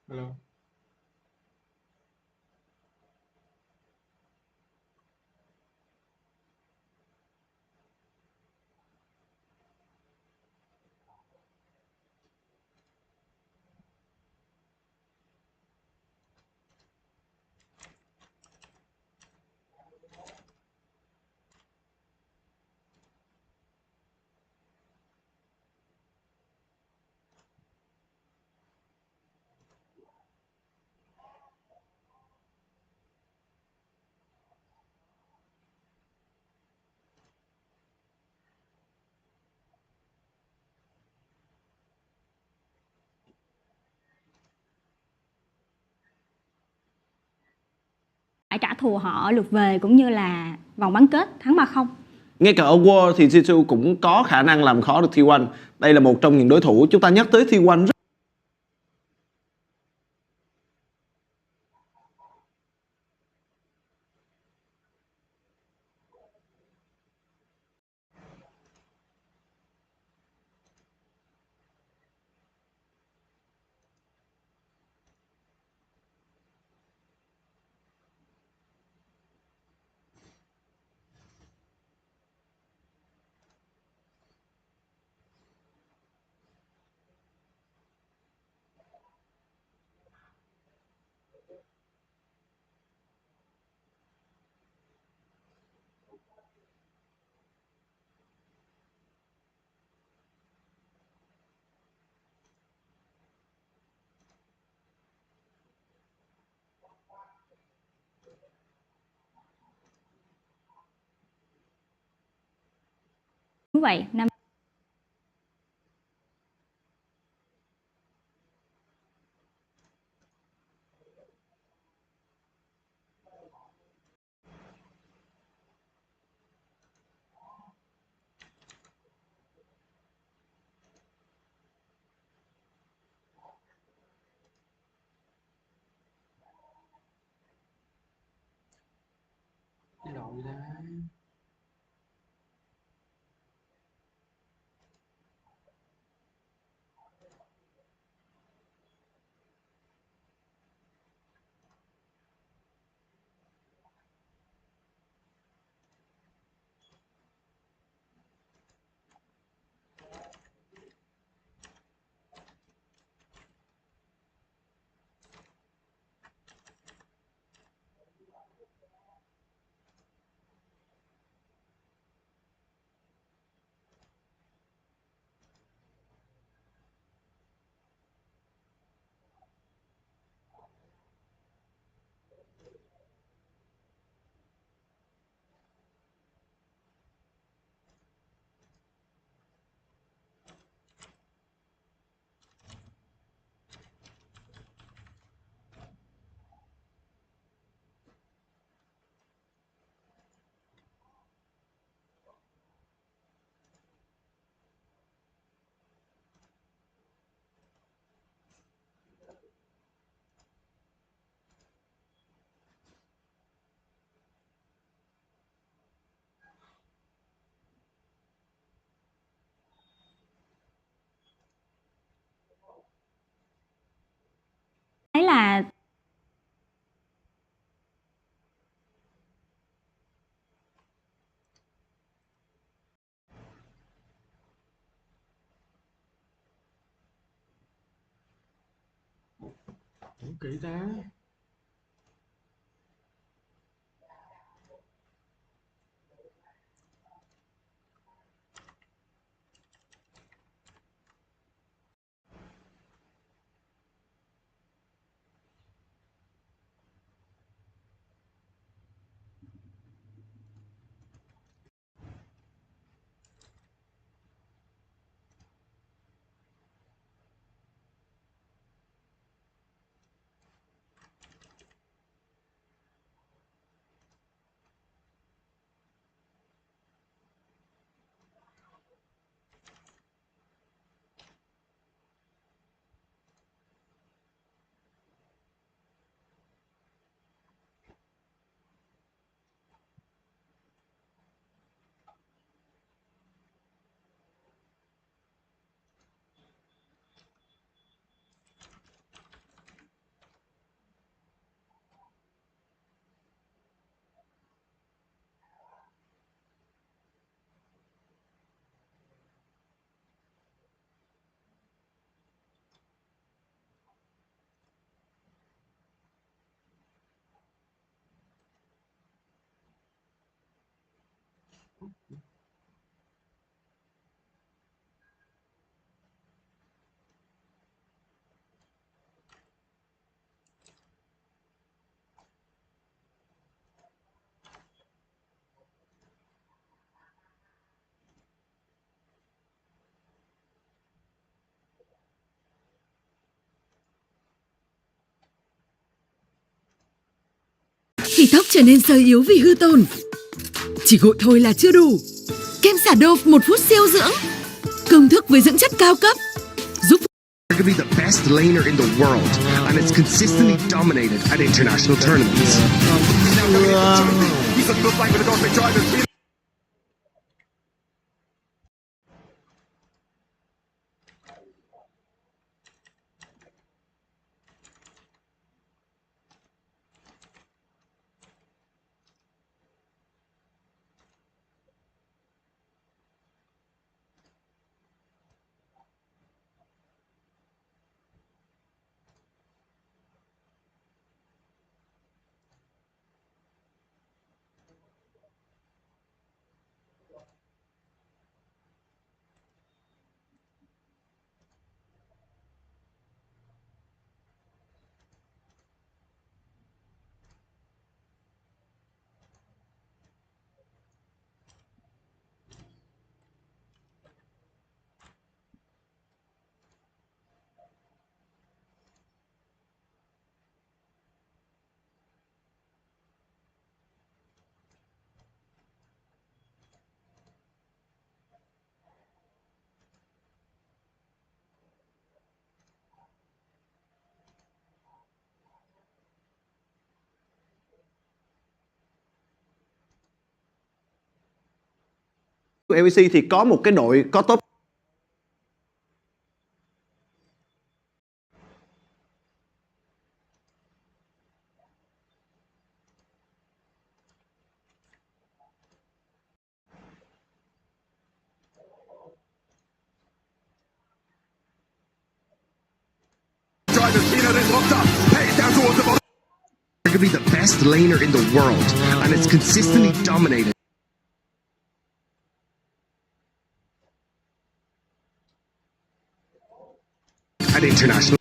Hello. Phải trả thù họ ở lượt về cũng như là vòng bán kết thắng 3-0. Ngay cả ở World thì Jisoo cũng có khả năng làm khó được T1. Đây là một trong những đối thủ chúng ta nhắc tới T1 rất Đúng vậy, năm Cái lỗi đó. thấy là Ủa kỹ ta. Khi tóc trở nên sơ yếu vì hư tổn, chỉ gội thôi là chưa đủ. Kem xả Dove 1 phút siêu dưỡng, công thức với dưỡng chất cao cấp, giúp Arguably the best laner in the world, and it's consistently dominated at international tournaments. He's looking like with a Cosmic Driver. LEC thì có một cái đội có top Arguably the best laner in the world, and it's consistently dominated at international.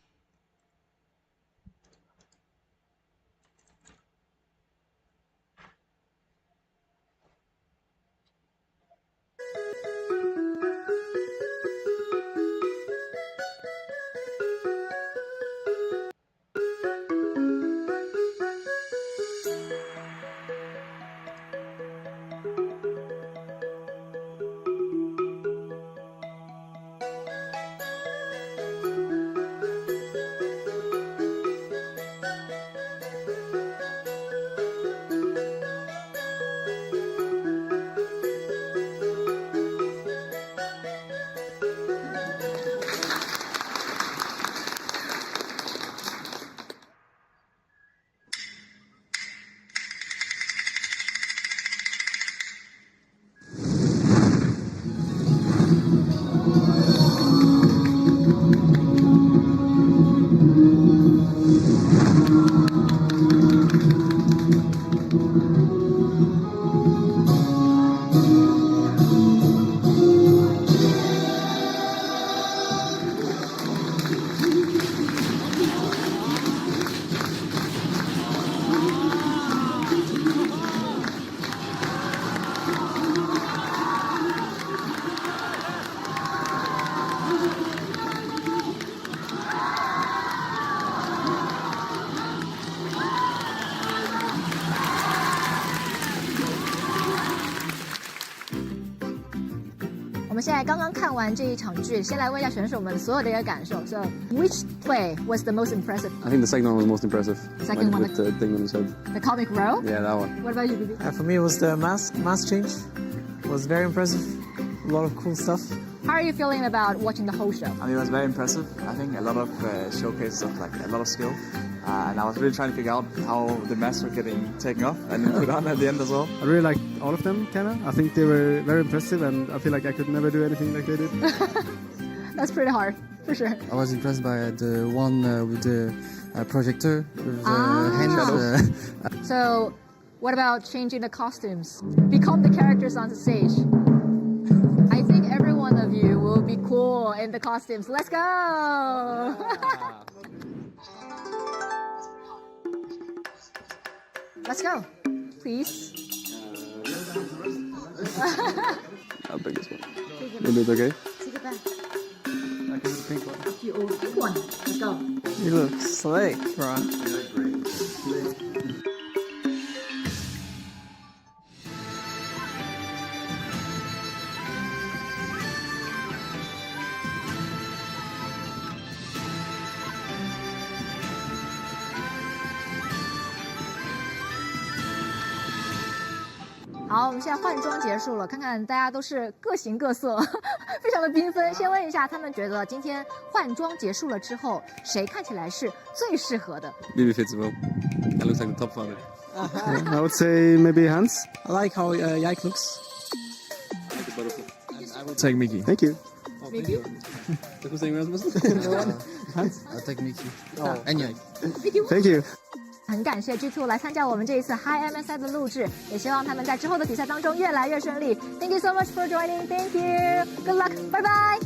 So, which play was the most impressive? I think the second one was most impressive. Second one, with the thing on his head. The comic row? Yeah, that one. What about you, Bibi? For me, it was the mask change. It was very impressive. A lot of cool stuff. How are you feeling about watching the whole show? I mean, it was very impressive. I think a lot of showcases of like a lot of skill. And I was really trying to figure out how the masks were getting taken off and put on at the end as well. I really liked all of them, kinda. I think they were very impressive, and I feel like I could never do anything like they did. That's pretty hard, for sure. I was impressed by the one with the projector with the hands. So, What about changing the costumes? Become the characters on the stage. I think every one of you will be cool in the costumes. Let's go! Let's go, please. I'll take this one. Is it okay? Take it back. I can do the pink one. You old pink one. Let's go. You look slick, right?好，我们现在换装结束了，看看大家都是各形各色，非常的缤纷。先问一下，他们觉得今天换装结束了之后，谁看起来是最适合的？ Maybe fits well. That looks like the top father. I would say maybe Hans. I like how Yike looks. I will take Mickey. Thank you. Mickey? Who's saying Rasmus? I'll take Mickey. And Yike. Thank you. 很感谢 G2 来参加我们这一次 Hi MSI 的录制，也希望他们在之后的比赛当中越来越顺利。Thank you so much for joining. Thank you. Good luck. Bye bye.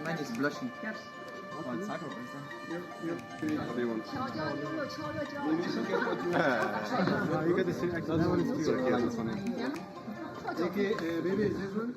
Mine is blushing. Yes. 敲敲溜溜敲热椒。 You got the same accent. That one is cute. Yeah, this one. Baby, is this one?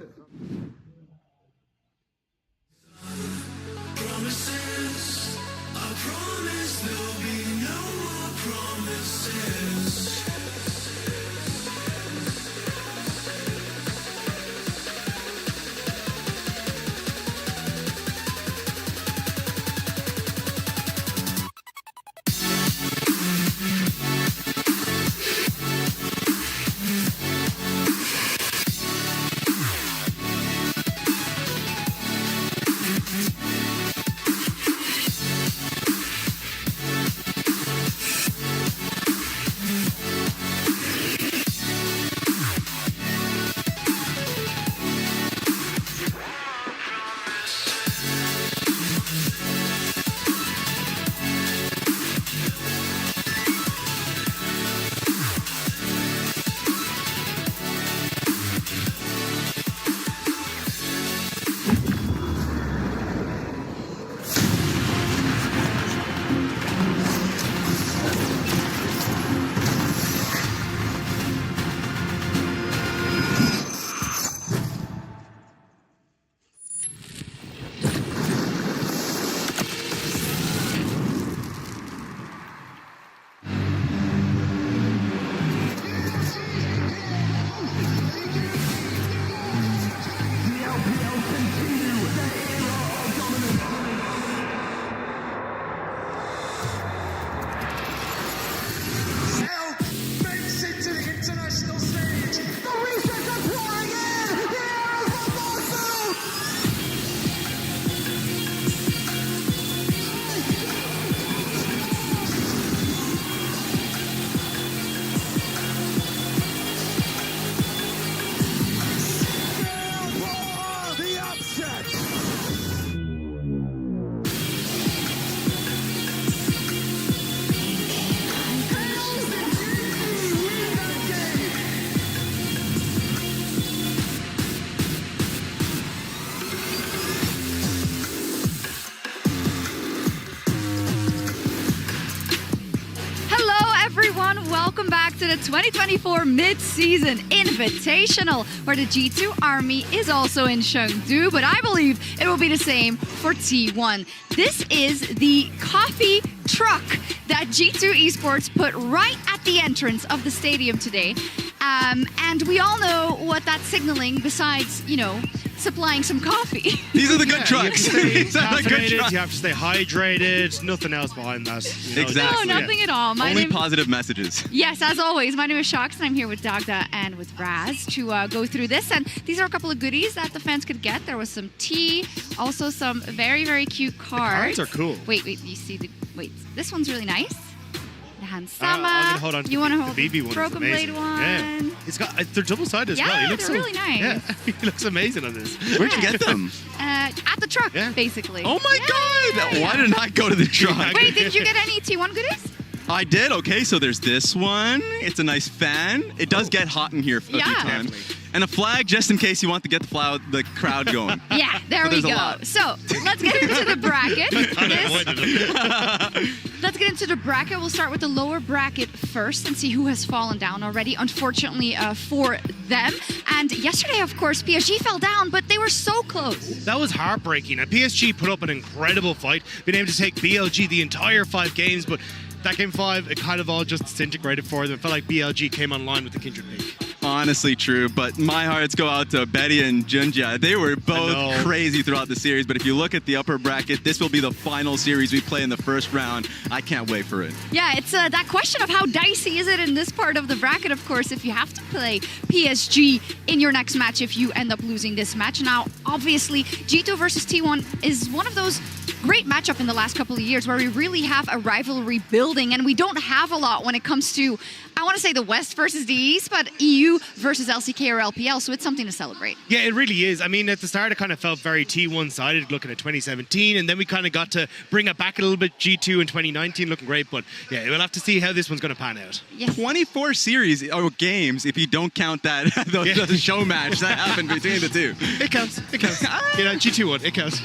Welcome back to the 2024 Mid-Season Invitational, where the G2 Army is also in Chengdu, but I believe it will be the same for T1. This is the coffee truck that G2 Esports put right at the entrance of the stadium today. And we all know what that's signaling besides, you know, supplying some coffee. These are the good trucks. These are the good trucks. You have to stay hydrated. Nothing else behind that. You know, exactly. No, nothing at all. Only positive messages. Yes, as always. My name is Shox, and I'm here with Dagda and with Raz to go through this. And these are a couple of goodies that the fans could get. There was some tea, also some very, very cute cards. The cards are cool. Wait, you see the... Wait, this one's really nice. It Hansama. I'm gonna hold on to you want to hold the BB one. Broken Blade one? Yeah. It's got they're double-sided as Yeah, well. He looks they're really nice. Yeah, he looks amazing on this. Where'd you get them? At the truck, basically. Oh my God! Why didn't I go to the truck? Wait, did you get any T1 goodies? I did. Okay, so there's this one. It's a nice fan. It does get hot in here a few Yeah. times. And a flag just in case you want to get the crowd going. Yeah, there So we there's a go. lot. So let's get into the bracket. Let's get into the bracket. We'll start with the lower bracket first and see who has fallen down already, unfortunately for them. And yesterday, of course, PSG fell down, but they were so close. That was heartbreaking. And PSG put up an incredible fight, been able to take BLG the entire 5 games, but that game 5, it kind of all just disintegrated for them. It felt like BLG came online with the kindred peak. Honestly true, but my hearts go out to Betty and Junja. They were both crazy throughout the series, but if you look at the upper bracket, this will be the final series we play in the first round. I can't wait for it. Yeah, it's that question of how dicey is it in this part of the bracket, of course, if you have to play PSG in your next match if you end up losing this match. Now, obviously, G2 versus T1 is one of those great matchup in the last couple of years where we really have a rivalry building, and we don't have a lot when it comes to, I want to say the West versus the East, but EU versus LCK or LPL, so it's something to celebrate. Yeah, it really is. I mean, at the start, it kind of felt very T1-sided looking at 2017, and then we kind of got to bring it back a little bit. G2 in 2019 looking great, but yeah, we'll have to see how this one's going to pan out. Yes. 24 series or games if you don't count that the show match that happened between the two. It counts. It counts. You know, G2 won. It counts.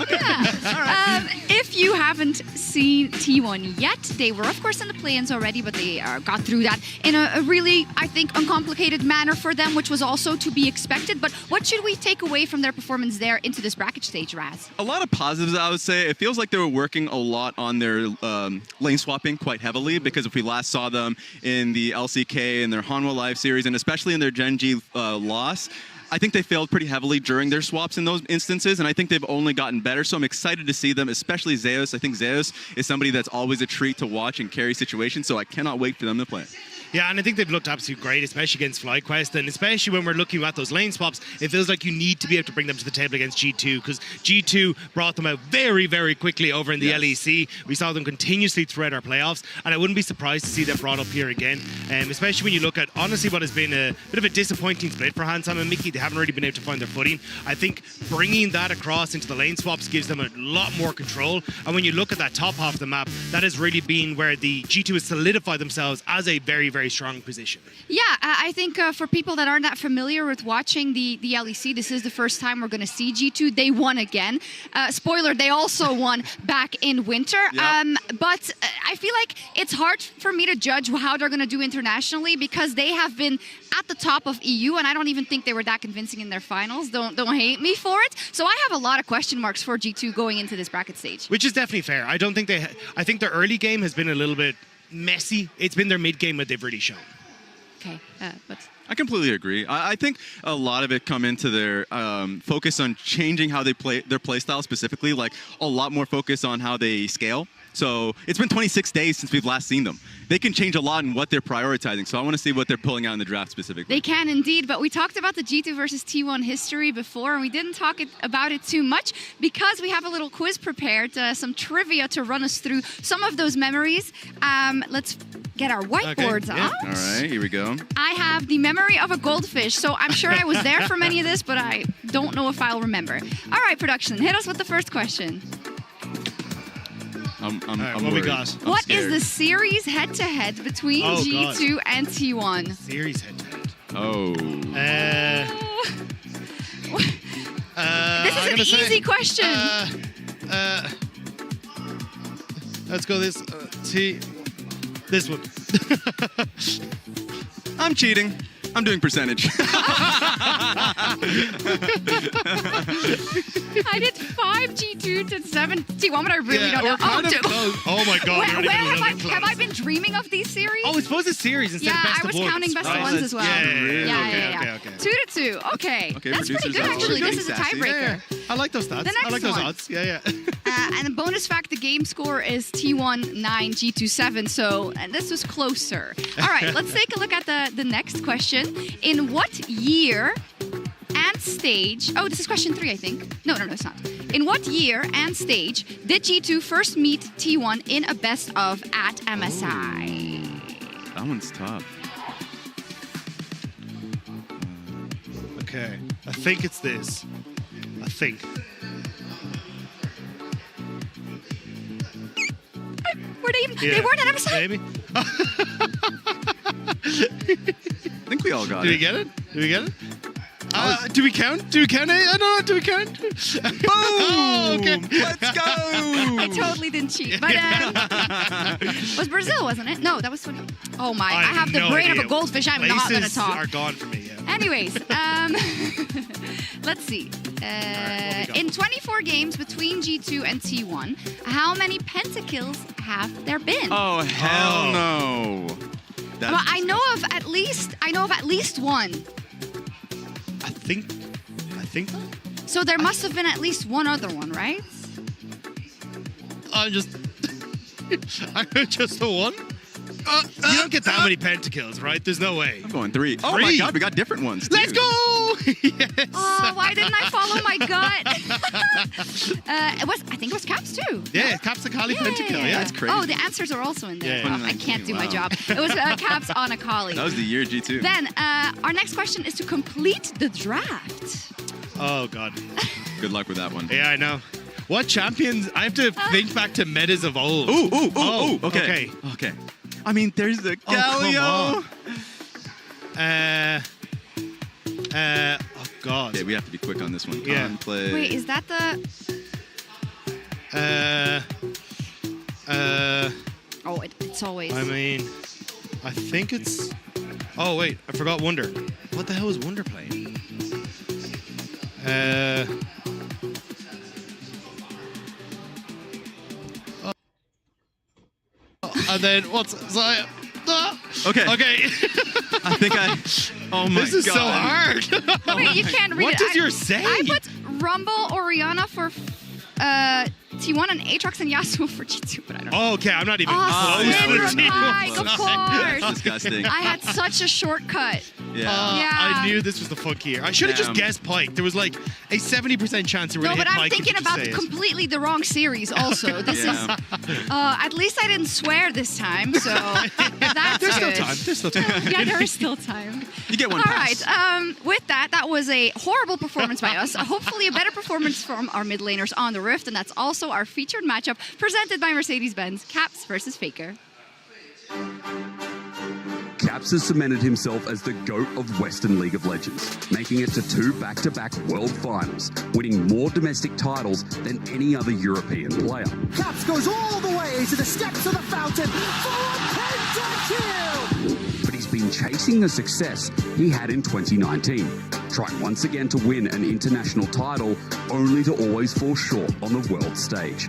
If you haven't seen T1 yet, they were, of course, in the play-ins already, but they got through that in a really, I think, uncomplicated manner for them, which was also to be expected. But what should we take away from their performance there into this bracket stage, Raz? A lot of positives, I would say. It feels like they were working a lot on their lane swapping quite heavily, because if we last saw them in the LCK and their Hanwha Live series, and especially in their Gen G loss, I think they failed pretty heavily during their swaps in those instances, and I think they've only gotten better, so I'm excited to see them, especially Zeus. I think Zeus is somebody that's always a treat to watch and carry situations, so I cannot wait for them to play. Yeah, and I think they've looked absolutely great, especially against FlyQuest, and especially when we're looking at those lane swaps, it feels like you need to be able to bring them to the table against G2, because G2 brought them out very, very quickly over in the LEC. We saw them continuously throughout our playoffs, and I wouldn't be surprised to see them brought up here again, especially when you look at, honestly, what has been a bit of a disappointing split for Hansam and Mickey. They haven't really been able to find their footing. I think bringing that across into the lane swaps gives them a lot more control, and when you look at that top half of the map, that has really been where the G2 has solidified themselves as a very, very strong position. Yeah, I think for people that aren't that familiar with watching the LEC, this is the first time we're going to see G2. They won again. Spoiler, they also won back in winter. Yep. But I feel like it's hard for me to judge how they're going to do internationally, because they have been at the top of EU, and I don't even think they were that convincing in their finals. Don't hate me for it. So I have a lot of question marks for G2 going into this bracket stage. Which is definitely fair. I don't think I think their early game has been a little bit messy. It's been their mid game that they've really shown. Okay, but I completely agree. I think a lot of it come into their focus on changing how they play their play style specifically, like a lot more focus on how they scale. So it's been 26 days since we've last seen them. They can change a lot in what they're prioritizing. So I want to see what they're pulling out in the draft specifically. They can indeed, but we talked about the G2 versus T1 history before, and we didn't talk about it too much because we have a little quiz prepared, some trivia to run us through some of those memories. Let's get our whiteboards out. All right, here we go. I have the memory of a goldfish, so I'm sure I was there for many of this, but I don't know if I'll remember. All right, production, hit us with the first question. I'm what worried. we got? What is the series head-to-head between G2 and T1? Series head-to-head. Oh. This is an easy question. Let's go this one. I'm cheating. I'm doing percentage. I did 5 G2 to 7 T1, but I really don't know. Oh my God. Have I been dreaming of these series? Oh, it's supposed to series instead of best of I was ones. counting best of ones as well. Yeah. Okay. 2-2. Okay. That's pretty good, producers are actually. pretty This is a sassy. tiebreaker. I like those stats. The next I like those one. odds. Yeah. And a bonus fact, the game score is T1 9, G2 7, so this was closer. All right, let's take a look at the next question. In what year and stage... Oh, this is question 3, I think. No, it's not. In what year and stage did G2 first meet T1 in a best of at MSI? That one's tough. Okay, I think it's this. I think. Were they? They weren't at MSI. Maybe. I think we all got Did it. we get it? Did we get it? Do we count? Do we count it? I don't know. Do we count? Boom! Oh, okay. Let's go! I totally didn't cheat. But was Brazil, wasn't it? No, that was 20. Oh my! I have the no brain of idea. a goldfish. I'm not going to Places talk. are gone for me. Yeah. Anyways, let's see. In 24 games between G2 and T1, how many pentakills have there been? Oh hell no! Well, I know of at least one. I think. So there must have been at least one other one, right? I'm just the one. You don't get that many pentakills, right? There's no way. I'm going 3. Oh my god, we got different ones. Too. Let's go! Yes. Oh, why didn't I follow my gut? I think it was Caps too. Yeah, Caps Akali pentakill. Yeah, that's crazy. Oh, the answers are also in there. Yeah. Oh, I can't do my Wow. job. It was Caps on Akali. That was the year G2. Then our next question is to complete the draft. Oh god. Good luck with that one. Yeah, I know. What champions? I have to think back to metas of old. Ooh. Okay. Okay. I mean, there's the Galio. Oh god. Okay, we have to be quick on this one. Yeah. Conplay. Wait, is that the? Oh, it's always. I mean, I think it's. Oh wait, I forgot Wonder. What the hell is Wonder playing? And then what's Zaya? Okay. Okay. I think I. Oh my god. This is so hard. Wait, you can't read What it. does yours say? I put Rumble Oriana for T1 and Aatrox and Yasuo for G2, but I don't know. Oh, okay, I'm not even Oh, close Sandra to T1. Mike, of course. That's disgusting. I had such a shortcut. Yeah. Yeah. I knew this was the funky year. I should have just Damn. guessed Pike. There was like a 70% chance you were No, going to but hit I'm Pike. if thinking you just about say it. completely the wrong series also. This Yeah. is, at least I didn't swear this time, so that's There's still good. time. There's still time. Yeah, there is still time. You get one All pass. right. With that was a horrible performance by us. Hopefully a better performance from our mid laners on the Rift, and that's also our featured matchup presented by Mercedes-Benz, Caps versus Faker. Caps has cemented himself as the GOAT of Western League of Legends, making it to 2 back-to-back World Finals, winning more domestic titles than any other European player. Caps goes all the way to the steps of the fountain for a pentakill! But he's been chasing the success he had in 2019, trying once again to win an international title, only to always fall short on the world stage.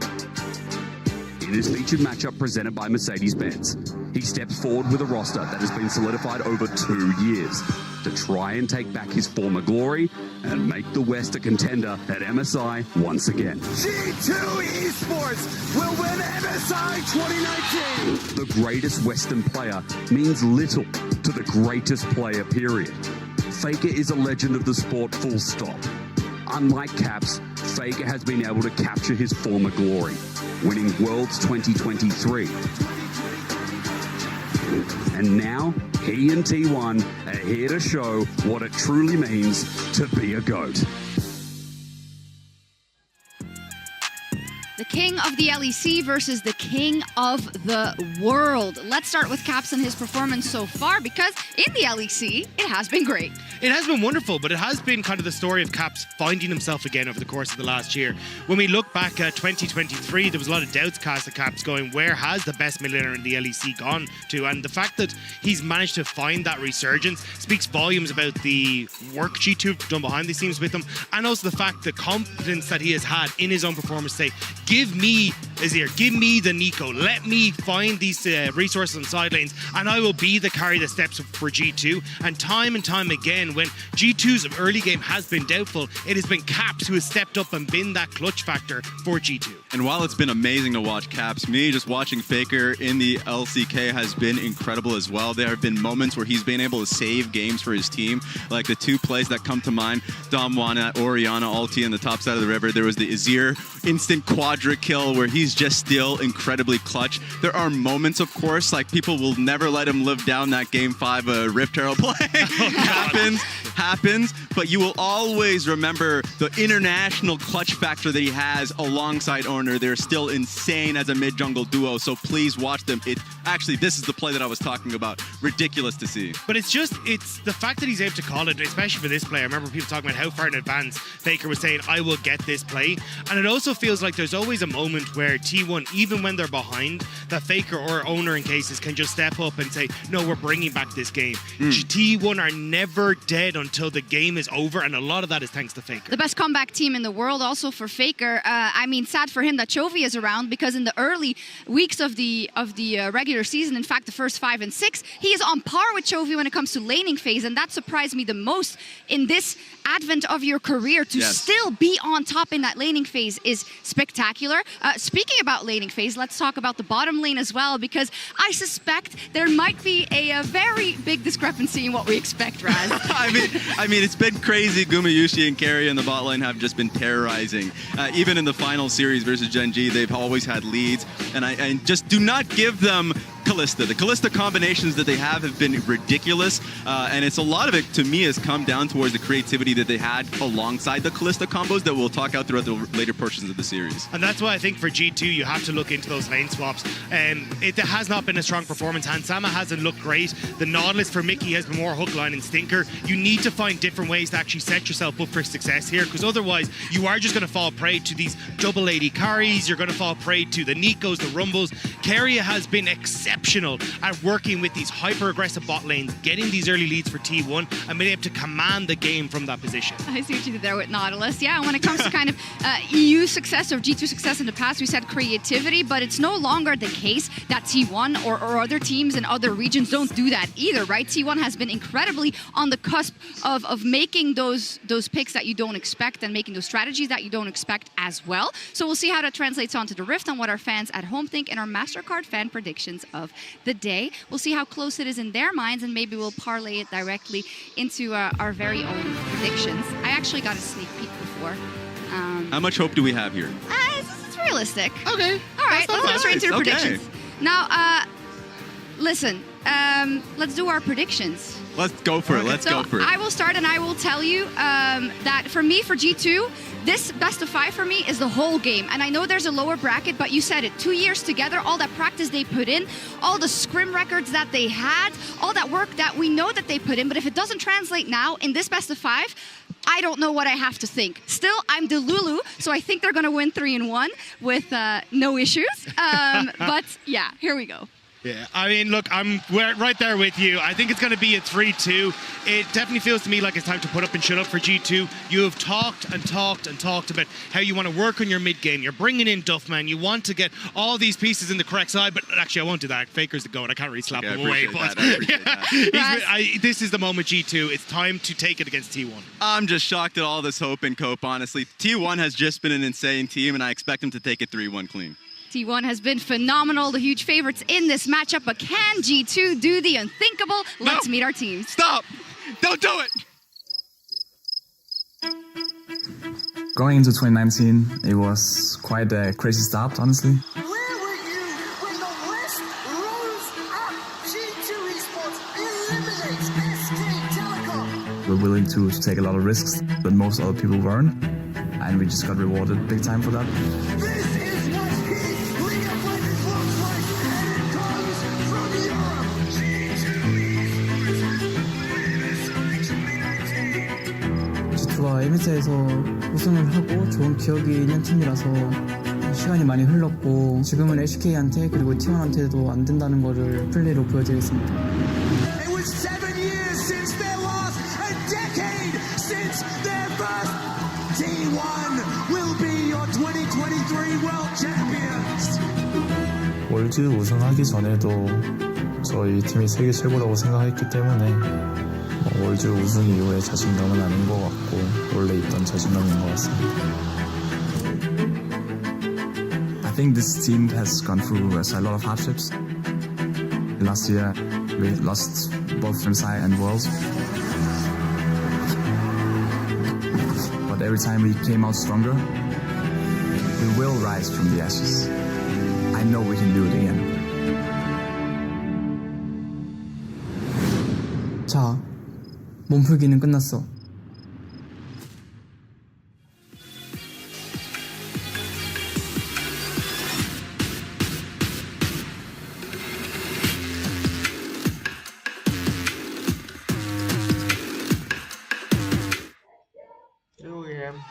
In his featured matchup presented by Mercedes-Benz, he steps forward with a roster that has been solidified over 2 years to try and take back his former glory and make the West a contender at MSI once again. G2 Esports will win MSI 2019! The greatest Western player means little to the greatest player, period. Faker is a legend of the sport, full stop. Unlike Caps, Faker has been able to capture his former glory, winning Worlds 2023. And now, he and T1 are here to show what it truly means to be a GOAT. The king of the LEC versus the king of the world. Let's start with Caps and his performance so far, because in the LEC, it has been great. It has been wonderful, but it has been kind of the story of Caps finding himself again over the course of the last year. When we look back at 2023, there was a lot of doubts cast at Caps going, where has the best mid laner in the LEC gone to? And the fact that he's managed to find that resurgence speaks volumes about the work G2 have done behind the scenes with him, and also the fact, the confidence that he has had in his own performance to say, give me Azir, give me the Nico, let me find these resources on side lanes, and I will be the carry that steps up for G2. And time again, again, when G2's early game has been doubtful, it has been Caps who has stepped up and been that clutch factor for G2. And while it's been amazing to watch Caps, me just watching Faker in the LCK has been incredible as well. There have been moments where he's been able to save games for his team, like the two plays that come to mind. Damwon, Orianna ulti on the top side of the river. There was the Azir instant quadra kill where he's just still incredibly clutch. There are moments, of course, like people will never let him live down that Game 5 Rift Herald play. happens, but you will always remember the international clutch factor that he has alongside Ornner. They're still insane as a mid-jungle duo, so please watch them. Actually, this is the play that I was talking about. Ridiculous to see. But it's the fact that he's able to call it, especially for this play. I remember people talking about how far in advance Faker was saying, I will get this play. And it also feels like there's always a moment where T1, even when they're behind, that Faker or Ornner in cases can just step up and say, no, we're bringing back this game. T1 are never dead until the game is over, and a lot of that is thanks to Faker. The best comeback team in the world also for Faker. I mean, sad for him that Chovy is around, because in the early weeks of the regular season, in fact, the first 5 and 6, he is on par with Chovy when it comes to laning phase, and that surprised me the most in this advent of your career. To still be on top in that laning phase is spectacular. Speaking about laning phase, let's talk about the bottom lane as well, because I suspect there might be a very big discrepancy in what we expect, Raz. I mean, it's been crazy. Gumayusi and Carry in the bot lane have just been terrorizing. Even in the final series versus Gen G, they've always had leads, and I just do not give them Kalista. The Kalista combinations that they have been ridiculous, and it's a lot of it, to me, has come down towards the creativity that they had alongside the Kalista combos that we'll talk out throughout the later portions of the series. And that's why I think for G2, you have to look into those lane swaps. It has not been a strong performance. Hansama hasn't looked great. The Nautilus for Mickey has been more hook, line, and stinker. You need to find different ways to actually set yourself up for success here, because otherwise you are just going to fall prey to these double AD carries. You're going to fall prey to the Nikos, the Rumbles. Keria has been exceptional at working with these hyper-aggressive bot lanes, getting these early leads for T1, and being able to command the game from that position. I see what you did there with Nautilus. Yeah, when it comes to kind of EU success or G2 success in the past, we said creativity, but it's no longer the case that T1 or other teams in other regions don't do that either, right? T1 has been incredibly on the cusp of making those picks that you don't expect and making those strategies that you don't expect as well. So we'll see how that translates onto the Rift and what our fans at home think in our MasterCard fan predictions of the day. We'll see how close it is in their minds, and maybe we'll parlay it directly into our very own predictions. I actually got a sneak peek before. How much hope do we have here? It's realistic. Okay. All right, let's go straight to the Okay. predictions. Now, listen, let's do our predictions. Let's go for it. Let's go for it. I will start, and I will tell you that for me, for G2, this best of 5 for me is the whole game. And I know there's a lower bracket, but you said it. 2 years together, all that practice they put in, all the scrim records that they had, all that work that we know that they put in. But if it doesn't translate now in this best of 5, I don't know what I have to think. Still, I'm Delulu, so I think they're going to win 3-1 with no issues. But yeah, here we go. Yeah, I mean, look, I'm right there with you. I think it's going to be a 3-2. It definitely feels to me like it's time to put up and shut up for G2. You have talked and talked and talked about how you want to work on your mid game. You're bringing in Duffman. You want to get all these pieces in the correct side, but actually, I won't do that. Faker's the goat. I can't really slap him away. But this is the moment, G2. It's time to take it against T1. I'm just shocked at all this hope and cope, honestly. T1 has just been an insane team, and I expect them to take it 3-1 clean. T1 has been phenomenal, the huge favorites in this matchup, but can G2 do the unthinkable? Let's meet our teams. Stop! Don't do it! Going into 2019, it was quite a crazy start, honestly. Where were you when the West rose up? G2 Esports eliminates SK Telecom. We're willing to take a lot of risks that most other people weren't, and we just got rewarded big time for that. This is what Heat League of Legends looks like, and it comes from Europe. G2가 1회차에서 우승을 하고 좋은 기억이 있는 팀이라서 시간이 많이 흘렀고 지금은 LCK한테 그리고 T1한테도 안 된다는 거를 플레이로 보여드리겠습니다. It was 7 years since their loss, a decade since their birth. T1 will be your 2023 World Champions. 월드 우승하기 전에도 저희 팀이 세계 최고라고 생각했기 때문에 월드 우승 이후에 자신감은 아닌 것 같고 원래 있던 자신감인 것 같습니다. I think this team has gone through a lot of hardships. Last year, we lost both MSI and Worlds. But every time we came out stronger, we will rise from the ashes. I know we can do it again. 자, 몸풀기는 끝났어. Vui em. “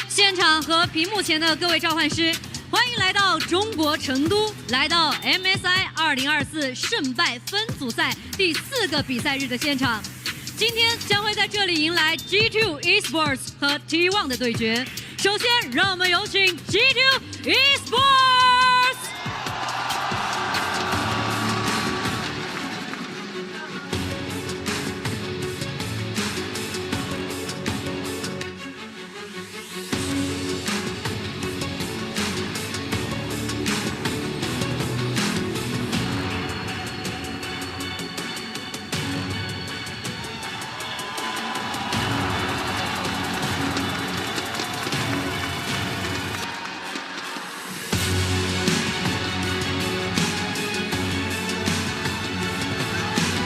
现场和屏幕前的各位召唤师，欢迎来到中国成都，来到 MSI 2024胜败分组赛第4个比赛日的现场。今天将会在这里迎来 G2 Esports 和 T1 的对决。首先，让我们有请 G2 Esports。”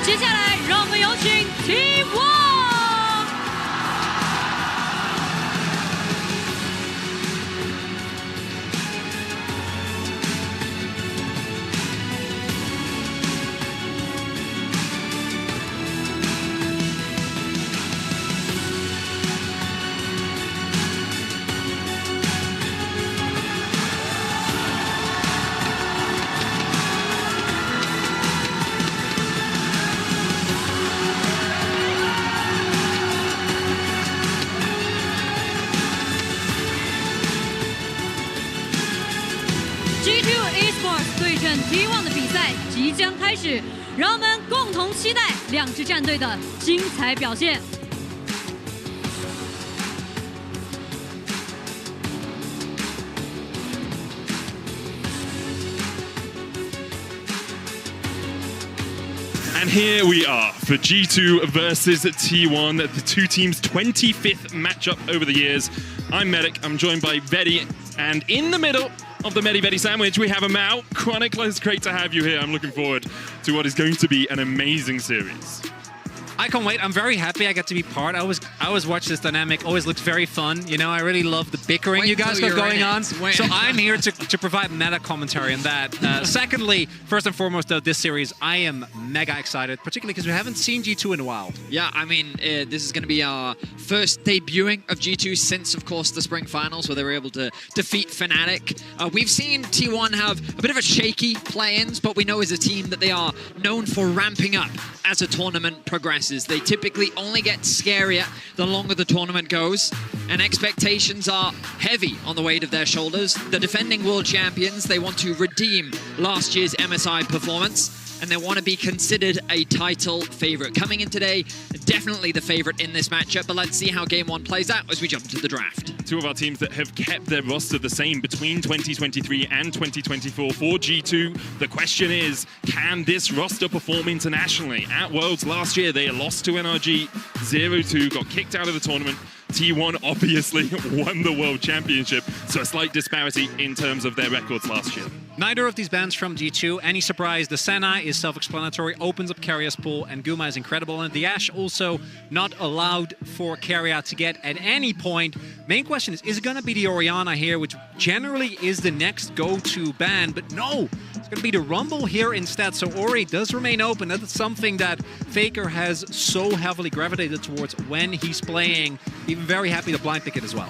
接下来，让我们有请 T1。G2 Esports 对阵 T1 的比赛即将开始，让我们共同期待两支战队的精彩表现。And here we are for G2 versus T1, the two teams' 25th matchup over the years. I'm Medic, I'm joined by Vedi, and in the middle of the Medi sandwich, we have a Mao. Chronicle, it's great to have you here. I'm looking forward to what is going to be an amazing series. I can't wait. I'm very happy I get to be part. I always watch this dynamic. Always looks very fun. You know, I really love the bickering you guys got going on. So I'm here to provide meta commentary on that. Secondly, first and foremost, though, this series, I am mega excited, particularly because we haven't seen G2 in a while. Yeah, I mean, this is going to be our first debuting of G2 since, of course, the Spring Finals, where they were able to defeat Fnatic. We've seen T1 have a bit of a shaky play-ins, but we know as a team that they are known for ramping up as a tournament progresses. They typically only get scarier the longer the tournament goes, and expectations are heavy on the weight of their shoulders. The defending world champions, they want to redeem last year's MSI performance, and they want to be considered a title favorite. Coming in today, definitely the favorite in this matchup, but let's see how Game 1 plays out as we jump to the draft. Two of our teams that have kept their roster the same between 2023 and 2024 for G2. The question is, can this roster perform internationally? At Worlds last year, they lost to NRG 0-2, got kicked out of the tournament. T1 obviously won the World Championship, so a slight disparity in terms of their records last year. Neither of these bans from G2. Any surprise? The Senna is self-explanatory, opens up Karia's pool, and Guma is incredible. And the Ashe also not allowed for Karia to get at any point. Main question is it going to be the Orianna here, which generally is the next go-to ban? But no, it's going to be the Rumble here instead. So Ori does remain open. That's something that Faker has so heavily gravitated towards when he's playing. Even very happy to blind pick it as well.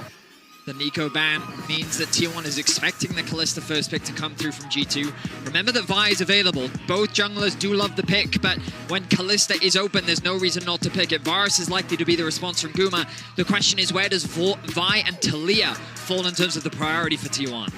The Neeko ban means that T1 is expecting the Kalista first pick to come through from G2. Remember that Vi is available. Both junglers do love the pick, but when Kalista is open, there's no reason not to pick it. Varus is likely to be the response from Guma. The question is, where does Vi and Taliyah fall in terms of the priority for T1?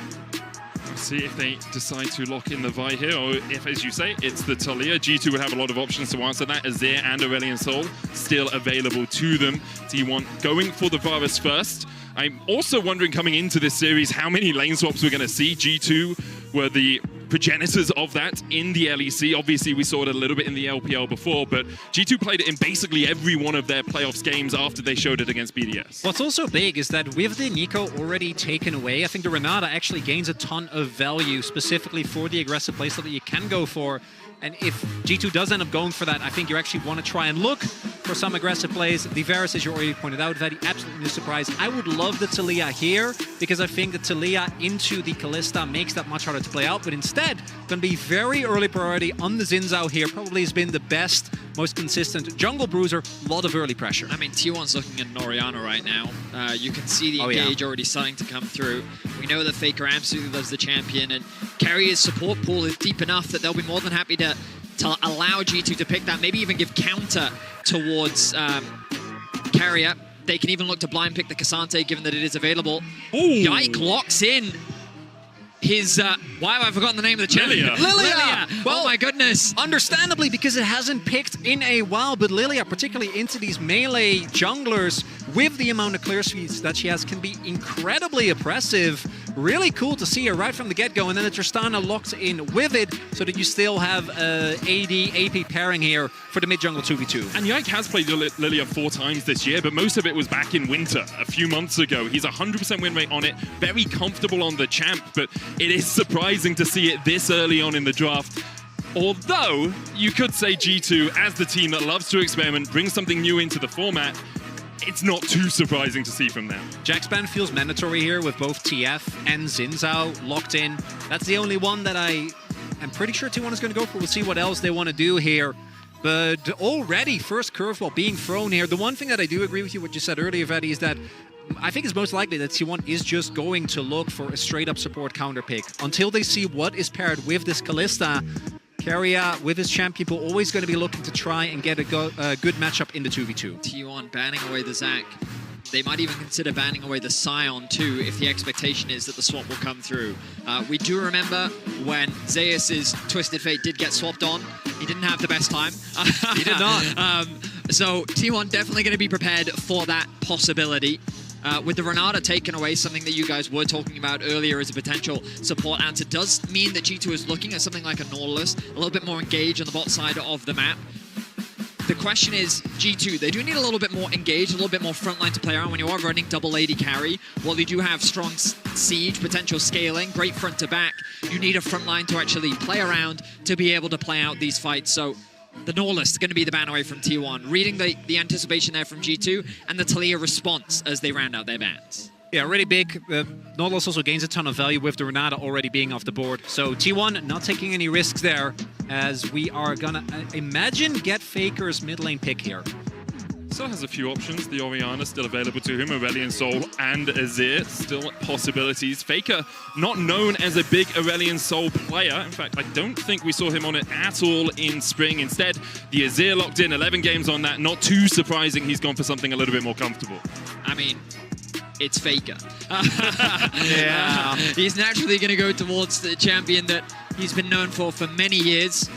See if they decide to lock in the Vi here, or if, as you say, it's the Taliyah. G2 would have a lot of options to answer that. Azir and Aurelion Sol still available to them. T1 going for the Varus first. I'm also wondering, coming into this series, how many lane swaps we're going to see. G2 were the progenitors of that in the LEC. Obviously, we saw it a little bit in the LPL before, but G2 played it in basically every one of their playoffs games after they showed it against BDS. What's also big is that with the Neeko already taken away, I think the Renata actually gains a ton of value, specifically for the aggressive playstyle that you can go for. And if G2 does end up going for that, I think you actually want to try and look for some aggressive plays. The Varus, as you already pointed out, Vedi, absolutely no surprise. I would love the Taliyah here, because I think the Taliyah into the Kalista makes that much harder to play out. But instead, going to be very early priority on the Xin Zhao here. Probably has been the best, most consistent jungle bruiser. A lot of early pressure. I mean, T1's looking at Orianna right now. You can see the engage already starting to come through. We know that Faker absolutely loves the champion, and Keриa's support pool is deep enough that they'll be more than happy to allow G2 to pick that, maybe even give counter towards Keria. They can even look to blind pick the K'Sante, given that it is available. Yike locks in his, why have I forgotten the name of the champion? Lilia! Well, oh my goodness. Understandably, because it hasn't picked in a while, but Lilia, particularly into these melee junglers, with the amount of clear speeds that she has, can be incredibly oppressive. Really cool to see her right from the get-go, and then the Tristana locked in with it, so that you still have AD, AP pairing here for the mid-jungle 2v2. And Yike has played Lilia 4 times this year, but most of it was back in winter, a few months ago. He's 100% win rate on it, very comfortable on the champ, but it is surprising to see it this early on in the draft. Although, you could say G2, as the team that loves to experiment, bring something new into the format, it's not too surprising to see from them. Jax ban feels mandatory here with both TF and Xin Zhao locked in. That's the only one that I am pretty sure T1 is going to go for. We'll see what else they want to do here. But already, first curveball being thrown here. The one thing that I do agree with you, what you said earlier, Vedi, is that I think it's most likely that T1 is just going to look for a straight-up support counter pick. Until they see what is paired with this Kalista, Keria, with his champion pool, always going to be looking to try and get a good matchup in the 2v2. T1 banning away the Zac. They might even consider banning away the Sion too, if the expectation is that the swap will come through. We do remember when Zeus's Twisted Fate did get swapped on. He didn't have the best time. He did not. So T1 definitely going to be prepared for that possibility. With the Renata taken away, something that you guys were talking about earlier as a potential support answer, does mean that G2 is looking at something like a Nautilus, a little bit more engaged on the bot side of the map. The question is, G2, they do need a little bit more engaged, a little bit more frontline to play around when you are running double AD carry. While you do have strong siege, potential scaling, great front to back, you need a frontline to actually play around to be able to play out these fights. So the Nautilus is going to be the ban away from T1. Reading the anticipation there from G2 and the Taliyah response as they round out their bans. Yeah, really big. Nautilus also gains a ton of value with the Renata already being off the board. So T1 not taking any risks there, as we are gonna, imagine, get Faker's mid lane pick here. Still has a few options. The Orianna still available to him. Aurelion Sol and Azir still possibilities. Faker not known as a big Aurelion Sol player. In fact, I don't think we saw him on it at all in spring. Instead, the Azir locked in 11 games on that. Not too surprising. He's gone for something a little bit more comfortable. I mean, it's Faker. Yeah. He's naturally going to go towards the champion that he's been known for many years.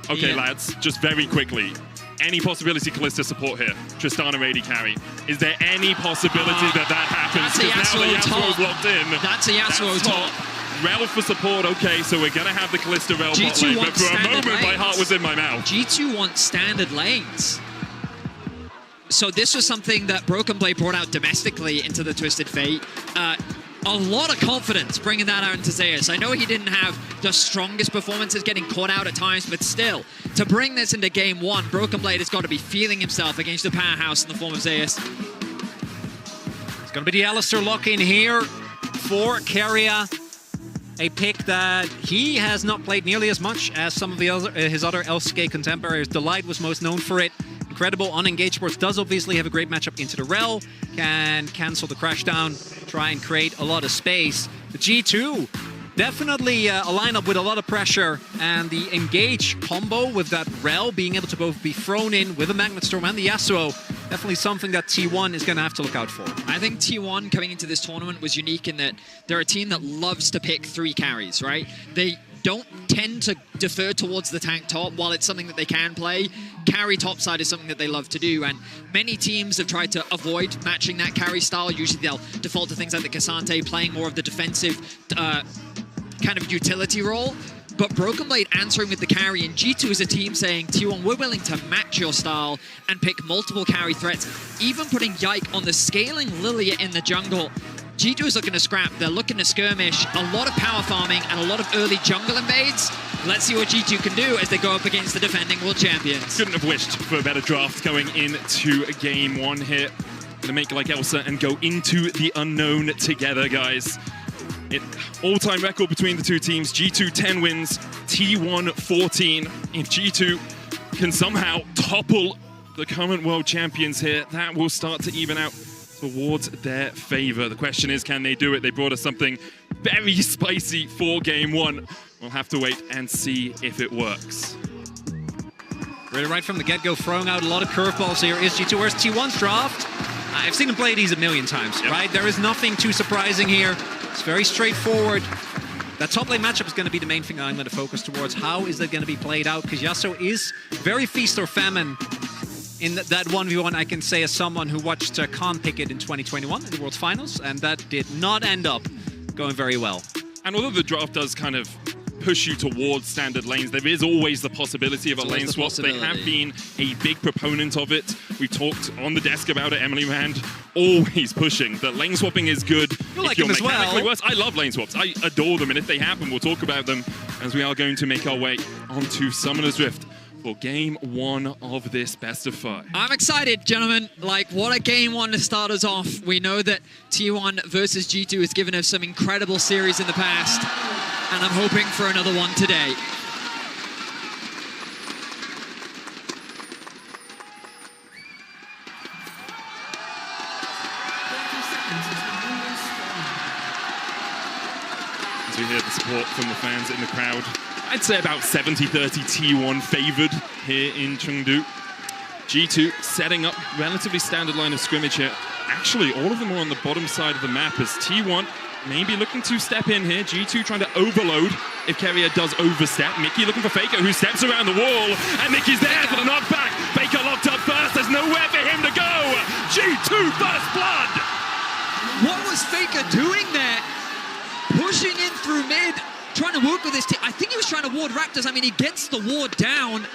Okay, lads, just very quickly. Any possibility Kalista support here? Tristana AD carry. Is there any possibility that happens? That's a Now Yasuo that top. Yasuo's locked in. That's a Yasuo top. Rel for support, okay, so we're going to have the Kalista Rel bot lane, but for a moment my heart was in my mouth. G2 wants standard lanes. So this was something that Broken Blade brought out domestically into the Twisted Fate. a lot of confidence bringing that out into Zeus. I know he didn't have the strongest performances, getting caught out at times, but still, to bring this into game one, Broken Blade has got to be feeling himself against the powerhouse in the form of Zeus. It's going to be the Alistair lock-in here for Keria. A pick that he has not played nearly as much as some of the his other LCK contemporaries. Delight was most known for it. Incredible unengaged sports does obviously have a great matchup into the Rel. Can cancel the crash down, try and create a lot of space. The G2, definitely a lineup with a lot of pressure, and the engage combo with that Rel being able to both be thrown in with the Magnet Storm and the Yasuo, definitely something that T1 is going to have to look out for. I think T1 coming into this tournament was unique in that they're a team that loves to pick 3 carries, right? They don't tend to defer towards the tank top. While it's something that they can play, carry topside is something that they love to do, and many teams have tried to avoid matching that carry style. Usually they'll default to things like the K'Sante, playing more of the defensive kind of utility role. But Broken Blade answering with the carry, and G2 is a team saying, T1, we're willing to match your style and pick multiple carry threats, even putting Yike on the scaling Lilia in the jungle. G2 is looking to scrap, they're looking to skirmish, a lot of power farming and a lot of early jungle invades. Let's see what G2 can do as they go up against the defending world champions. Couldn't have wished for a better draft going into game one here. Gonna make like Elsa and go into the unknown together, guys. All-time record between the two teams. G2 10 wins, T1 14. If G2 can somehow topple the current world champions here, that will start to even out towards their favor. The question is, can they do it? They brought us something very spicy for game one. We'll have to wait and see if it works. Really right from the get-go, throwing out a lot of curveballs here is G2. Where's T1's draft? I've seen him play these a million times, right? There is nothing too surprising here. It's very straightforward. That top lane matchup is going to be the main thing I'm going to focus towards. How is that going to be played out? Because Yasuo is very feast or famine in that 1v1, I can say, as someone who watched Khan pick it in 2021 in the World Finals, and that did not end up going very well. And although the draft does kind of push you towards standard lanes, there is always the possibility of a lane swap. They have been a big proponent of it. We talked on the desk about it, Emily Rand, always pushing that lane swapping is good. You like them as well. Worse. I love lane swaps. I adore them, and if they happen, we'll talk about them as we are going to make our way onto Summoner's Rift for game one of this best of 5. I'm excited, gentlemen. Like, what a game one to start us off. We know that T1 versus G2 has given us some incredible series in the past, and I'm hoping for another one today. As we hear the support from the fans in the crowd, I'd say about 70-30 T1 favored here in Chengdu. G2 setting up relatively standard line of scrimmage here. Actually, all of them are on the bottom side of the map as T1 maybe looking to step in here. G2 trying to overload if Keria does overstep. Mickey looking for Faker, who steps around the wall, and Mickey's there for the knockback. Faker locked up first. There's nowhere for him to go. G2 first blood. What was Faker doing there? Pushing in through mid, trying to work with his team. I think he was trying to ward Raptors. I mean, he gets the ward down.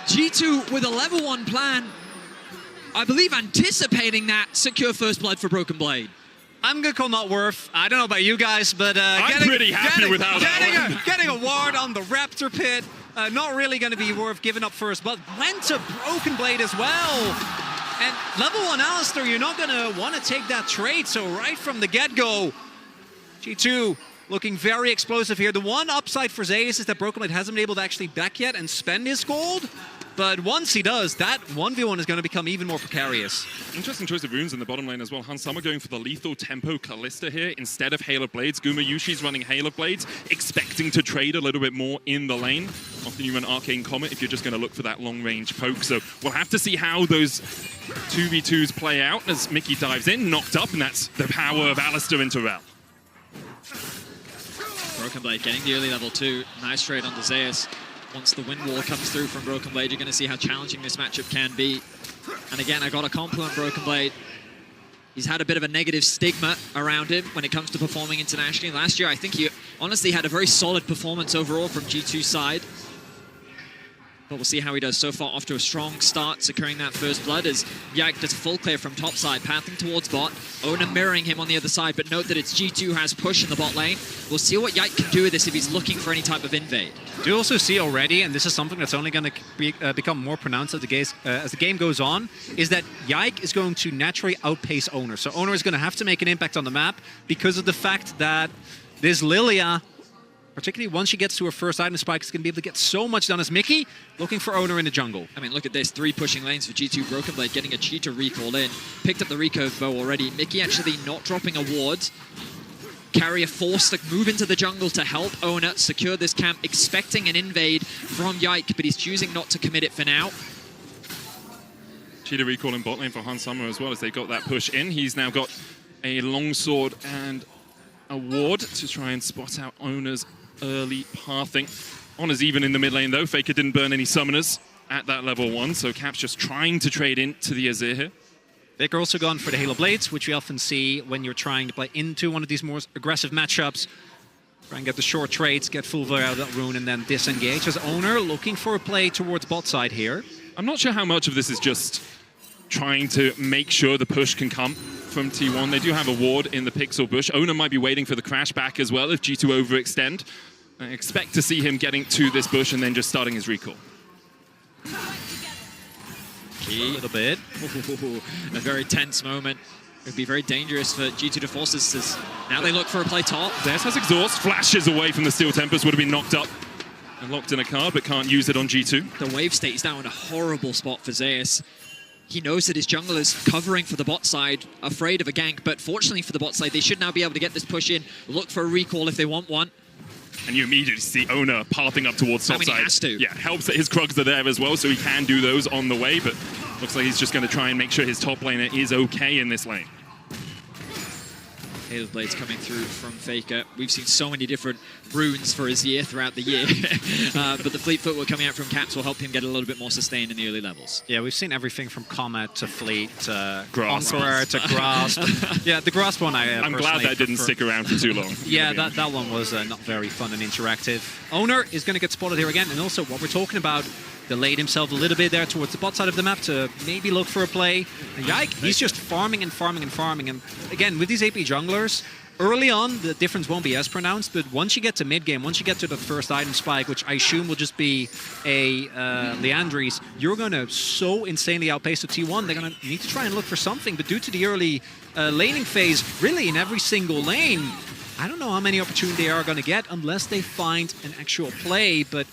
G2 with a level 1 plan. I believe anticipating that, secure first blood for Broken Blade. I'm going to call not worth. I don't know about you guys, but I'm pretty happy with how that went. Getting a ward on the Raptor pit, not really going to be worth giving up first, but went to Broken Blade as well. And level 1 Alistair, you're not going to want to take that trade, so right from the get-go, G2 looking very explosive here. The one upside for Zeus is that Broken Blade hasn't been able to actually back yet and spend his gold. But once he does, that 1v1 is going to become even more precarious. Interesting choice of runes in the bottom lane as well. Hansama going for the lethal tempo Kalista here instead of Hail of Blades. Gumayushi's running Hail of Blades, expecting to trade a little bit more in the lane. Often you run Arcane Comet if you're just going to look for that long-range poke. So we'll have to see how those 2v2s play out as Mickey dives in, knocked up, and that's the power of Alistair into Rel. Broken Blade getting the early level 2. Nice trade on the Zeus. Once the wind wall comes through from Broken Blade, you're going to see how challenging this matchup can be. And again, I got to compliment Broken Blade. He's had a bit of a negative stigma around him when it comes to performing internationally. Last year, I think he honestly had a very solid performance overall from G2's side. But we'll see how he does. So far, off to a strong start, securing that first blood as Yike does a full clear from top side, pathing towards bot. Oner mirroring him on the other side, but note that it's G2 who has push in the bot lane. We'll see what Yike can do with this if he's looking for any type of invade. Do you also see already, and this is something that's only going to become more pronounced as the game goes on, is that Yike is going to naturally outpace Oner. So Oner is going to have to make an impact on the map because of the fact that this Lilia, particularly once she gets to her first item spike, is going to be able to get so much done as Mickey, looking for Oner in the jungle. I mean, look at this. 3 pushing lanes for G2. Broken Blade getting a cheetah recall in. Picked up the recurve bow already. Mickey actually not dropping a ward. Carrier forced to move into the jungle to help Oner secure this camp, expecting an invade from Yike, but he's choosing not to commit it for now. Cheetah recall in bot lane for Hans Summer as well as they got that push in. He's now got a longsword and a ward to try and spot out Oner's early pathing. Oner's even in the mid lane though. Faker didn't burn any summoners at that level 1, so Caps just trying to trade into the Azir here. Faker also gone for the Halo Blades, which we often see when you're trying to play into one of these more aggressive matchups. Try and get the short trades, get full Flare out of that rune, and then disengage. As Oner looking for a play towards bot side here. I'm not sure how much of this is just trying to make sure the push can come from T1. They do have a ward in the Pixel bush. Oner might be waiting for the crash back as well if G2 overextend. I expect to see him getting to this bush and then just starting his recall. Key. A little bit. A very tense moment. It would be very dangerous for G2 to force this as now they look for a play top. Zeus has exhaust, flashes away from the Steel Tempest, would have been knocked up and locked in a card, but can't use it on G2. The wave state is now in a horrible spot for Zeus. He knows that his jungle is covering for the bot side, afraid of a gank, but fortunately for the bot side, they should now be able to get this push in, look for a recall if they want one. And you immediately see Oner pathing up towards top side. He has to. Yeah, helps that his Krugs are there as well, so he can do those on the way, but looks like he's just going to try and make sure his top laner is okay in this lane. Halo Blades coming through from Faker. We've seen so many different runes for Azir throughout the year, but the Fleet Footwork coming out from Caps will help him get a little bit more sustained in the early levels. Yeah, we've seen everything from Comet to Fleet to Grasp. Conqueror to Grasp. Yeah, the Grasp one I'm glad that didn't stick around for too long. Yeah, that one was not very fun and interactive. Oner is going to get spotted here again, and also what we're talking about, delayed himself a little bit there towards the bot side of the map to maybe look for a play. And Yike, he's just farming and farming and farming. And again, with these AP junglers, early on, the difference won't be as pronounced, but once you get to mid-game, once you get to the first item spike, which I assume will just be a Liandry's, you're going to so insanely outpace the T1, they're going to need to try and look for something. But due to the early laning phase, really in every single lane, I don't know how many opportunities they are going to get unless they find an actual play, but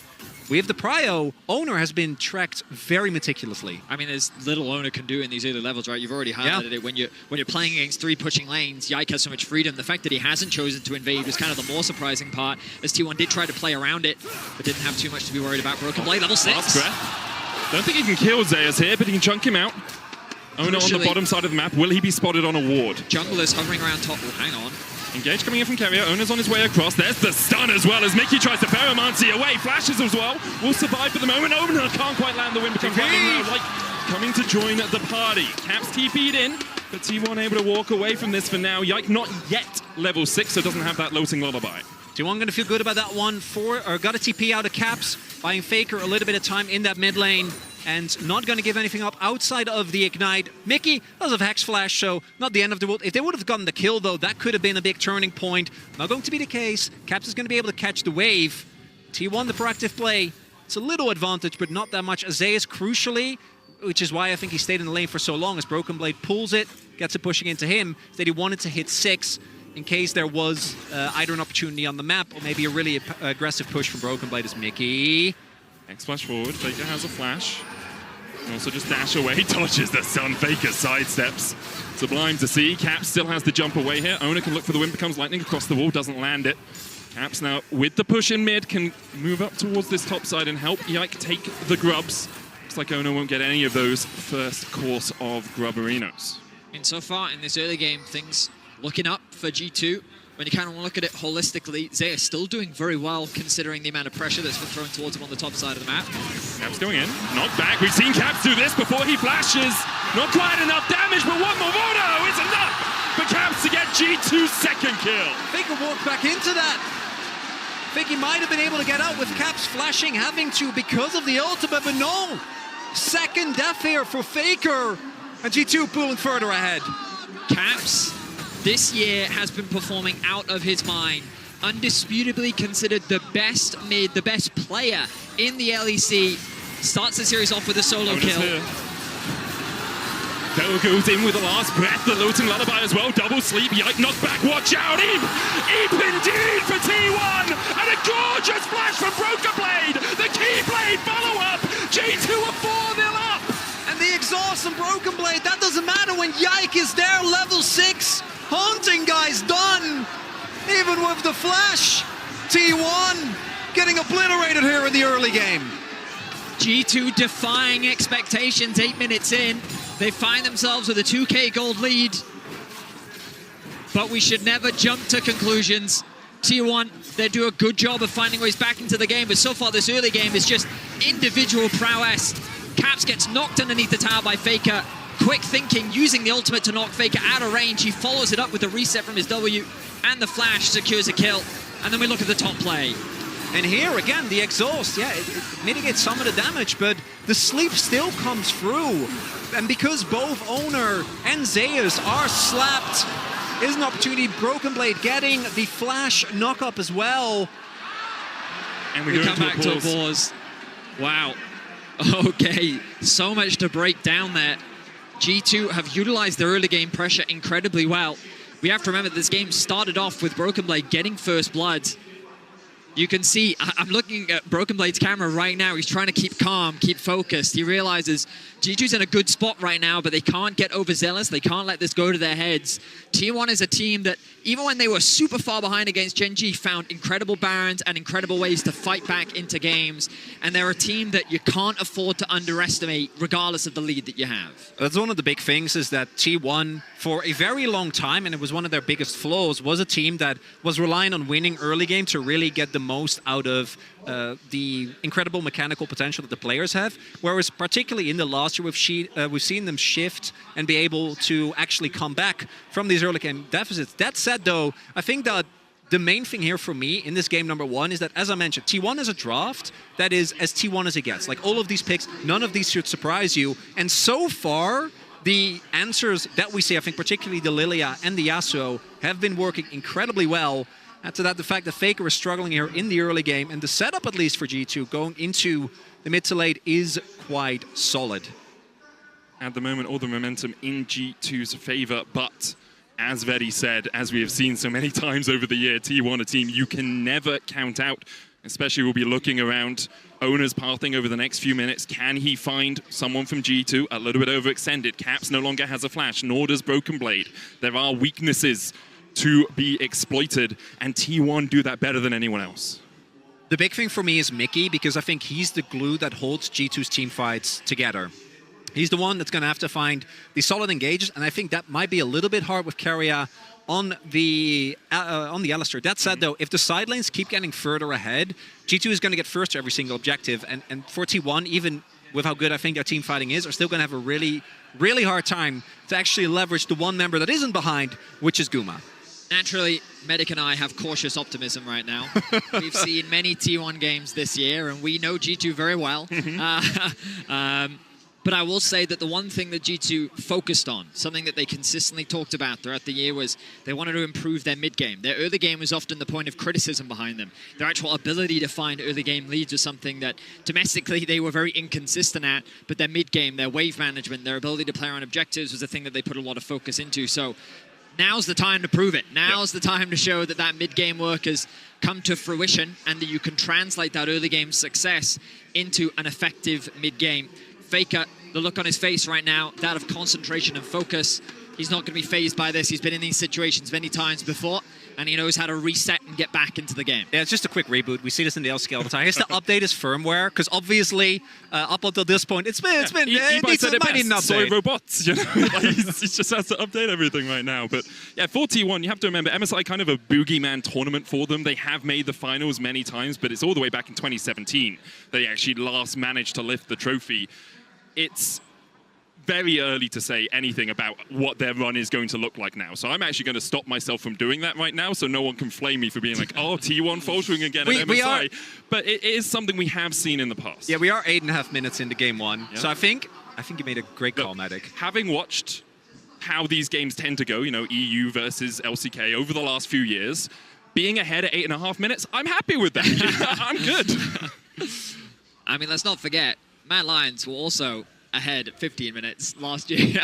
with the prio, Oner has been tracked very meticulously. I mean, there's little Oner can do in these early levels, right? You've already highlighted it. When you're playing against 3 pushing lanes, Yike has so much freedom. The fact that he hasn't chosen to invade was kind of the more surprising part, as T1 did try to play around it, but didn't have too much to be worried about. Broken Blade, level 6. Don't think he can kill Zeus here, but he can chunk him out. Oner on the bottom side of the map. Will he be spotted on a ward? Junglers hovering around top. Oh, hang on. Engage coming in from Carrier. Oner's on his way across. There's the stun as well as Mickey tries to Ferromancy away. Flashes as well. Will survive for the moment. Oner can't quite land the win. Becomes like coming to join the party. Caps TP'd in, but T1 able to walk away from this for now. Yike not yet level 6, so doesn't have that Loathing Lullaby. T1 going to feel good about that one. Got a TP out of Caps, buying Faker a little bit of time in that mid lane. And not going to give anything up outside of the Ignite. Mickey does have Hex Flash, so not the end of the world. If they would have gotten the kill, though, that could have been a big turning point. Not going to be the case. Caps is going to be able to catch the wave. T1, the proactive play. It's a little advantage, but not that much. Azir, crucially, which is why I think he stayed in the lane for so long, as Broken Blade pulls it, gets it pushing into him, that he wanted to hit 6 in case there was either an opportunity on the map or maybe a really aggressive push from Broken Blade as Mickey. X flash forward. Faker has a flash. And also just dash away, dodges the stun. Faker sidesteps. Sublime to see. Caps still has the jump away here. Oner can look for the wind, becomes lightning across the wall, doesn't land it. Caps now with the push in mid can move up towards this top side and help Yike take the grubs. Looks like Oner won't get any of those first course of Grubberinos. And so far in this early game, things looking up for G2. When you kind of look at it holistically, Zeus still doing very well considering the amount of pressure that's been thrown towards him on the top side of the map. Caps going in, knocked back. We've seen Caps do this before he flashes. Not quite enough damage, but one more Vodo is enough for Caps to get G2's second kill. Faker walked back into that. I think he might have been able to get out with Caps flashing, having to because of the ultimate, but no. Second death here for Faker, and G2 pulling further ahead. Caps this year has been performing out of his mind. Undisputably considered the best mid, the best player in the LEC. Starts the series off with a solo kill. Dell goes in with the last breath, the Lilting Lullaby as well, double sleep, Yike knocked back, watch out, Eep indeed for T1, and a gorgeous flash from Broken Blade, the Keyblade follow-up, G2 are 4-0 up. And the exhaust and Broken Blade, that doesn't matter when Yike is there, level 6, Haunting Guy's done, even with the flash, T1 getting obliterated here in the early game. G2 defying expectations 8 minutes in. They find themselves with a 2k gold lead. But we should never jump to conclusions. T1, they do a good job of finding ways back into the game, but so far this early game is just individual prowess. Caps gets knocked underneath the tower by Faker. Quick thinking, using the ultimate to knock Faker out of range. He follows it up with the reset from his W, and the flash secures a kill. And then we look at the top play. And here again, the exhaust, yeah, it mitigates some of the damage, but the sleep still comes through. And because both Owner and Zeus are slapped, is an opportunity. Broken Blade getting the flash knock-up as well. And we come back to a pause. Wow. Okay, so much to break down there. G2 have utilized their early game pressure incredibly well. We have to remember this game started off with Broken Blade getting first blood. You can see, I'm looking at Broken Blade's camera right now. He's trying to keep calm, keep focused. He realizes G2's in a good spot right now, but they can't get overzealous. They can't let this go to their heads. T1 is a team that, even when they were super far behind against Gen G, found incredible barons and incredible ways to fight back into games. And they're a team that you can't afford to underestimate, regardless of the lead that you have. That's one of the big things, is that T1, for a very long time, and it was one of their biggest flaws, was a team that was relying on winning early game to really get the most out of the incredible mechanical potential that the players have. Whereas particularly in the last year, we've seen them shift and be able to actually come back from these early game deficits. That said, though, I think that the main thing here for me in this game number one is that, as I mentioned, T1 is a draft that is as T1 as it gets. Like, all of these picks, none of these should surprise you. And so far, the answers that we see, I think particularly the Lilia and the Yasuo, have been working incredibly well. Add to that the fact that Faker is struggling here in the early game, and the setup, at least for G2, going into the mid to late is quite solid. At the moment, all the momentum in G2's favor, but as Vedi said, as we have seen so many times over the year, T1, a team you can never count out. Especially we'll be looking around Owner's pathing over the next few minutes. Can he find someone from G2 a little bit overextended? Caps no longer has a flash, nor does Broken Blade. There are weaknesses to be exploited, and T1 do that better than anyone else. The big thing for me is Mickey, because I think he's the glue that holds G2's team fights together. He's the one that's going to have to find the solid engages, and I think that might be a little bit hard with Keria on the Alistar. That said, though, if the side lanes keep getting further ahead, G2 is going to get first to every single objective, and for T1, even with how good I think their team fighting is, are still going to have a really, really hard time to actually leverage the one member that isn't behind, which is Guma. Naturally, Medic and I have cautious optimism right now. We've seen many T1 games this year, and we know G2 very well. But I will say that the one thing that G2 focused on, something that they consistently talked about throughout the year, was they wanted to improve their mid-game. Their early game was often the point of criticism behind them. Their actual ability to find early game leads was something that domestically they were very inconsistent at, but their mid-game, their wave management, their ability to play around objectives was a thing that they put a lot of focus into. So now's the time to prove it. Now's the time to show that that mid-game work has come to fruition and that you can translate that early game success into an effective mid-game. Faker, the look on his face right now, that of concentration and focus. He's not going to be fazed by this. He's been in these situations many times before, and he knows how to reset and get back into the game. Yeah, it's just a quick reboot. We see this in the LCK all the time. He has to update his firmware, because obviously, up until this point, it needs an update. Soy robots, you know? He just has to update everything right now. But yeah, for T1, you have to remember, MSI kind of a boogeyman tournament for them. They have made the finals many times, but it's all the way back in 2017 that they actually last managed to lift the trophy. It's very early to say anything about what their run is going to look like now. So I'm actually going to stop myself from doing that right now so no one can flame me for being like, oh, T1 faltering again at MSI. But it is something we have seen in the past. Yeah, we are 8.5 minutes into game one. Yeah. So I think you made a great call, Medic. Having watched how these games tend to go, you know, EU versus LCK over the last few years, being ahead at 8.5 minutes, I'm happy with that. I'm good. I mean, let's not forget, Mad Lions were also ahead at 15 minutes last year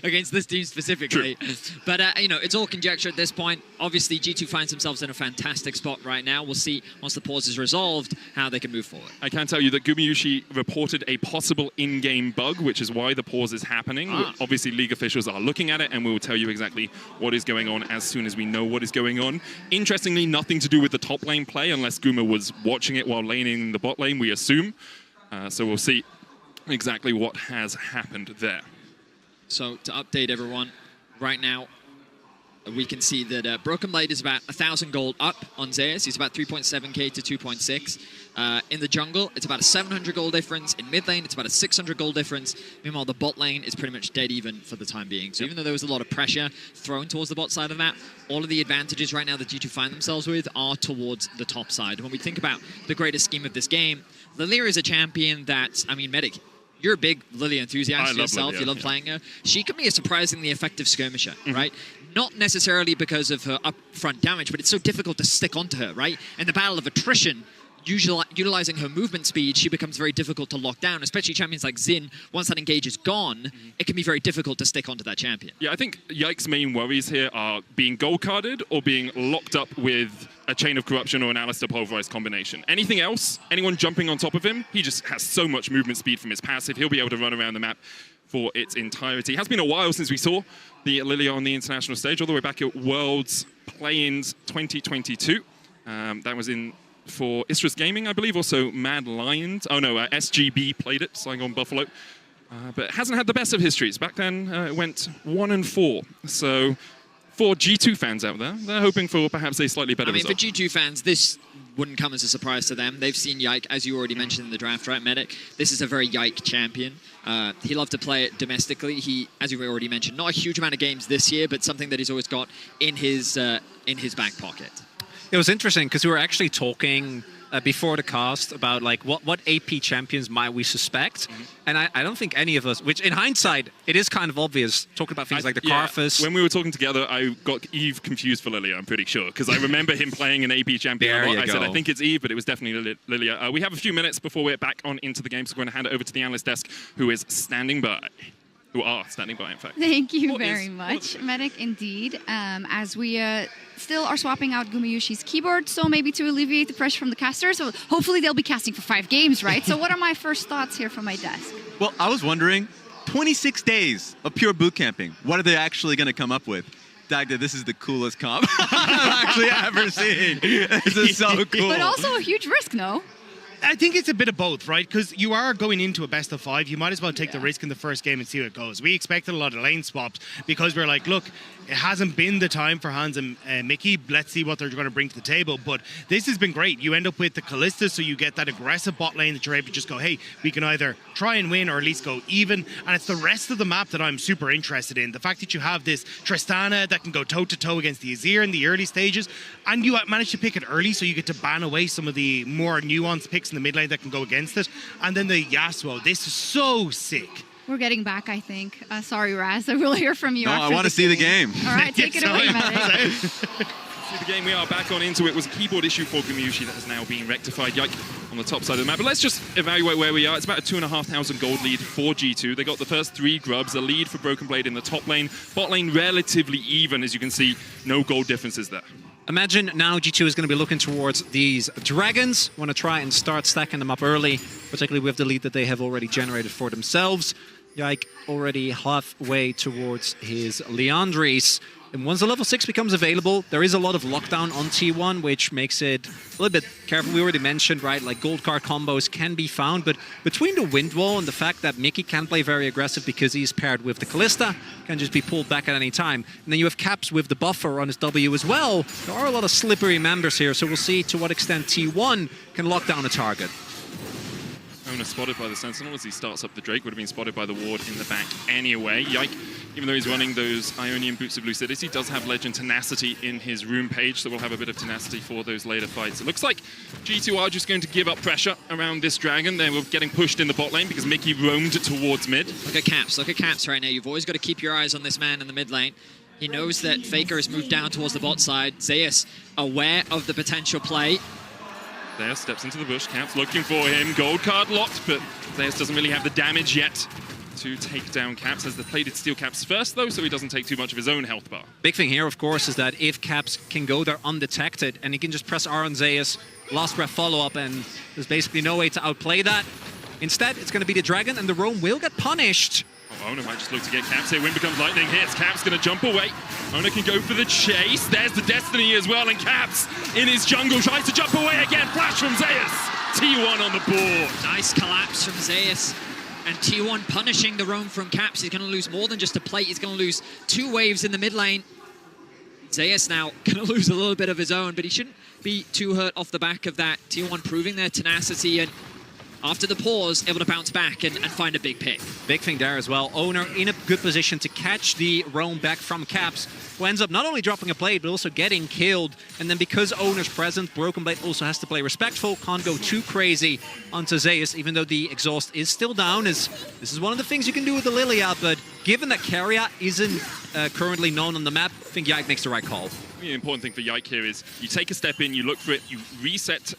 against this team specifically. True. But, you know, it's all conjecture at this point. Obviously, G2 finds themselves in a fantastic spot right now. We'll see, once the pause is resolved, how they can move forward. I can tell you that Gumayusi reported a possible in-game bug, which is why the pause is happening. Obviously, League officials are looking at it, and we will tell you exactly what is going on as soon as we know what is going on. Interestingly, nothing to do with the top lane play, unless Guma was watching it while laning in the bot lane, we assume. So we'll see exactly what has happened there. So to update everyone, right now we can see that Broken Blade is about 1,000 gold up on Zeus. He's about 3.7k to 2.6. In the jungle, it's about a 700 gold difference. In mid lane, it's about a 600 gold difference. Meanwhile, the bot lane is pretty much dead even for the time being. So even though there was a lot of pressure thrown towards the bot side of that, all of the advantages right now that G2 find themselves with are towards the top side. When we think about the greatest scheme of this game, Lilia is a champion that, I mean, Medic, you're a big Lilia enthusiast yourself. Lilia, you love playing her. She can be a surprisingly effective skirmisher, right? Not necessarily because of her upfront damage, but it's so difficult to stick onto her, right? In the battle of attrition, utilizing her movement speed, she becomes very difficult to lock down, especially champions like Xin. Once that engage is gone, it can be very difficult to stick onto that champion. Yeah, I think Yike's main worries here are being gold carded or being locked up with a Chain of Corruption or an Alistair Pulverized combination. Anything else, anyone jumping on top of him, he just has so much movement speed from his passive. He'll be able to run around the map for its entirety. It has been a while since we saw the Lilia on the international stage, all the way back at Worlds Play-ins 2022. That was for Istris Gaming, I believe, also Mad Lions. Oh no, SGB played it, Saigon Buffalo. But it hasn't had the best of histories. Back then, it went 1-4. So for G2 fans out there, they're hoping for perhaps a slightly better result. For G2 fans, this wouldn't come as a surprise to them. They've seen Yike, as you already mentioned in the draft, right, Medic? This is a very Yike champion. He loved to play it domestically. He, as you already mentioned, not a huge amount of games this year, but something that he's always got in his back pocket. It was interesting because we were actually talking before the cast about like what AP champions might we suspect, and I don't think any of us, which in hindsight it is kind of obvious, talking about things like the Karthus. When we were talking together, I got Eve confused for Lilia, I'm pretty sure, because I remember him playing an AP champion a lot. I said I think it's Eve, but it was definitely Lilia. We have a few minutes before we're back on into the game, so we're going to hand it over to the analyst desk, who are standing by, in fact. Thank you very much, Medic, indeed. As we still are swapping out Gumayusi's keyboard, so maybe to alleviate the pressure from the casters. So hopefully they'll be casting for 5 games, right? So what are my first thoughts here from my desk? Well, I was wondering, 26 days of pure boot camping. What are they actually going to come up with? Dagda, this is the coolest comp I've actually ever seen. This is so cool. But also a huge risk, no? I think it's a bit of both, right? Because you are going into a best of 5. You might as well take the risk in the first game and see how it goes. We expected a lot of lane swaps because we're like, look, it hasn't been the time for Hans and Mickey. Let's see what they're going to bring to the table. But this has been great. You end up with the Kalista, so you get that aggressive bot lane that you're able to just go, hey, we can either try and win or at least go even. And it's the rest of the map that I'm super interested in. The fact that you have this Tristana that can go toe-to-toe against the Azir in the early stages, and you manage to pick it early, so you get to ban away some of the more nuanced picks in the mid lane that can go against it. And then the Yasuo. This is so sick. We're getting back, I think. Sorry, Raz. I will hear from you. No, I want to see the game. All right, take it away, Medic. See the game, we are back on into it. It was a keyboard issue for Gumayusi that has now been rectified. Yike on the top side of the map. But let's just evaluate where we are. It's about a 2,500 gold lead for G2. They got the first 3 grubs, a lead for Broken Blade in the top lane. Bot lane relatively even, as you can see. No gold differences there. Imagine now G2 is going to be looking towards these dragons. Want to try and start stacking them up early, particularly with the lead that they have already generated for themselves. Yike already halfway towards his Liandry's. And once the level 6 becomes available, there is a lot of lockdown on T1, which makes it a little bit careful. We already mentioned, right, like gold card combos can be found, but between the wind wall and the fact that Mickey can play very aggressive because he's paired with the Kalista, can just be pulled back at any time. And then you have Caps with the buffer on his W as well. There are a lot of slippery members here, so we'll see to what extent T1 can lock down a target. Owner spotted by the Sentinel as he starts up the Drake. Would have been spotted by the Ward in the back anyway. Yike, even though he's running those Ionian Boots of Lucidity, does have Legend Tenacity in his room page, so we'll have a bit of tenacity for those later fights. It looks like G2 are just going to give up pressure around this Dragon. They were getting pushed in the bot lane because Mickey roamed towards mid. Look at Caps right now. You've always got to keep your eyes on this man in the mid lane. He knows that Faker has moved down towards the bot side. Zeus aware of the potential play. Zeus steps into the bush. Caps looking for him. Gold card locked, but Zeus doesn't really have the damage yet to take down Caps. Has the plated steel Caps first, though, so he doesn't take too much of his own health bar. Big thing here, of course, is that if Caps can go there undetected and he can just press R on Zeus, last breath follow-up, and there's basically no way to outplay that. Instead, it's going to be the Dragon, and the Roam will get punished. Oh, Owner might just look to get Caps here. Wind becomes lightning. Hits. Caps going to jump away. Owner can go for the chase. There's the Destiny as well, and Caps in his jungle tries to jump away again. Flash from Zeus. T1 on the board. Nice collapse from Zeus. And T1 punishing the roam from Caps. He's going to lose more than just a plate. He's going to lose 2 waves in the mid lane. Zeus now going to lose a little bit of his own, but he shouldn't be too hurt off the back of that. T1 proving their tenacity, and after the pause, able to bounce back and find a big pick. Big thing there as well. Owner in a good position to catch the roam back from Caps, who ends up not only dropping a blade, but also getting killed. And then because Owner's present, Broken Blade also has to play respectful, can't go too crazy onto Zeus, even though the exhaust is still down. This is one of the things you can do with the Lilia, but given that Keria isn't currently known on the map, I think Yike makes the right call. The important thing for Yike here is you take a step in, you look for it, you reset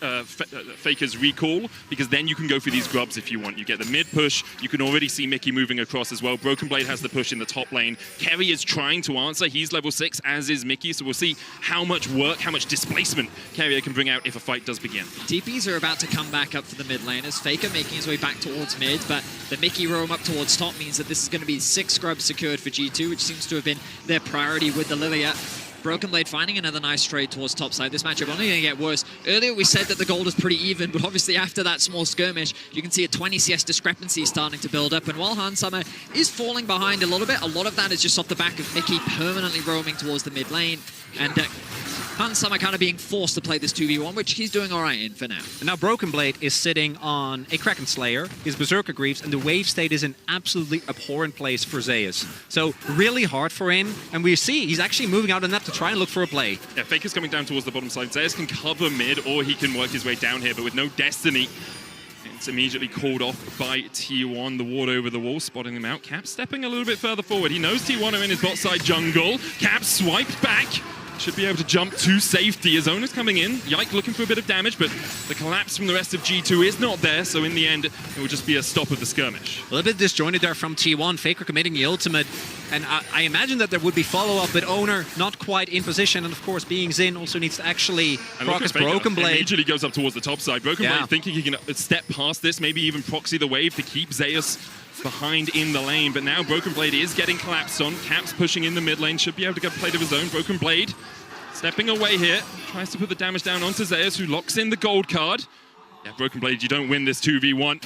Faker's recall, because then you can go for these grubs if you want. You get the mid push, you can already see Mickey moving across as well. Broken Blade has the push in the top lane. Kerry is trying to answer, he's level 6, as is Mickey, so we'll see how much work, how much displacement Kerry can bring out if a fight does begin. TPs are about to come back up for the mid lane as Faker making his way back towards mid, but the Mickey roam up towards top means that this is going to be 6 scrubs secured for G2, which seems to have been their priority with the Lilia. Broken Blade finding another nice trade towards top side. This matchup only going to get worse. Earlier we said that the gold is pretty even, but obviously after that small skirmish, you can see a 20 CS discrepancy starting to build up. And while Hansama is falling behind a little bit, a lot of that is just off the back of Mickey permanently roaming towards the mid lane. And Hansama kind of being forced to play this 2v1, which he's doing all right in for now. And now Broken Blade is sitting on a Kraken Slayer, his Berserker Greaves, and the wave state is an absolutely abhorrent place for Zeus. So really hard for him, and we see he's actually moving out on that to try and look for a play. Yeah, Faker's coming down towards the bottom side. Zeus can cover mid, or he can work his way down here, but with no Destiny, it's immediately called off by T1. The ward over the wall, spotting him out. Cap stepping a little bit further forward. He knows T1 are in his bot side jungle. Cap swiped back. Should be able to jump to safety. His owner's coming in. Yike looking for a bit of damage, but the collapse from the rest of G2 is not there, so in the end, it will just be a stop of the skirmish. A little bit disjointed there from T1. Faker committing the ultimate, and I imagine that there would be follow-up, but Owner not quite in position, and of course, being Xin also needs to actually proc his Broken Blade. Immediately goes up towards the top side. Broken Blade thinking he can step past this, maybe even proxy the wave to keep Zeus behind in the lane, but now Broken Blade is getting collapsed on. Caps pushing in the mid lane, should be able to get a plate of his own. Broken Blade stepping away here, tries to put the damage down onto Zeus, who locks in the gold card. Yeah, Broken Blade, you don't win this 2v1.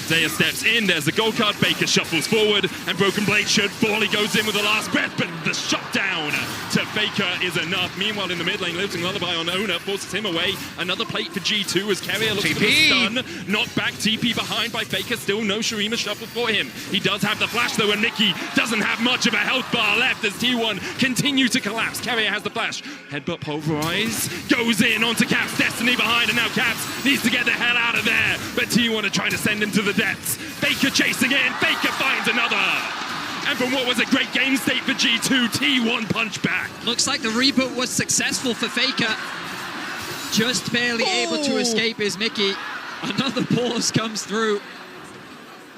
Zeus steps in, there's the gold card, Faker shuffles forward, and Broken Blade should fall. He goes in with the last breath, but the shutdown to Faker is enough. Meanwhile, in the mid lane, Lifting Lullaby on Owner forces him away. Another plate for G2 as Carrier looks for the stun. Knocked back, TP behind by Faker, still no Shurima shuffle for him. He does have the flash though, and Mickey doesn't have much of a health bar left as T1 continue to collapse. Carrier has the flash. Headbutt pulverize, goes in onto Caps, Destiny behind, and now Caps needs to get the hell out of there, but T1 are trying to send him to the depths. Faker chasing in, Faker finds another. And from what was a great game state for G2, T1 punch back. Looks like the reboot was successful for Faker. Just barely able to escape is Mickey. Another pause comes through.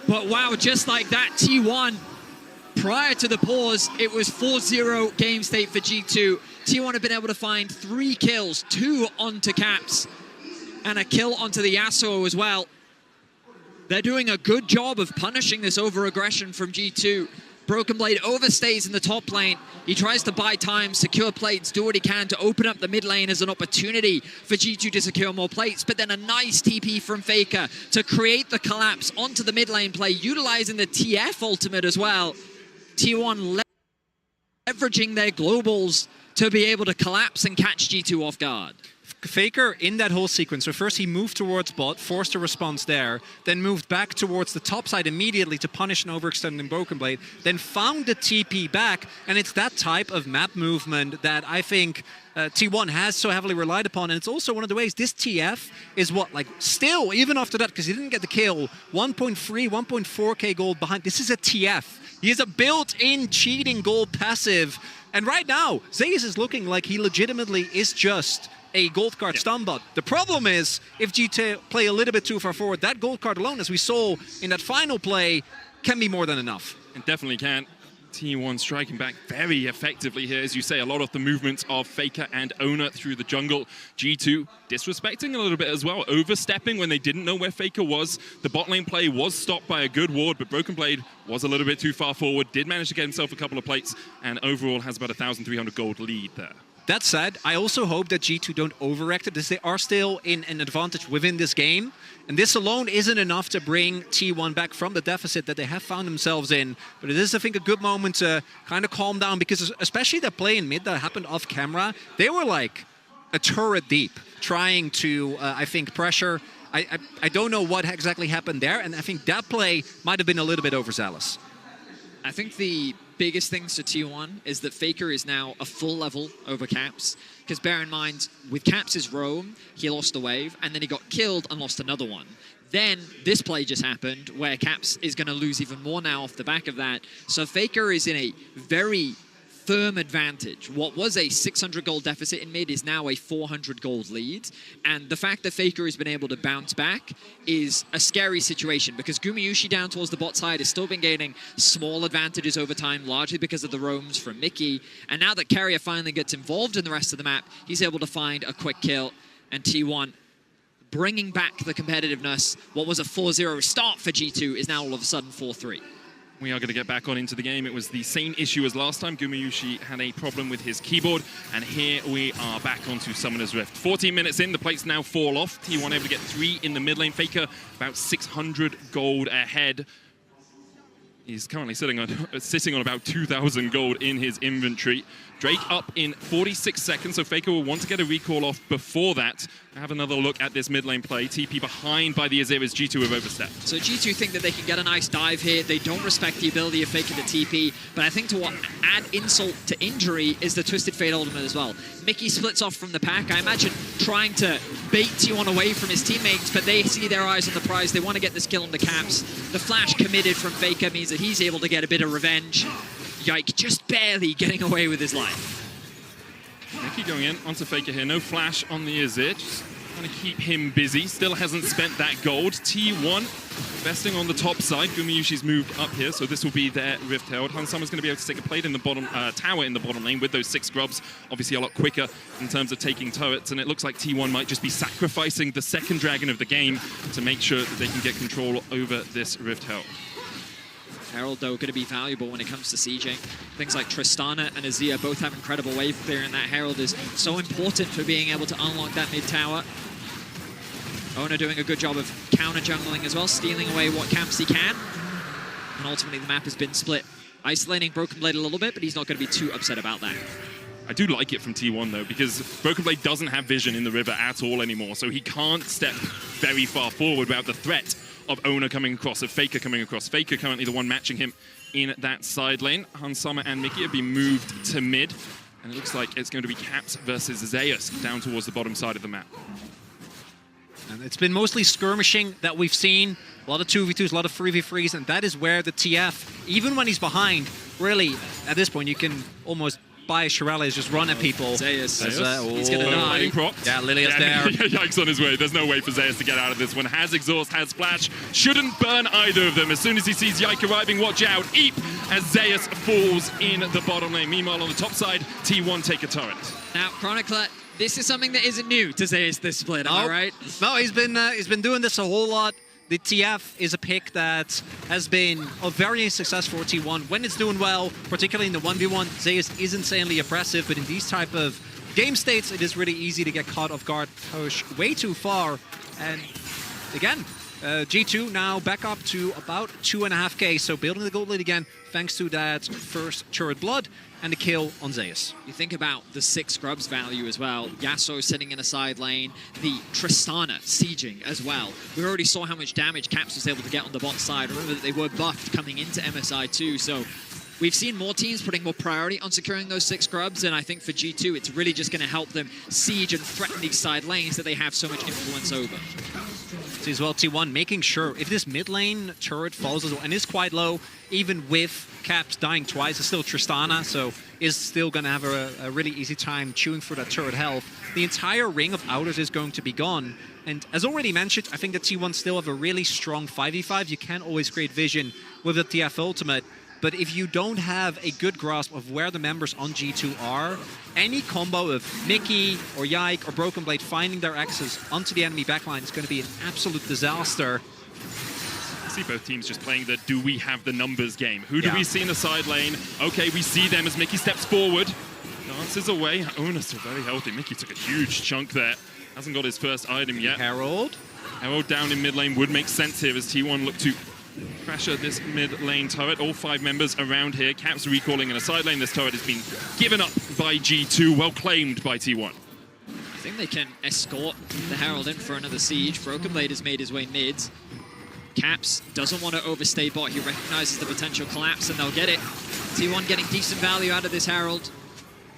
But wow, just like that, T1, prior to the pause, it was 4-0 game state for G2. T1 have been able to find 3 kills, 2 onto Caps, and a kill onto the Yasuo as well. They're doing a good job of punishing this over-aggression from G2. Broken Blade overstays in the top lane. He tries to buy time, secure plates, do what he can to open up the mid lane as an opportunity for G2 to secure more plates. But then a nice TP from Faker to create the collapse onto the mid lane play, utilizing the TF ultimate as well. T1 leveraging their globals to be able to collapse and catch G2 off guard. Faker in that whole sequence. So first he moved towards bot, forced a response there, then moved back towards the top side immediately to punish an overextending Broken Blade, then found the TP back, and it's that type of map movement that I think T1 has so heavily relied upon, and it's also one of the ways this TF is what, like, still, even after that, because he didn't get the kill, 1.3, 1.4k gold behind. This is a TF. He is a built-in cheating gold passive, and right now, Zeus is looking like he legitimately is just a gold card stun bot. The problem is, if G2 play a little bit too far forward, that gold card alone, as we saw in that final play, can be more than enough. It definitely can. T1 striking back very effectively here. As you say, a lot of the movements of Faker and Oner through the jungle. G2 disrespecting a little bit as well, overstepping when they didn't know where Faker was. The bot lane play was stopped by a good ward, but Broken Blade was a little bit too far forward, did manage to get himself a couple of plates, and overall has about 1,300 gold lead there. That said, I also hope that G2 don't overreact it, as they are still in an advantage within this game. And this alone isn't enough to bring T1 back from the deficit that they have found themselves in. But it is, I think, a good moment to kind of calm down, because especially the play in mid that happened off camera, they were like a turret deep, trying to, I think, pressure. I don't know what exactly happened there, and I think that play might have been a little bit overzealous. I think the biggest things to T1 is that Faker is now a full level over Caps. Because bear in mind, with Caps' roam, he lost a wave, and then he got killed and lost another one. Then this play just happened, where Caps is going to lose even more now off the back of that. So Faker is in a very firm advantage. What was a 600 gold deficit in mid is now a 400 gold lead. And the fact that Faker has been able to bounce back is a scary situation, because Gumayusi down towards the bot side has still been gaining small advantages over time, largely because of the roams from Mickey. And now that Carrier finally gets involved in the rest of the map, he's able to find a quick kill. And T1 bringing back the competitiveness. What was a 4-0 start for G2 is now all of a sudden 4-3. We are going to get back on into the game. It was the same issue as last time. Gumayusi had a problem with his keyboard, and here we are back onto Summoner's Rift. 14 minutes in, the plates now fall off. T1 able to get 3 in the mid lane. Faker about 600 gold ahead. He's currently sitting on about 2,000 gold in his inventory. Drake up in 46 seconds, so Faker will want to get a recall off before that. Have another look at this mid lane play. TP behind by the Azir as G2 have overstepped. So G2 think that they can get a nice dive here. They don't respect the ability of Faker to TP, but I think to what add insult to injury is the Twisted Fate ultimate as well. Mickey splits off from the pack. I imagine trying to bait T1 away from his teammates, but they see their eyes on the prize. They want to get this kill on the Caps. The flash committed from Faker means that he's able to get a bit of revenge. Yike, just barely getting away with his life. Mickey going in onto Faker here. No flash on the Azir. Just trying to keep him busy. Still hasn't spent that gold. T1 investing on the top side. Gumayusi's moved up here, so this will be their Rift Herald. Hansamah's going to be able to take a plate in the bottom tower in the bottom lane with those 6 grubs. Obviously a lot quicker in terms of taking turrets, and it looks like T1 might just be sacrificing the second dragon of the game to make sure that they can get control over this Rift Herald. Herald, though, going to be valuable when it comes to sieging. Things like Tristana and Azir both have incredible wave clear, and that Herald is so important for being able to unlock that mid-tower. Oner doing a good job of counter-jungling as well, stealing away what camps he can. And ultimately, the map has been split. Isolating Broken Blade a little bit, but he's not going to be too upset about that. I do like it from T1, though, because Broken Blade doesn't have vision in the river at all anymore, so he can't step very far forward without the threat of Oner coming across, of Faker coming across. Faker currently the one matching him in that side lane. Hansamah and Mickey have been moved to mid, and it looks like it's going to be Caps versus Zeus down towards the bottom side of the map. And it's been mostly skirmishing that we've seen. A lot of 2v2s, a lot of 3v3s, and that is where the TF, even when he's behind, really, at this point, you can almost buy Shirelles, just run at people. Zeus. He's going to die. Yeah, Lilia's there. Yikes on his way. There's no way for Zeus to get out of this one. Has exhaust, has splash. Shouldn't burn either of them. As soon as he sees Yike arriving, watch out. Eep as Zeus falls in the bottom lane. Meanwhile, on the top side, T1 take a turret. Now, Chronicler, this is something that isn't new to Zeus this split, am I right? No, he's been doing this a whole lot. The TF is a pick that has been a very successful for T1 when it's doing well, particularly in the 1v1. Zeus is insanely oppressive, but in these type of game states, it is really easy to get caught off guard, push way too far. And again, G2 now back up to about 2.5k, so building the gold lead again. thanks to that first turret blood and the kill on Zeus. You think about the 6 scrubs value as well. Yasuo sitting in a side lane, the Tristana sieging as well. We already saw how much damage Caps was able to get on the bot side. Remember that they were buffed coming into MSI too, so we've seen more teams putting more priority on securing those 6 scrubs, and I think for G2, it's really just going to help them siege and threaten these side lanes that they have so much influence over. See as well, T1 making sure if this mid lane turret falls as well, and is quite low, even with Caps dying twice, it's still Tristana, so is still going to have a really easy time chewing through that turret health. The entire ring of outers is going to be gone. And as already mentioned, I think that T1 still have a really strong 5v5. You can't always create vision with the TF ultimate. But if you don't have a good grasp of where the members on G2 are, any combo of Mickey or Yike or Broken Blade finding their access onto the enemy backline is going to be an absolute disaster. I see both teams just playing the do we have the numbers game. Who do we see in the side lane? Okay, we see them as Mickey steps forward. Dances away. Oner still very healthy. Mickey took a huge chunk there. Hasn't got his first item yet. Herald down in mid lane would make sense here as T1 look to pressure this mid lane turret. All 5 members around here. Caps recalling in a side lane. This turret has been given up by G2, well claimed by T1. I think they can escort the Herald in for another siege. Broken Blade has made his way mids. Caps doesn't want to overstay bot. He recognizes the potential collapse, and they'll get it. T1 getting decent value out of this Herald.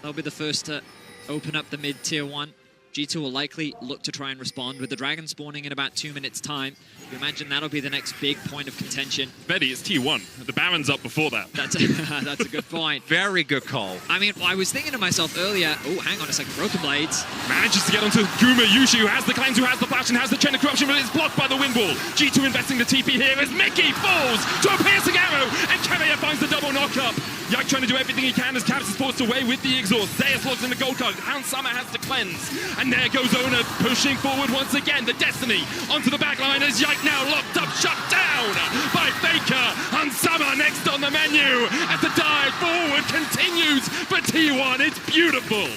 They'll be the first to open up the mid tier 1. G2 will likely look to try and respond with the dragon spawning in about 2 minutes' time. You imagine that'll be the next big point of contention. Betty, it's T1. The Baron's up before that. That's a good point. Very good call. I mean, I was thinking to myself earlier, oh, hang on a second, Broken Blades. Manages to get onto Gumayusi, who has the cleanse, who has the flash, and has the chain of corruption, but it's blocked by the wind wall. G2 investing the TP here as Mickey falls to a piercing arrow, and Keria finds the double knock-up. Yike trying to do everything he can as Caps is forced away with the exhaust. Zeus logs in the gold card. Hans Summer has to cleanse. And there goes Oner pushing forward once again. The Destiny onto the back line as Yike now locked up, shut down by Faker. Hans Summer next on the menu as the dive forward continues for T1. It's beautiful.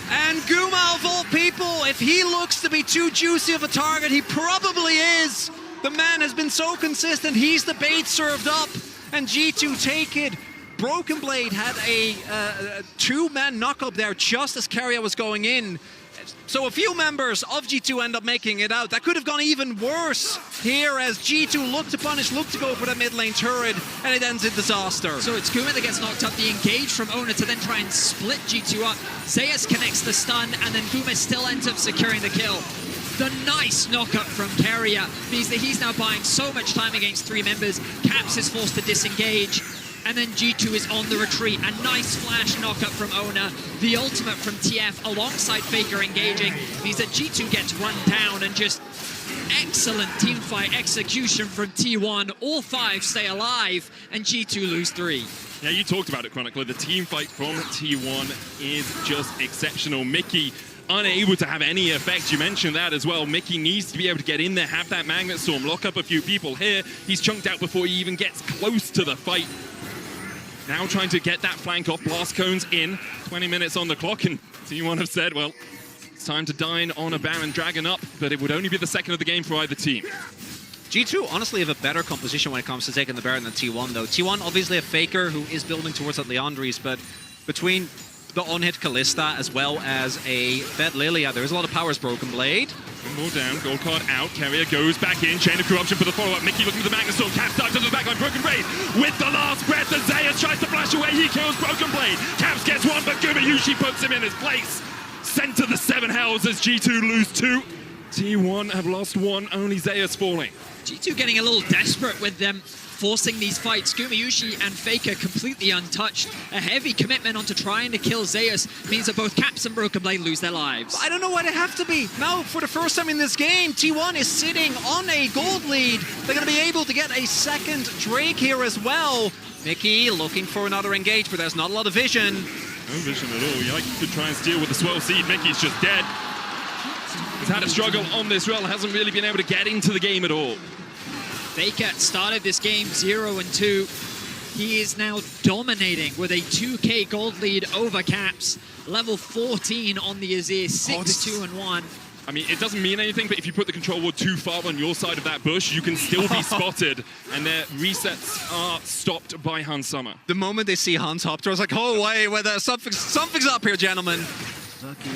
And Guma, of all people, if he looks to be too juicy of a target, he probably is. The man has been so consistent. He's the bait served up. And G2 take it. Broken Blade had a 2-man knock-up there just as Keria was going in. So a few members of G2 end up making it out. That could have gone even worse here as G2 look to punish, look to go for the mid lane turret, and it ends in disaster. So it's Guma that gets knocked up, the engage from Oner to then try and split G2 up. Zeus connects the stun, and then Guma still ends up securing the kill. The nice knock-up from Keria means that he's now buying so much time against 3 members. Caps is forced to disengage. And then G2 is on the retreat. A nice flash knockup from Oner. The ultimate from TF alongside Faker engaging means that G2 gets run down, and just excellent teamfight execution from T1. All 5 stay alive, and G2 lose 3. Yeah, you talked about it, Chronicler. The team fight from T1 is just exceptional. Mickey unable to have any effect. You mentioned that as well. Mickey needs to be able to get in there, have that Magnet Storm, lock up a few people here. He's chunked out before he even gets close to the fight. Now trying to get that flank off. Blast cones in. 20 minutes on the clock, and T1 have said, well, it's time to dine on a Baron Dragon up, but it would only be the second of the game for either team. G2 honestly have a better composition when it comes to taking the Baron than T1, though. T1 obviously a Faker who is building towards that Leandris, but between the on-hit Kalista as well as a Fed Lilia, there is a lot of power as Broken Blade. One more down, gold card out, Keria goes back in, chain of corruption for the follow-up. Mickey looking for the Magnet Storm, Caps dives to the backline, Broken Blade with the last breath as Zeus tries to flash away, he kills Broken Blade. Caps gets one, but Gumayusi puts him in his place. Sent to the 7 hells as G2 lose 2. T1 have lost 1, only Zeus falling. G2 getting a little desperate with them forcing these fights. Gumayusi and Faker completely untouched. A heavy commitment onto trying to kill Zeus means that both Caps and Broken Blade lose their lives. I don't know why they have to be. Now, for the first time in this game, T1 is sitting on a gold lead. They're going to be able to get a second Drake here as well. Mickey looking for another engage, but there's not a lot of vision. No vision at all. Yike could try and steal with the Swell Seed. Mickey's just dead. He's had a struggle on this rel, hasn't really been able to get into the game at all. Faker started this game 0-2. He is now dominating with a 2k gold lead over Caps. Level 14 on the Azir, 6-2-1. I mean, it doesn't mean anything, but if you put the control ward too far on your side of that bush, you can still be spotted, and their resets are stopped by Hans Sommer. The moment they see Hans Hopter, I was like, oh, wait, something's up here, gentlemen.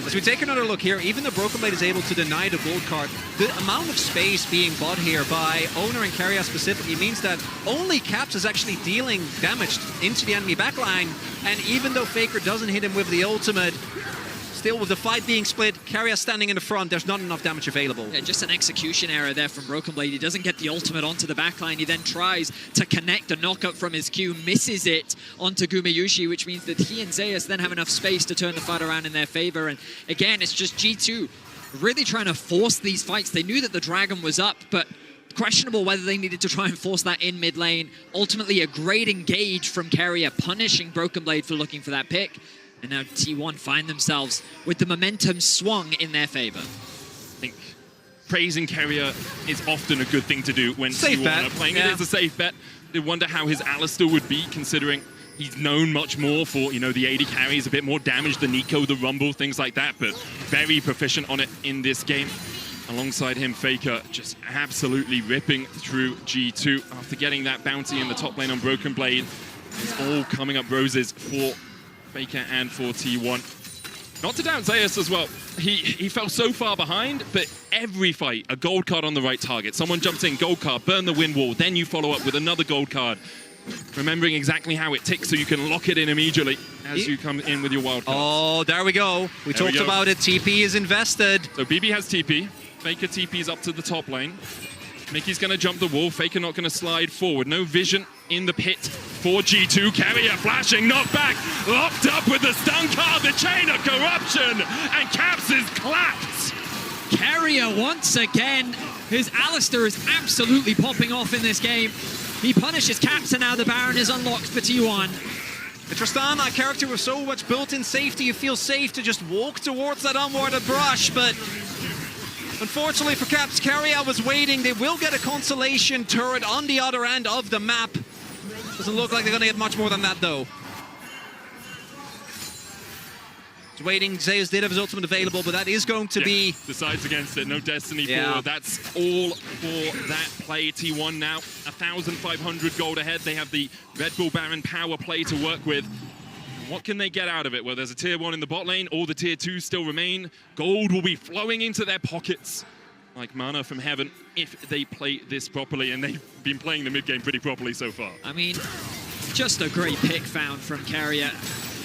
As we take another look here, even though Broken Blade is able to deny the gold card, the amount of space being bought here by Owner and Keria specifically means that only Caps is actually dealing damage into the enemy backline, and even though Faker doesn't hit him with the ultimate, still with the fight being split, Keria standing in the front, there's not enough damage available. Yeah, just an execution error there from Broken Blade. He doesn't get the ultimate onto the backline. He then tries to connect a knockup from his Q, misses it onto Gumayusi, which means that he and Zeus then have enough space to turn the fight around in their favor. And again, it's just G2 really trying to force these fights. They knew that the Dragon was up, but questionable whether they needed to try and force that in mid lane. Ultimately, a great engage from Keria, punishing Broken Blade for looking for that pick. And now T1 find themselves with the momentum swung in their favor. I think praising Keria is often a good thing to do when T1 are playing. Yeah. It is a safe bet. They wonder how his Alistar would be, considering he's known much more for, you know, the AD carries, a bit more damage, the Nico, the Rumble, things like that, but very proficient on it in this game. Alongside him, Faker just absolutely ripping through G2 after getting that bounty in the top lane on Broken Blade. It's all coming up roses for Faker and for T1. Not to doubt Zeus as well. He fell so far behind, but every fight, a gold card on the right target. Someone jumps in, gold card, burn the wind wall, then you follow up with another gold card. Remembering exactly how it ticks so you can lock it in immediately as you come in with your wild cards. Oh, there we go. We talked about it. TP is invested. So BB has TP. Faker TP's up to the top lane. Mickey's going to jump the wall. Faker not going to slide forward. No vision in the pit for G2. Keria flashing, knocked back, locked up with the stun card, the chain of corruption, and Caps is clapped. Keria once again. His Alistar is absolutely popping off in this game. He punishes Caps, and now the Baron is unlocked for T1. Tristan, that character with so much built-in safety, you feel safe to just walk towards that unwarded brush, but unfortunately for Caps, Keria was waiting. They will get a consolation turret on the other end of the map. Doesn't look like they're going to get much more than that, though. Just waiting. Zeus did have his ultimate available, but that is going to be... Decides against it. No Destiny forward. That's all for that play. T1 now 1,500 gold ahead. They have the Red Bull Baron power play to work with. What can they get out of it? Well, there's a tier 1 in the bot lane. All the tier 2s still remain. Gold will be flowing into their pockets like manna from heaven if they play this properly, and they've been playing the mid game pretty properly so far. I mean, just a great pick found from Keria.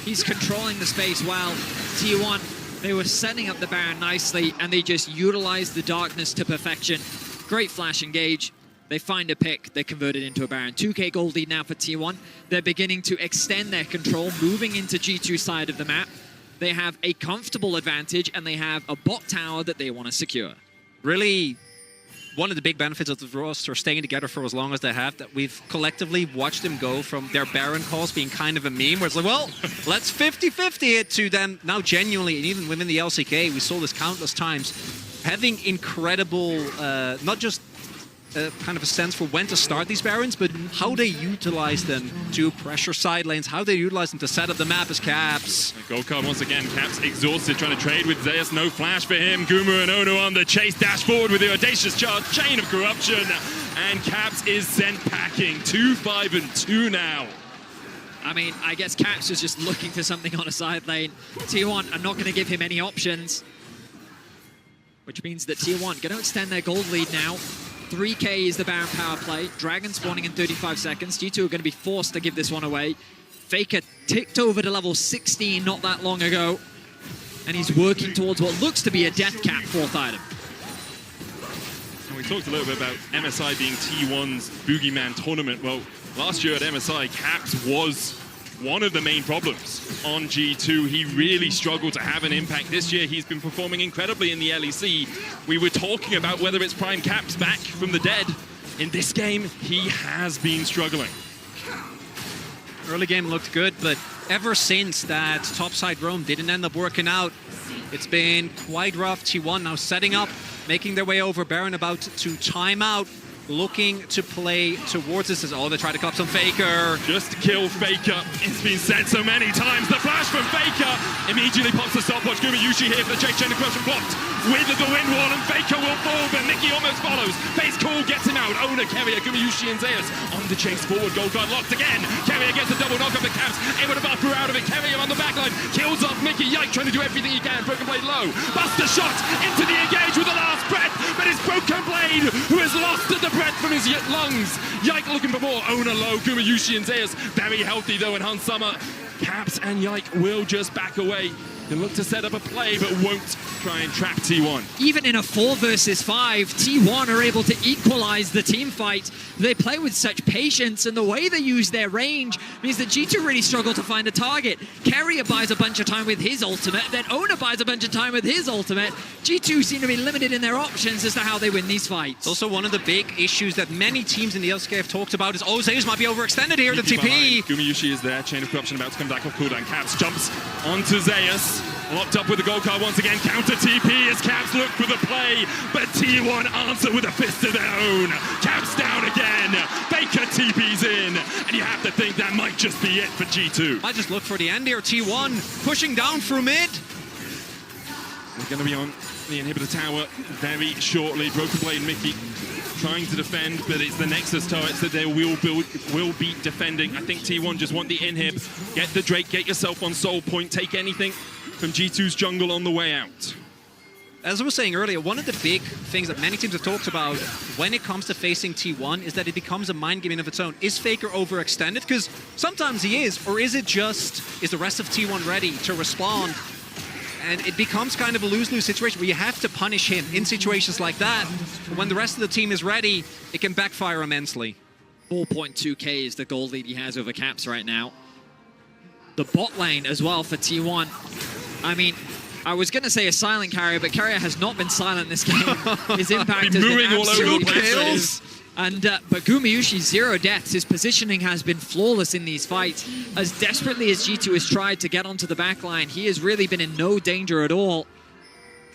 He's controlling the space well. T1, they were setting up the Baron nicely, and they just utilized the darkness to perfection. Great flash engage. They find a pick, they convert it into a Baron. 2k gold lead now for T1. They're beginning to extend their control, moving into G2's side of the map. They have a comfortable advantage, and they have a bot tower that they want to secure. Really, one of the big benefits of the roster staying together for as long as they have, that we've collectively watched them go from their Baron calls being kind of a meme, where it's like, well, let's 50-50 it, to them now genuinely, and even within the LCK, we saw this countless times, having incredible, not just kind of a sense for when to start these Barons, but how they utilize them to pressure side lanes, how they utilize them to set up the map as Caps. Gold card once again. Caps exhausted, trying to trade with Zeus. No flash for him. Gumu and Ono on the chase. Dash forward with the audacious charge. Chain of corruption. And Caps is sent packing. 2-5-2 now. I mean, I guess Caps is just looking for something on a side lane. T1 are not going to give him any options, which means that T1 going to extend their gold lead now. 3k is the Baron power play. Dragon spawning in 35 seconds. G2 are going to be forced to give this one away. Faker ticked over to level 16 not that long ago, and he's working towards what looks to be a death cap 4th item. And we talked a little bit about MSI being T1's Boogeyman tournament. Well, last year at MSI, Caps was one of the main problems on G2. He really struggled to have an impact. This year, he's been performing incredibly in the LEC. We were talking about whether it's Prime Caps back from the dead. In this game, he has been struggling. Early game looked good, but ever since that topside roam didn't end up working out, it's been quite rough. T1 now setting up, making their way over. Baron about to time out. looking to play towards this as they try to cop some Faker. Just to kill Faker. It's been said so many times. The flash from Faker immediately pops the stopwatch. Gumayusi here for the chain of corruption blocked with the wind wall, and Faker will fall, but Mickey almost follows. Face Cool gets him out. Owner, Keria, Gumayusi, and Zeus on the chase forward. Gold card locked again. Keria gets a double knock up at Caps. Able to buffer out of it. Keria on the backline. Kills off Mickey. Yike trying to do everything he can. Broken Blade low. Buster shot into the engage with the last breath, but it's Broken Blade who has lost the breath from his lungs. Yike looking for more. Owner low. Gumayusi and Zeus very healthy though, and Hans Summer. Caps and Yike will just back away. They look to set up a play, but won't try and trap T1. Even in a 4 versus 5, T1 are able to equalize the team fight. They play with such patience, and the way they use their range means that G2 really struggle to find a target. Keria buys a bunch of time with his ultimate, then Owner buys a bunch of time with his ultimate. G2 seem to be limited in their options as to how they win these fights. Also, one of the big issues that many teams in the LCK have talked about is, Zeus might be overextended here, the TP. Gumayusi is there, Chain of Corruption about to come back off cooldown. Caps jumps onto Zeus. Locked up with the gold card once again. Counter TP as Caps look for the play, but T1 answer with a fist of their own. Caps down again. Faker TP's in, and you have to think that might just be it for G2. I just look for the end here. T1 pushing down through mid. They're going to be on the inhibitor tower very shortly. Broken Blade Mickey trying to defend, but it's the Nexus turrets that they will be defending. I think T1 just want the inhib. Get the Drake, get yourself on Soul Point, take anything from G2's jungle on the way out. As I was saying earlier, one of the big things that many teams have talked about when it comes to facing T1 is that it becomes a mind game of its own. Is Faker overextended? Because sometimes he is, or is the rest of T1 ready to respond? And it becomes kind of a lose-lose situation where you have to punish him in situations like that. When the rest of the team is ready, it can backfire immensely. 4.2k is the gold lead he has over Caps right now. The bot lane as well for T1. I mean, I was going to say a silent carrier, but carrier has not been silent this game. His impact has been absolutely massive. And but Gumayusi, 0 deaths. His positioning has been flawless in these fights. As desperately as G2 has tried to get onto the backline, he has really been in no danger at all.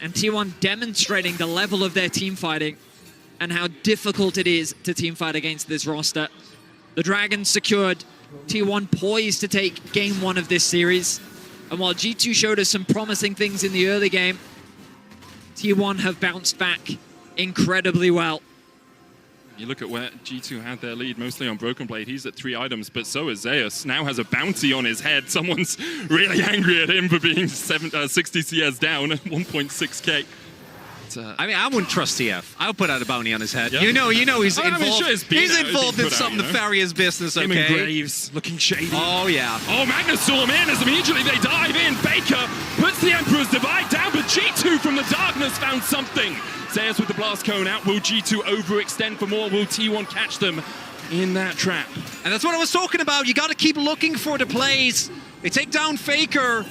And T1 demonstrating the level of their team fighting and how difficult it is to team fight against this roster. The Dragon secured. T1 poised to take game 1 of this series. And while G2 showed us some promising things in the early game, T1 have bounced back incredibly well. You look at where G2 had their lead, mostly on Broken Blade. He's at 3 items, but so is Zeus. Now has a bounty on his head. Someone's really angry at him for being 60 CS down at 1.6k. I mean, I wouldn't trust TF. I'll put out a bounty on his head. Yeah. You know he's involved. Sure He's involved in some nefarious business, okay? Him and Graves looking shady. Oh, yeah. Oh, Magnus saw him in as immediately they dive in. Faker puts the Emperor's Divide down, but G2 from the darkness found something. Zeus with the blast cone out. Will G2 overextend for more? Will T1 catch them in that trap? And that's what I was talking about. You got to keep looking for the plays. They take down Faker.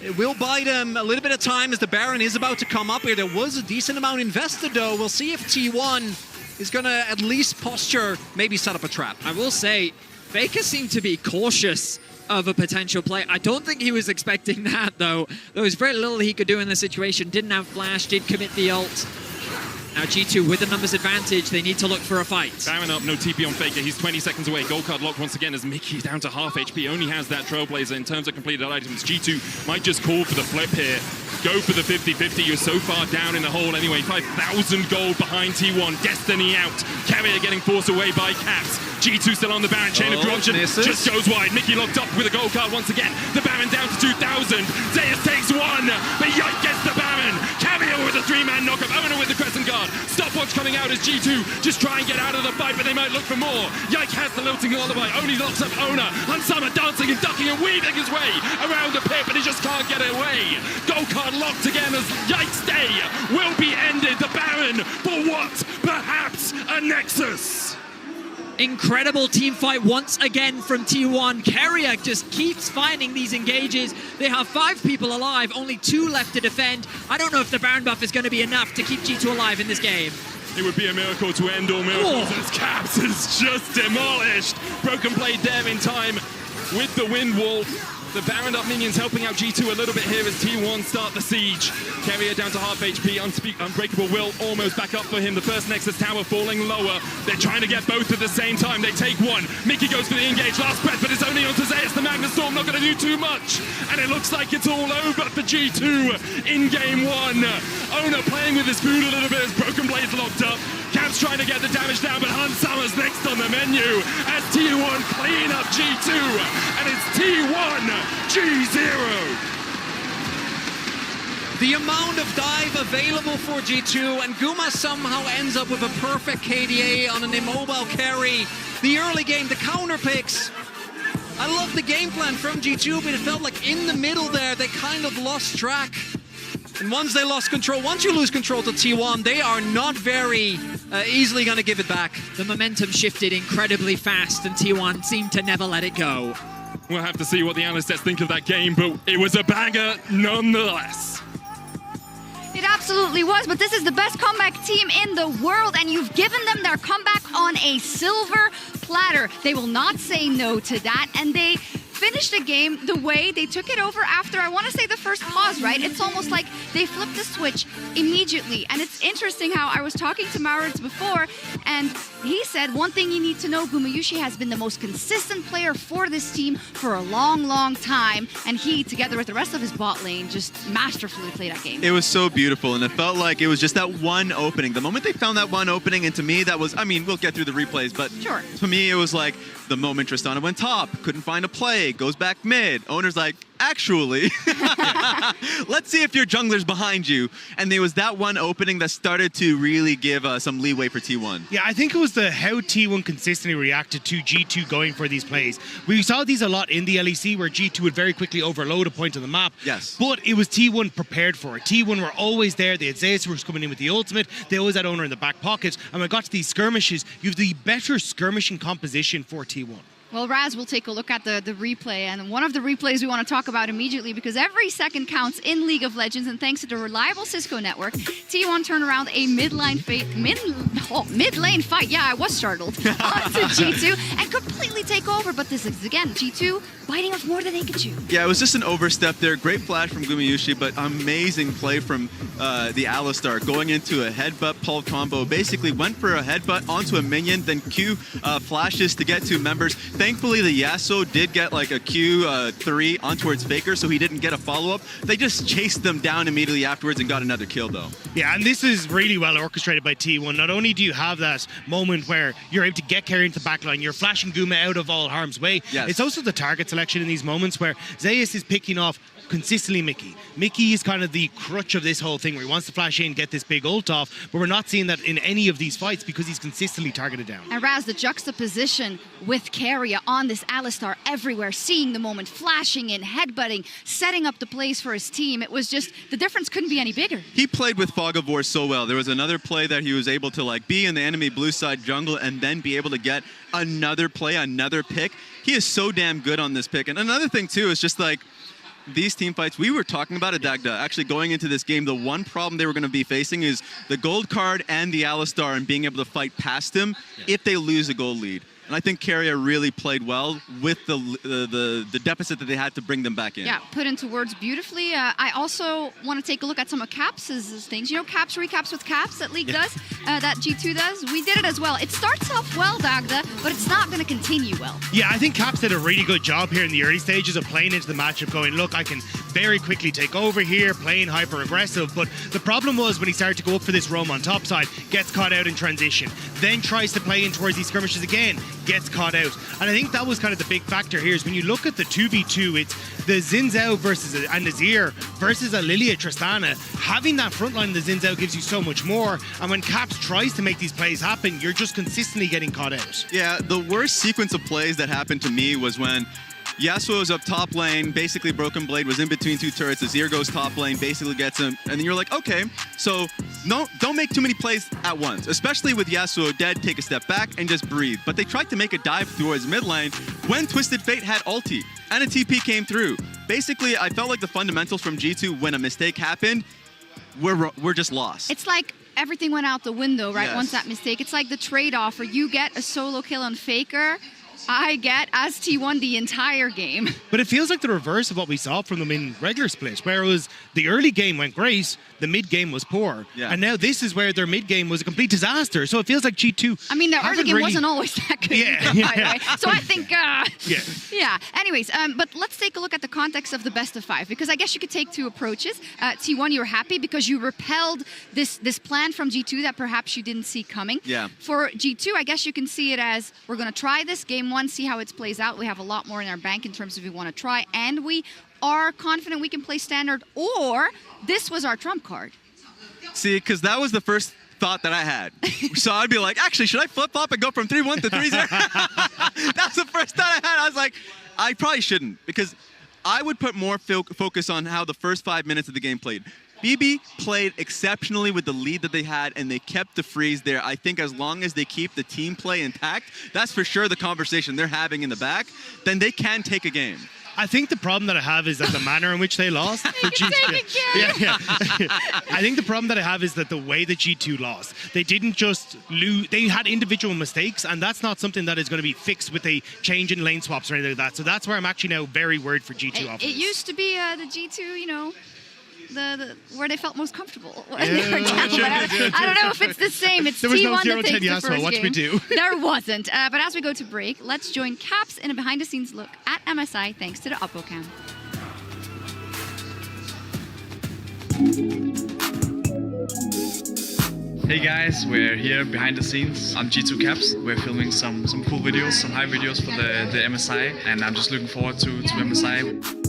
It will buy them a little bit of time as the Baron is about to come up here. There was a decent amount invested, though. We'll see if T1 is going to at least posture, maybe set up a trap. I will say, Faker seemed to be cautious of a potential play. I don't think he was expecting that, though. There was very little he could do in the situation. Didn't have flash, did commit the ult. Now G2 with the numbers advantage, they need to look for a fight. Baron up, no TP on Faker, he's 20 seconds away. Gold card locked once again as Mickey's down to half HP, only has that Trailblazer in terms of completed items. G2 might just call for the flip here. Go for the 50-50, you're so far down in the hole anyway. 5,000 gold behind T1, Destiny out. Keria getting forced away by Caps. G2 still on the Baron, Chain of Corruption just goes wide. Mickey locked up with a gold card once again. The Baron down to 2,000. Zeus takes 1, but Yike gets the Baron. Keria with a 3-man knockup, Owner with the Crescent Guard. Stopwatch coming out as G2 just try and get out of the fight, but they might look for more. Yike has the lilting lullaby, only locks up Owner. Hansama dancing and ducking and weaving his way around the pit, but he just can't get away. Gold card locked again as Yike's day will be ended. The Baron for what? Perhaps a Nexus. Incredible team fight once again from T1. Keria just keeps finding these engages. They have 5 people alive, only 2 left to defend. I don't know if the Baron buff is going to be enough to keep G2 alive in this game. It would be a miracle to end all miracles as Caps is just demolished. Broken Blade there in time with the wind wall. The Baron up minions helping out G2 a little bit here as T1 start the siege. Keria down to half HP, Unbreakable Will almost back up for him. The first Nexus tower falling lower. They're trying to get both at the same time. They take one. Mickey goes for the engage, last breath, but it's only onto Zeus. The Magna Storm not going to do too much. And it looks like it's all over for G2 in game one. Owner playing with his food a little bit as Broken Blade's locked up. Caps trying to get the damage down, but Hans Summers next on the menu as T1 clean up G2. And it's T1 G0. The amount of dive available for G2, and Guma somehow ends up with a perfect KDA on an immobile carry. The early game, the counter picks. I love the game plan from G2, but it felt like in the middle there, they kind of lost track. And once they lost control, once you lose control to T1, they are not very easily going to give it back. The momentum shifted incredibly fast, and T1 seemed to never let it go. We'll have to see what the analysts think of that game, but it was a banger nonetheless. It absolutely was, but this is the best comeback team in the world, and you've given them their comeback on a silver platter. They will not say no to that, and they finished the game the way they took it over after, I want to say, the first pause, right? It's almost like they flipped the switch immediately. And it's interesting how I was talking to Maurits before, and he said one thing you need to know, Gumayusi has been the most consistent player for this team for a long, long time. And he, together with the rest of his bot lane, just masterfully played that game. It was so beautiful, and it felt like it was just that one opening. The moment they found that one opening, and to me, that was, I mean, we'll get through the replays, but sure. To me, it was like the moment Tristana went top, couldn't find a play, goes back mid. Owner's like, actually, let's see if your jungler's behind you. And there was that one opening that started to really give some leeway for T1. Yeah, I think it was how T1 consistently reacted to G2 going for these plays. We saw these a lot in the LEC where G2 would very quickly overload a point on the map. Yes. But it was T1 prepared for it. T1 were always there. They had Zeus who was coming in with the ultimate. They always had Owner in the back pocket. And when it got to these skirmishes, you have the better skirmishing composition for T1. Well, Raz, we'll take a look at the replay, and one of the replays we want to talk about immediately because every second counts in League of Legends, and thanks to the reliable Cisco network, T1 turned around a mid lane fight. Yeah, I was startled. Onto G2 and completely take over, but this is again G2 biting off more than they could chew. Yeah, it was just an overstep there. Great flash from Gumayusi, but amazing play from the Alistar going into a headbutt pull combo. Basically went for a headbutt onto a minion, then Q flashes to get to members. Thankfully, the Yasuo did get like a Q3 on towards Faker, so he didn't get a follow-up. They just chased them down immediately afterwards and got another kill, though. Yeah, and this is really well orchestrated by T1. Not only do you have that moment where you're able to get Keria into the backline, you're flashing Guma out of all harm's way. Yes. It's also the target selection in these moments where Zeus is picking off consistently Mickey. Mickey is kind of the crutch of this whole thing where he wants to flash in, get this big ult off, but we're not seeing that in any of these fights because he's consistently targeted down. And Raz, the juxtaposition with Keria on this Alistar everywhere, seeing the moment, flashing in, headbutting, setting up the plays for his team, it was just, the difference couldn't be any bigger. He played with Fog of War so well. There was another play that he was able to like be in the enemy blue side jungle and then be able to get another play, another pick. He is so damn good on this pick. And another thing too is just like, these team fights, we were talking about it, Dagda. Actually, going into this game, the one problem they were going to be facing is the gold card and the Alistar and being able to fight past him if they lose a gold lead. And I think Keria really played well with the deficit that they had to bring them back in. Yeah, put into words beautifully. I also want to take a look at some of Caps' things. You know, Caps recaps with Caps that League does, that G2 does. We did it as well. It starts off well, Dagda, but it's not going to continue well. Yeah, I think Caps did a really good job here in the early stages of playing into the matchup, going, look, I can very quickly take over here, playing hyper-aggressive. But the problem was when he started to go up for this roam on top side, gets caught out in transition, then tries to play in towards these skirmishes again, gets caught out. And I think that was kind of the big factor here is when you look at the 2v2, it's the Xin Zhao versus a Nazir versus a Lilia Tristana. Having that front line of the Xin Zhao gives you so much more. And when Caps tries to make these plays happen, you're just consistently getting caught out. Yeah, the worst sequence of plays that happened to me was when Yasuo was up top lane, basically Broken Blade was in between two turrets, Azir goes top lane, basically gets him, and then you're like, okay, so don't make too many plays at once, especially with Yasuo dead, take a step back and just breathe. But they tried to make a dive towards mid lane when Twisted Fate had ulti, and a TP came through. Basically, I felt like the fundamentals from G2, when a mistake happened, we're just lost. It's like everything went out the window, right? Yes. Once that mistake. It's like the trade-off where you get a solo kill on Faker, I get as T1 the entire game. But it feels like the reverse of what we saw from them in regular split, where it was the early game went great, the mid game was poor. Yeah. And now this is where their mid game was a complete disaster. So it feels like G2. I mean, the early game really... wasn't always that good, Yeah. by the way. So I think, yeah. Anyways, but let's take a look at the context of the best of 5, because I guess you could take two approaches. T1, you were happy because you repelled this plan from G2 that perhaps you didn't see coming. Yeah. For G2, I guess you can see it as we're going to try this game 1, see how it plays out. We have a lot more in our bank in terms of we want to try, and we are confident we can play standard, or this was our trump card. See, because that was the first thought that I had. So I'd be like, actually, should I flip-flop and go from 3-1 to 3-0? That's the first thought I had. I was like, I probably shouldn't, because I would put more focus on how the first 5 minutes of the game played. BB played exceptionally with the lead that they had, and they kept the freeze there. I think as long as they keep the team play intact, that's for sure the conversation they're having in the back, then they can take a game. I think the problem that I have is that the manner in which they lost. For G2, I think the problem that I have is that the way that G2 lost, they didn't just lose. They had individual mistakes, and that's not something that is going to be fixed with a change in lane swaps or anything like that. So that's where I'm actually now very worried for G2 offense. It used to be the G2, you know, the where they felt most comfortable. Yeah, I don't know if it's the same. It's there was T1 no that takes the Yasuo. first Watch game. me do. There wasn't. But as we go to break, let's join Caps in a behind-the-scenes look at MSI thanks to the UppoCam. Hey guys, we're here behind the scenes on G2 Caps. We're filming some cool videos, some hype videos for the MSI, and I'm just looking forward to MSI.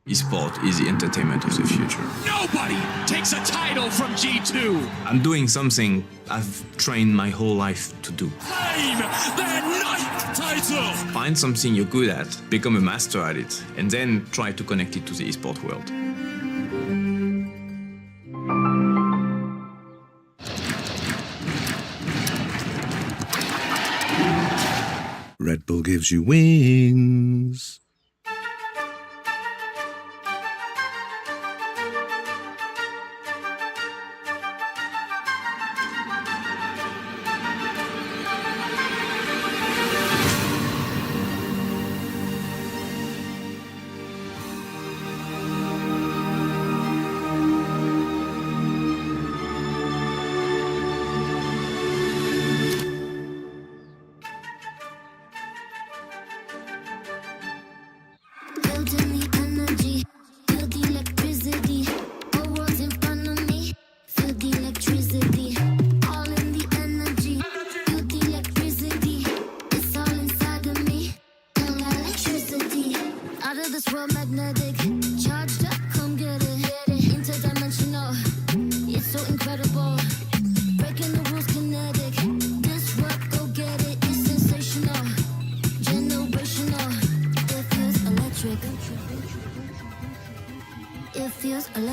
Esport is the entertainment of the future. Nobody takes a title from G2. I'm doing something I've trained my whole life to do. Claim their 9th title. Find something you're good at, become a master at it, and then try to connect it to the esport world. Red Bull gives you wings.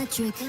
Electric.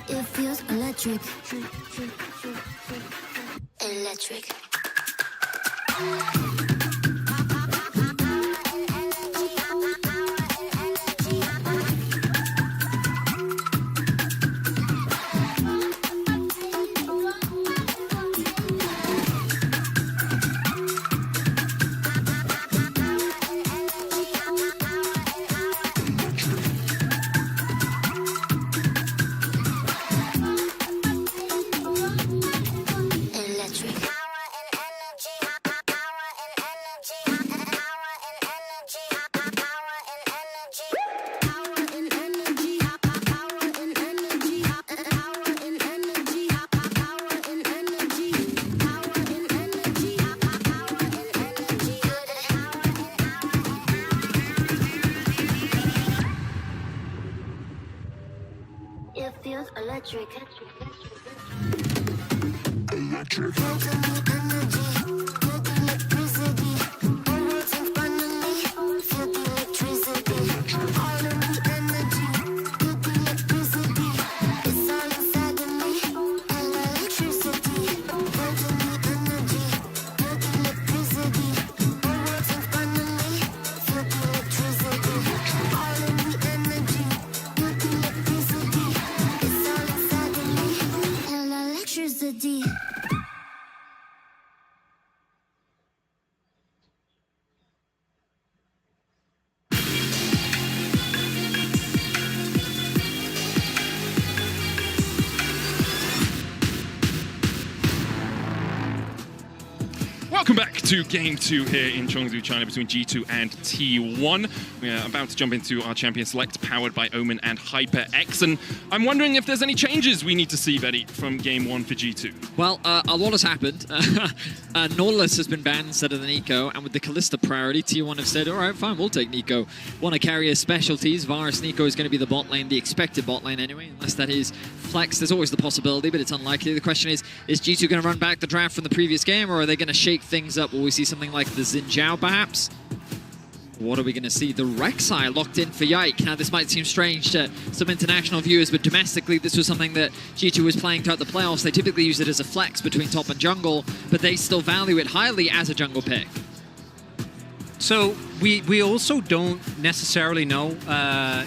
It feels electric. Electric. It feels electric. Electric. Electricity. Welcome back to Game 2 here in Chongzhou, China, between G2 and T1. We are about to jump into our Champion Select, powered by Omen and HyperX. And I'm wondering if there's any changes we need to see, Betty, from Game 1 for G2. Well, a lot has happened. Nautilus has been banned instead of the Nico, and with the Kalista priority, T1 have said, all right, fine, we'll take Nico. Want to carry his specialties. Varus Nico is going to be the bot lane, the expected bot lane anyway, unless that is Flex. There's always the possibility, but it's unlikely. The question is G2 going to run back the draft from the previous game, or are they going to shake things up? Will we see something like the Xin Zhao, perhaps? What are we going to see? The Rek'Sai locked in for Yike. Now, this might seem strange to some international viewers, but domestically, this was something that G2 was playing throughout the playoffs. They typically use it as a flex between top and jungle, but they still value it highly as a jungle pick. So we also don't necessarily know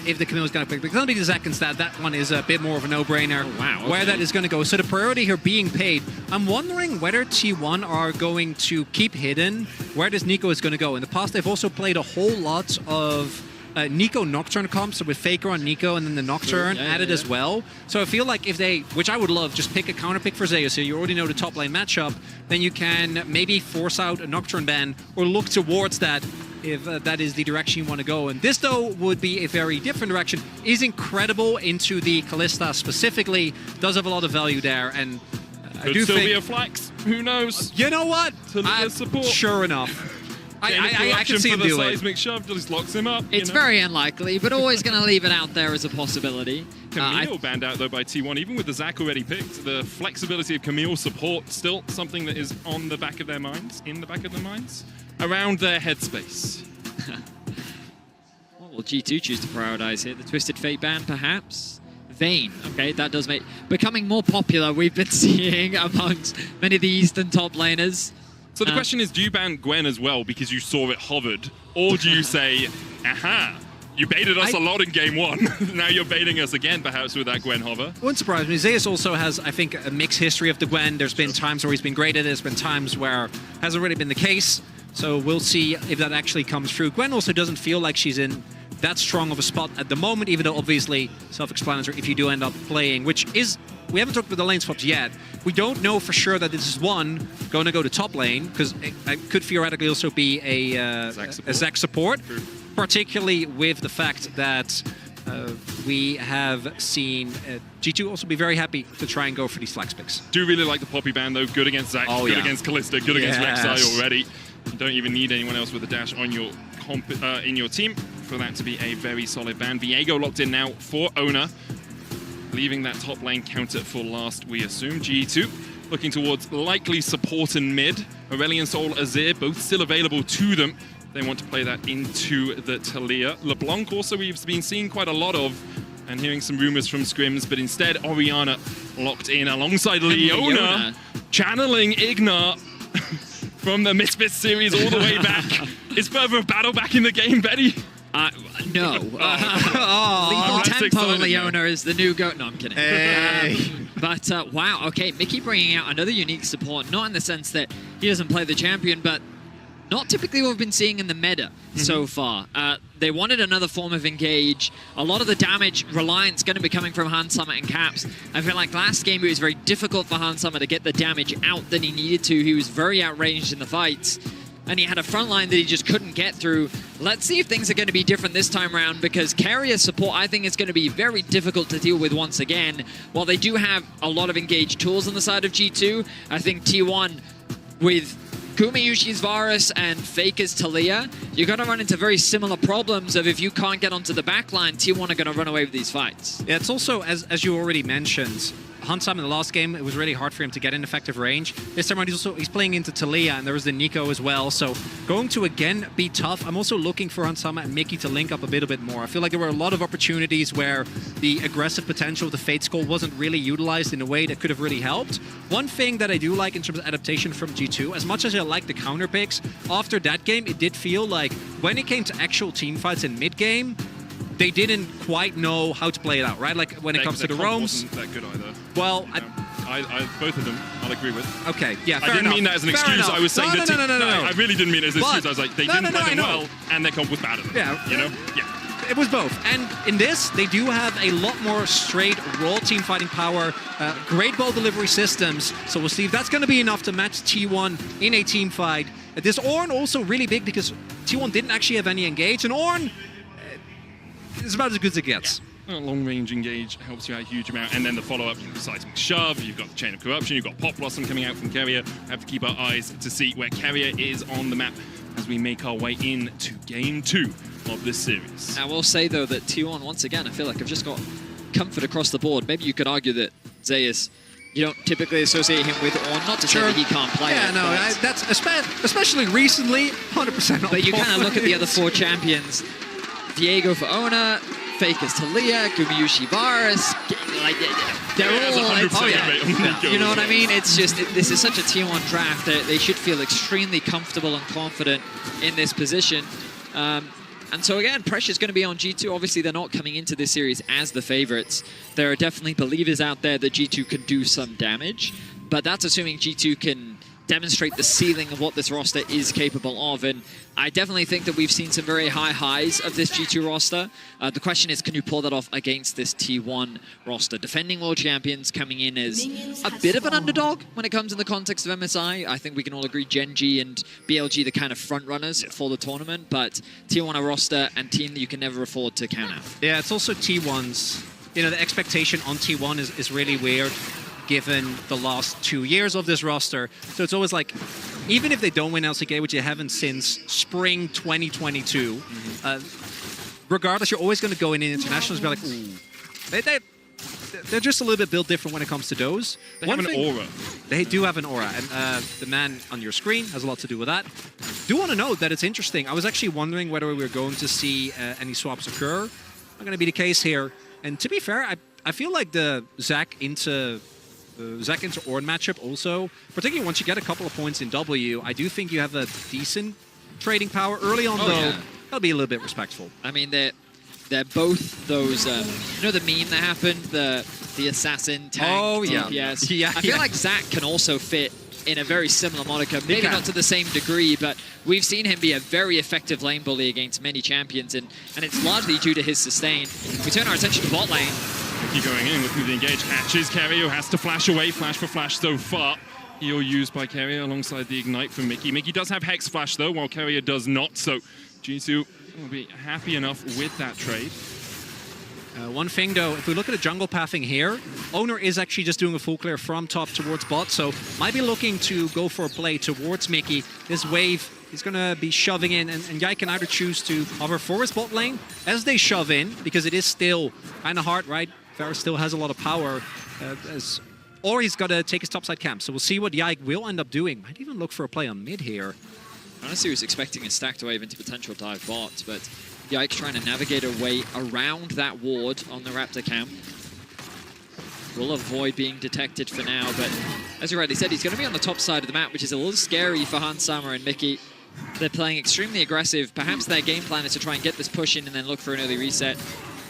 if the Camille is going to pick. Because only the seconds that one is a bit more of a no-brainer. Oh, wow, okay. Where that is going to go. So the priority here being paid. I'm wondering whether T1 are going to keep hidden where this Nico is going to go. In the past, they've also played a whole lot of Nico Nocturne comps, so with Faker on Nico and then the Nocturne added as well. So I feel like if they, which I would love, just pick a counter pick for Zeus, so you already know the top lane matchup, then you can maybe force out a Nocturne ban or look towards that if that is the direction you want to go. And this, though, would be a very different direction. Is incredible into the Kalista specifically, does have a lot of value there, and I do still think... be a flex. Who knows? You know what? Support. Sure enough. I can see him do it. Seismic shove just locks him up. It's very unlikely, but always going to leave it out there as a possibility. Camille banned out, though, by T1. Even with the Zac already picked, the flexibility of Camille's support still something that is on the back of their minds, around their headspace. Well, G2 choose to prioritize here. The Twisted Fate ban, perhaps. Vayne, okay, that does make... Becoming more popular, we've been seeing amongst many of the Eastern top laners. So the question is, do you ban Gwen as well because you saw it hovered? Or do you say, aha, you baited us a lot in game 1. Now you're baiting us again, perhaps, with that Gwen hover? Wouldn't surprise me. Zeus also has, I think, a mixed history of the Gwen. There's been times where he's been great at it. There's been times where it hasn't really been the case. So we'll see if that actually comes through. Gwen also doesn't feel like she's in that strong of a spot at the moment, even though obviously self-explanatory if you do end up playing, which is, we haven't talked about the lane swaps yet. We don't know for sure that this is one going to go to top lane, because it could theoretically also be a Zac support, particularly with the fact that we have seen G2 also be very happy to try and go for these flex picks. Do really like the Poppy ban though. Good against Zac, good against Kalista, good against Rek'Sai already. You don't even need anyone else with a dash on your in your team for that to be a very solid ban. Viego locked in now for Oner, leaving that top lane counter for last, we assume. G2 looking towards likely support and mid. Aurelion Sol, Azir, both still available to them. They want to play that into the Taliyah. LeBlanc also we've been seeing quite a lot of and hearing some rumors from Scrims, but instead Orianna locked in alongside Leona, channeling Ignar from the Misfits series all the way back. Is further a battle back in the game, Betty? No. Lethal Tempo Leona is the new GOAT. No, I'm kidding. Hey. But wow, okay, Mickey bringing out another unique support, not in the sense that he doesn't play the champion, but not typically what we've been seeing in the meta so far. They wanted another form of engage. A lot of the damage reliance going to be coming from Hans Summit and Caps. I feel like last game it was very difficult for Hans Summit to get the damage out that he needed to. He was very outranged in the fights, and he had a front line that he just couldn't get through. Let's see if things are going to be different this time around, because carrier support I think is going to be very difficult to deal with once again. While they do have a lot of engaged tools on the side of G2, I think T1 with Gumayusi's Varus and Faker's Taliyah, you're going to run into very similar problems of if you can't get onto the backline, T1 are going to run away with these fights. Yeah, it's also, as you already mentioned, Hansam in the last game, it was really hard for him to get in effective range. This time around, he's playing into Taliyah, and there was the Nico as well. So going to, again, be tough. I'm also looking for Hansama and Mickey to link up a bit more. I feel like there were a lot of opportunities where the aggressive potential of the Fate Skull wasn't really utilized in a way that could have really helped. One thing that I do like in terms of adaptation from G2, as much as I like the counter picks, after that game, it did feel like when it came to actual team fights in mid-game, they didn't quite know how to play it out, right? Like when it comes to the roams. Wasn't that good either. Well, I both of them, I'll agree with. Okay, yeah, fair I didn't enough. mean that as an Fair excuse. enough. I was saying that. No. I really didn't mean it as an excuse. I was like, they didn't play them well, and their comp was bad at them. Yeah, you know, yeah. It was both. And in this, they do have a lot more straight, raw team fighting power, great ball delivery systems. So we'll see if that's going to be enough to match T1 in a team fight. This Ornn also really big because T1 didn't actually have any engage, and Ornn is about as good as it gets. Yeah. Long-range engage helps you out a huge amount, and then the follow-up, seismic shove, you've got the Chain of Corruption, you've got Pop Blossom coming out from Keria. We have to keep our eyes to see where Keria is on the map as we make our way into Game 2 of this series. I will say, though, that T1, once again, I feel like I've just got comfort across the board. Maybe you could argue that Zeus, you don't typically associate him with Ornn, not to say that he can't play it. That's especially recently, 100% But you kind of look at the other four champions. Viego for Oner, Faker's Taliyah, Gumayusi Varus, like they're all like, you know what I mean? It's just, this is such a T1 draft that they should feel extremely comfortable and confident in this position. And so again, pressure's going to be on G2. Obviously, they're not coming into this series as the favorites. There are definitely believers out there that G2 can do some damage, but that's assuming G2 can demonstrate the ceiling of what this roster is capable of. And I definitely think that we've seen some very high highs of this G2 roster. The question is, can you pull that off against this T1 roster? Defending world champions coming in as a bit of an underdog when it comes in the context of MSI. I think we can all agree Gen.G and BLG the kind of front runners for the tournament, but T1 a roster and team that you can never afford to count out. Yeah, it's also T1's, you know, the expectation on T1 is really weird given the last 2 years of this roster. So it's always like, even if they don't win LCK, which they haven't since spring 2022, regardless, you're always going to go in internationals and be like, ooh. They're just a little bit built different when it comes to those. They have an aura. They do have an aura, and the man on your screen has a lot to do with that. Do want to note that it's interesting. I was actually wondering whether we were going to see any swaps occur. Not going to be the case here. And to be fair, I feel like the Zac into Ornn matchup also, particularly once you get a couple of points in W, I do think you have a decent trading power. Early on, though, that'll be a little bit respectful. I mean, they're both those, you know the meme that happened, the assassin tank DPS? Yeah. I feel like Zac can also fit in a very similar moniker. Maybe not to the same degree, but we've seen him be a very effective lane bully against many champions, and it's largely due to his sustain. We turn our attention to bot lane. Mickey going in, looking to engage. Catches Keria, has to flash away. Flash for flash so far. Heal used by Keria alongside the ignite from Mickey. Mickey does have Hex Flash though, while Keria does not, so G2 will be happy enough with that trade. One thing though, if we look at the jungle pathing here, Oner is actually just doing a full clear from top towards bot, so might be looking to go for a play towards Mickey. This wave is going to be shoving in, and Yike can either choose to cover for his bot lane as they shove in, because it is still kind of hard, right? Varus still has a lot of power, or he's got to take his topside camp. So we'll see what Yike will end up doing. Might even look for a play on mid here. Honestly, was expecting a stacked wave into potential dive bot, but Yike trying to navigate a way around that ward on the Raptor camp. Will avoid being detected for now, but as you rightly said, he's going to be on the top side of the map, which is a little scary for Hans Sama and Mickey. They're playing extremely aggressive. Perhaps their game plan is to try and get this push in and then look for an early reset.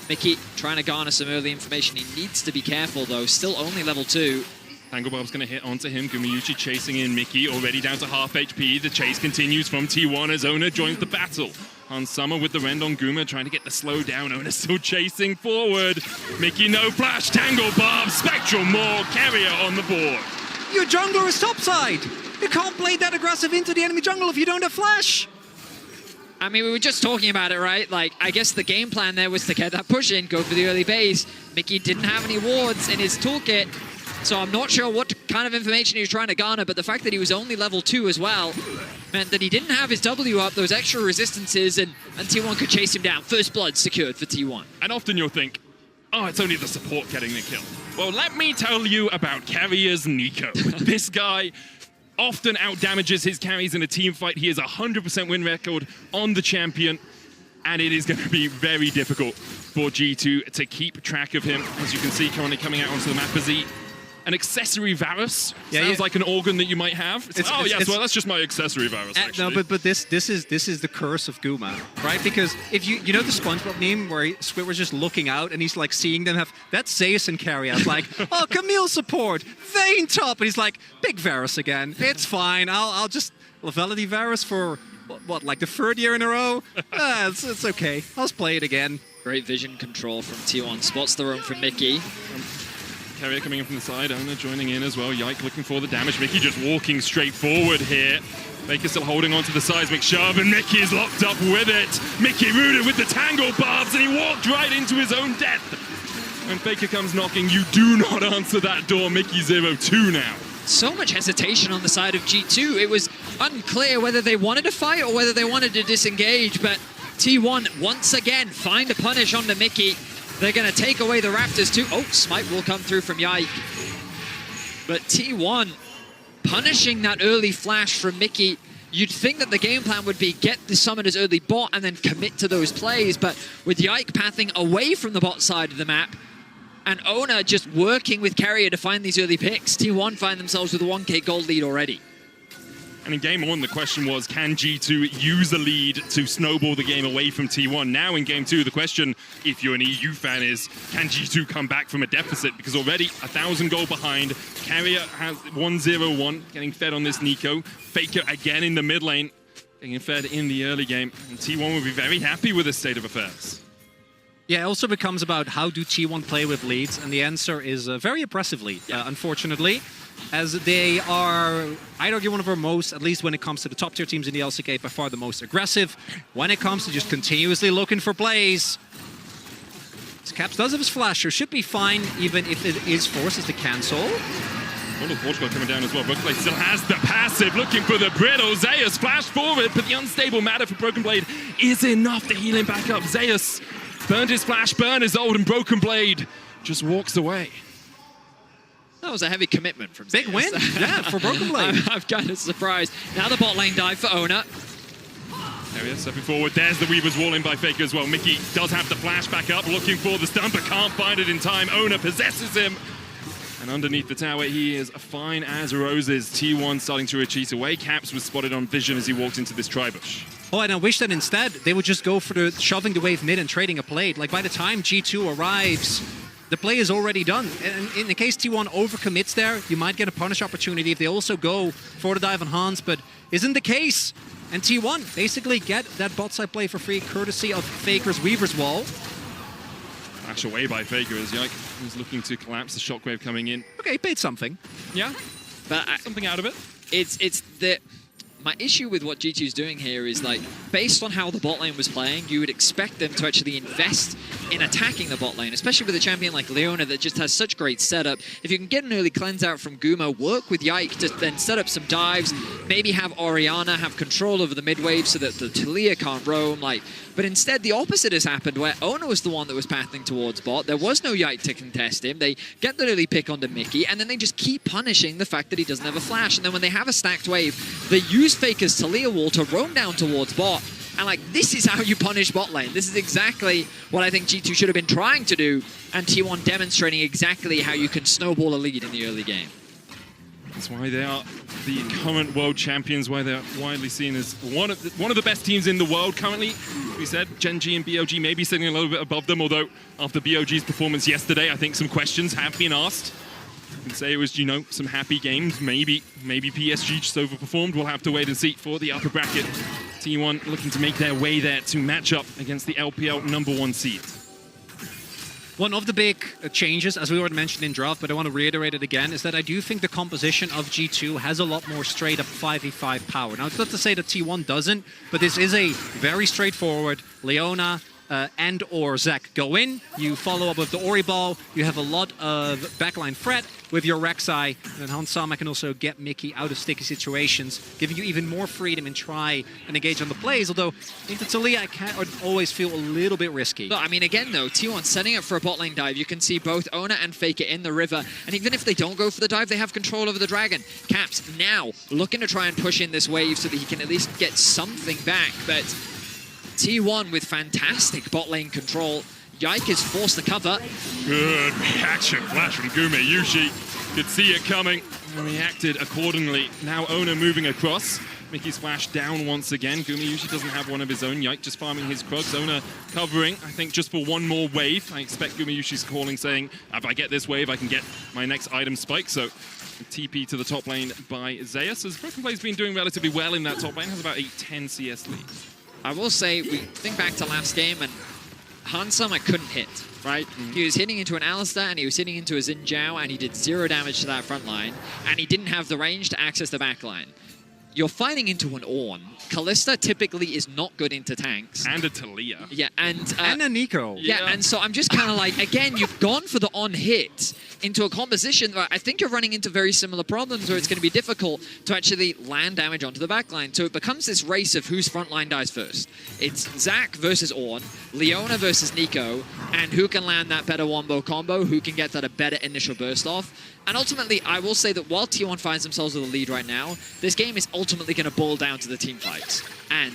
Mickey trying to garner some early information. He needs to be careful, though. Still only level 2. Tanglebob's going to hit onto him. Gumayusi chasing in Mickey, already down to half HP. The chase continues from T1 as Oner joins the battle. Hans Sama with the rend on Guma, trying to get the slow down. Oner still chasing forward. Mickey, no flash. Tanglebob, Spectral Maw, Keria on the board. Your jungler is topside. You can't play that aggressive into the enemy jungle if you don't have flash. I mean, we were just talking about it, right? Like, I guess the game plan there was to get that push in, go for the early base. Mickey didn't have any wards in his toolkit, so I'm not sure what kind of information he was trying to garner, but the fact that he was only level 2 as well meant that he didn't have his W up, those extra resistances, and T1 could chase him down. First blood secured for T1. And often you'll think, oh, it's only the support getting the kill. Well, let me tell you about Keria's Neeko. This guy often outdamages his carries in a team fight. He has a 100% win record on the champion, and it is going to be very difficult for G2 to keep track of him. As you can see, currently coming out onto the map, is he an accessory Varus? Sounds like an organ that you might have. Well, that's just my accessory Varus, actually. No, but this is the curse of Guma, right? Because if you know the SpongeBob meme where Squidward's just looking out and he's like seeing them have, that's Zeus and Keria. Like, oh, Camille support, Vayne top, and he's like, big Varus again. It's fine. I'll just Levelity Varus for what, like the 3rd year in a row? It's okay. I'll just play it again. Great vision control from T1. Spots the roam from Mickey. Keria coming in from the side, Oner joining in as well. Yike looking for the damage. Mickey just walking straight forward here. Faker still holding on to the seismic shove, and Mickey is locked up with it. Mickey rooted with the tangle barbs, and he walked right into his own death. When Faker comes knocking, you do not answer that door. Mickey 0-2 now. So much hesitation on the side of G2. It was unclear whether they wanted to fight or whether they wanted to disengage, but T1 once again find a punish onto Mickey. They're going to take away the Raptors too. Oh, Smite will come through from Yike. But T1 punishing that early flash from Mickey. You'd think that the game plan would be get the Summoners early bot and then commit to those plays. But with Yike pathing away from the bot side of the map and Oner just working with Keria to find these early picks, T1 find themselves with a 1k gold lead already. And in game 1, the question was, can G2 use a lead to snowball the game away from T1? Now in game 2, the question, if you're an EU fan, is can G2 come back from a deficit? Because already 1,000 gold behind. Keria has 1-0-1, getting fed on this Neeko. Faker again in the mid lane, getting fed in the early game. And T1 will be very happy with this state of affairs. Yeah, it also becomes about how do T1 play with leads, and the answer is very oppressively, unfortunately. As they are, I'd argue, one of our most, at least when it comes to the top tier teams in the LCK, by far the most aggressive. When it comes to just continuously looking for plays, Caps does have his flasher, should be fine, even if it is forces to cancel. One of Portugal coming down as well. Broken Blade still has the passive, looking for the brittle. Zeus flash forward, but the unstable matter for Broken Blade is enough to heal him back up. Zeus burned his flash, burned his ult, and Broken Blade just walks away. That was a heavy commitment from Big win, yeah, for Broken Blade. I'm kind of surprised. Now the bot lane dive for Oner. There he is, stepping forward. There's the Weaver's wall in by Faker as well. Mickey does have the flash back up, looking for the stun, but can't find it in time. Oner possesses him. And underneath the tower, he is fine as roses. T1 starting to retreat away. Caps was spotted on vision as he walked into this Tribush. Oh, and I wish that instead they would just go for the shoving the wave mid and trading a plate. Like by the time G2 arrives, the play is already done. And in the case T1 overcommits there, you might get a punish opportunity if they also go for the dive on Hans, but isn't the case. And T1 basically get that bot side play for free, courtesy of Faker's Weaver's Wall. Flash away by Faker as Yike was looking to collapse the shockwave coming in. Okay, paid something. Yeah, but something out of it. It's the... My issue with what G2's doing here is, like, based on how the bot lane was playing, you would expect them to actually invest in attacking the bot lane, especially with a champion like Leona that just has such great setup. If you can get an early cleanse out from Guma, work with Yike to then set up some dives, maybe have Orianna have control over the mid wave so that the Taliyah can't roam, like... But instead, the opposite has happened, where Ona was the one that was pathing towards bot. There was no Yike to contest him. They get the early pick onto Mickey, and then they just keep punishing the fact that he doesn't have a flash. And then when they have a stacked wave, they use Faker's Taliyah wall to roam down towards bot. And, like, this is how you punish bot lane. This is exactly what I think G2 should have been trying to do, and T1 demonstrating exactly how you can snowball a lead in the early game. That's why they are the current world champions, why they're widely seen as one of the best teams in the world currently. We said Gen G and BOG maybe sitting a little bit above them, although after BOG's performance yesterday, I think some questions have been asked. You can say it was, you know, some happy games. Maybe PSG just overperformed. We'll have to wait and see for the upper bracket. T1 looking to make their way there to match up against the LPL #1 seed. One of the big changes, as we already mentioned in draft, but I want to reiterate it again, is that I do think the composition of G2 has a lot more straight-up 5v5 power. Now, it's not to say that T1 doesn't, but this is a very straightforward Leona and or Zac go in, you follow up with the Ori Ball, you have a lot of backline threat with your Rek'Sai, and then Hans Sama can also get Mickey out of sticky situations, giving you even more freedom and try and engage on the plays, although into Taliyah I can always feel a little bit risky. Look, I mean, again though, T1 setting up for a bot lane dive, you can see both Ona and Faker in the river, and even if they don't go for the dive, they have control over the dragon. Caps now looking to try and push in this wave so that he can at least get something back, but T1 with fantastic bot lane control. Yike is forced to cover. Good reaction flash from Gumayusi. Could see it coming and reacted accordingly. Now Ona moving across. Mickey's flash down once again. Gumayusi doesn't have one of his own. Yike just farming his Krugs. Ona covering, I think, just for one more wave. I expect Gumayusi's calling, saying, if I get this wave, I can get my next item spike. So TP to the top lane by Zeus. As BrokenBlade's been doing relatively well in that top lane, has about a 10 CS lead. I will say, we think back to last game, and Hans Sama couldn't hit, right? He was hitting into an Alistar, and he was hitting into a Xin Zhao, and he did 0 damage to that front line, and he didn't have the range to access the back line. You're fighting into an Ornn. Kalista typically is not good into tanks. And a Taliyah. Yeah, and a Neeko. Yeah, and so I'm just kind of like, again, you've gone for the on-hit into a composition that I think you're running into very similar problems where it's going to be difficult to actually land damage onto the backline. So it becomes this race of whose front line dies first. It's Zac versus Ornn, Leona versus Neeko, and who can land that better wombo combo, who can get that a better initial burst off. And ultimately, I will say that while T1 finds themselves with a lead right now, this game is ultimately going to boil down to the team fights. And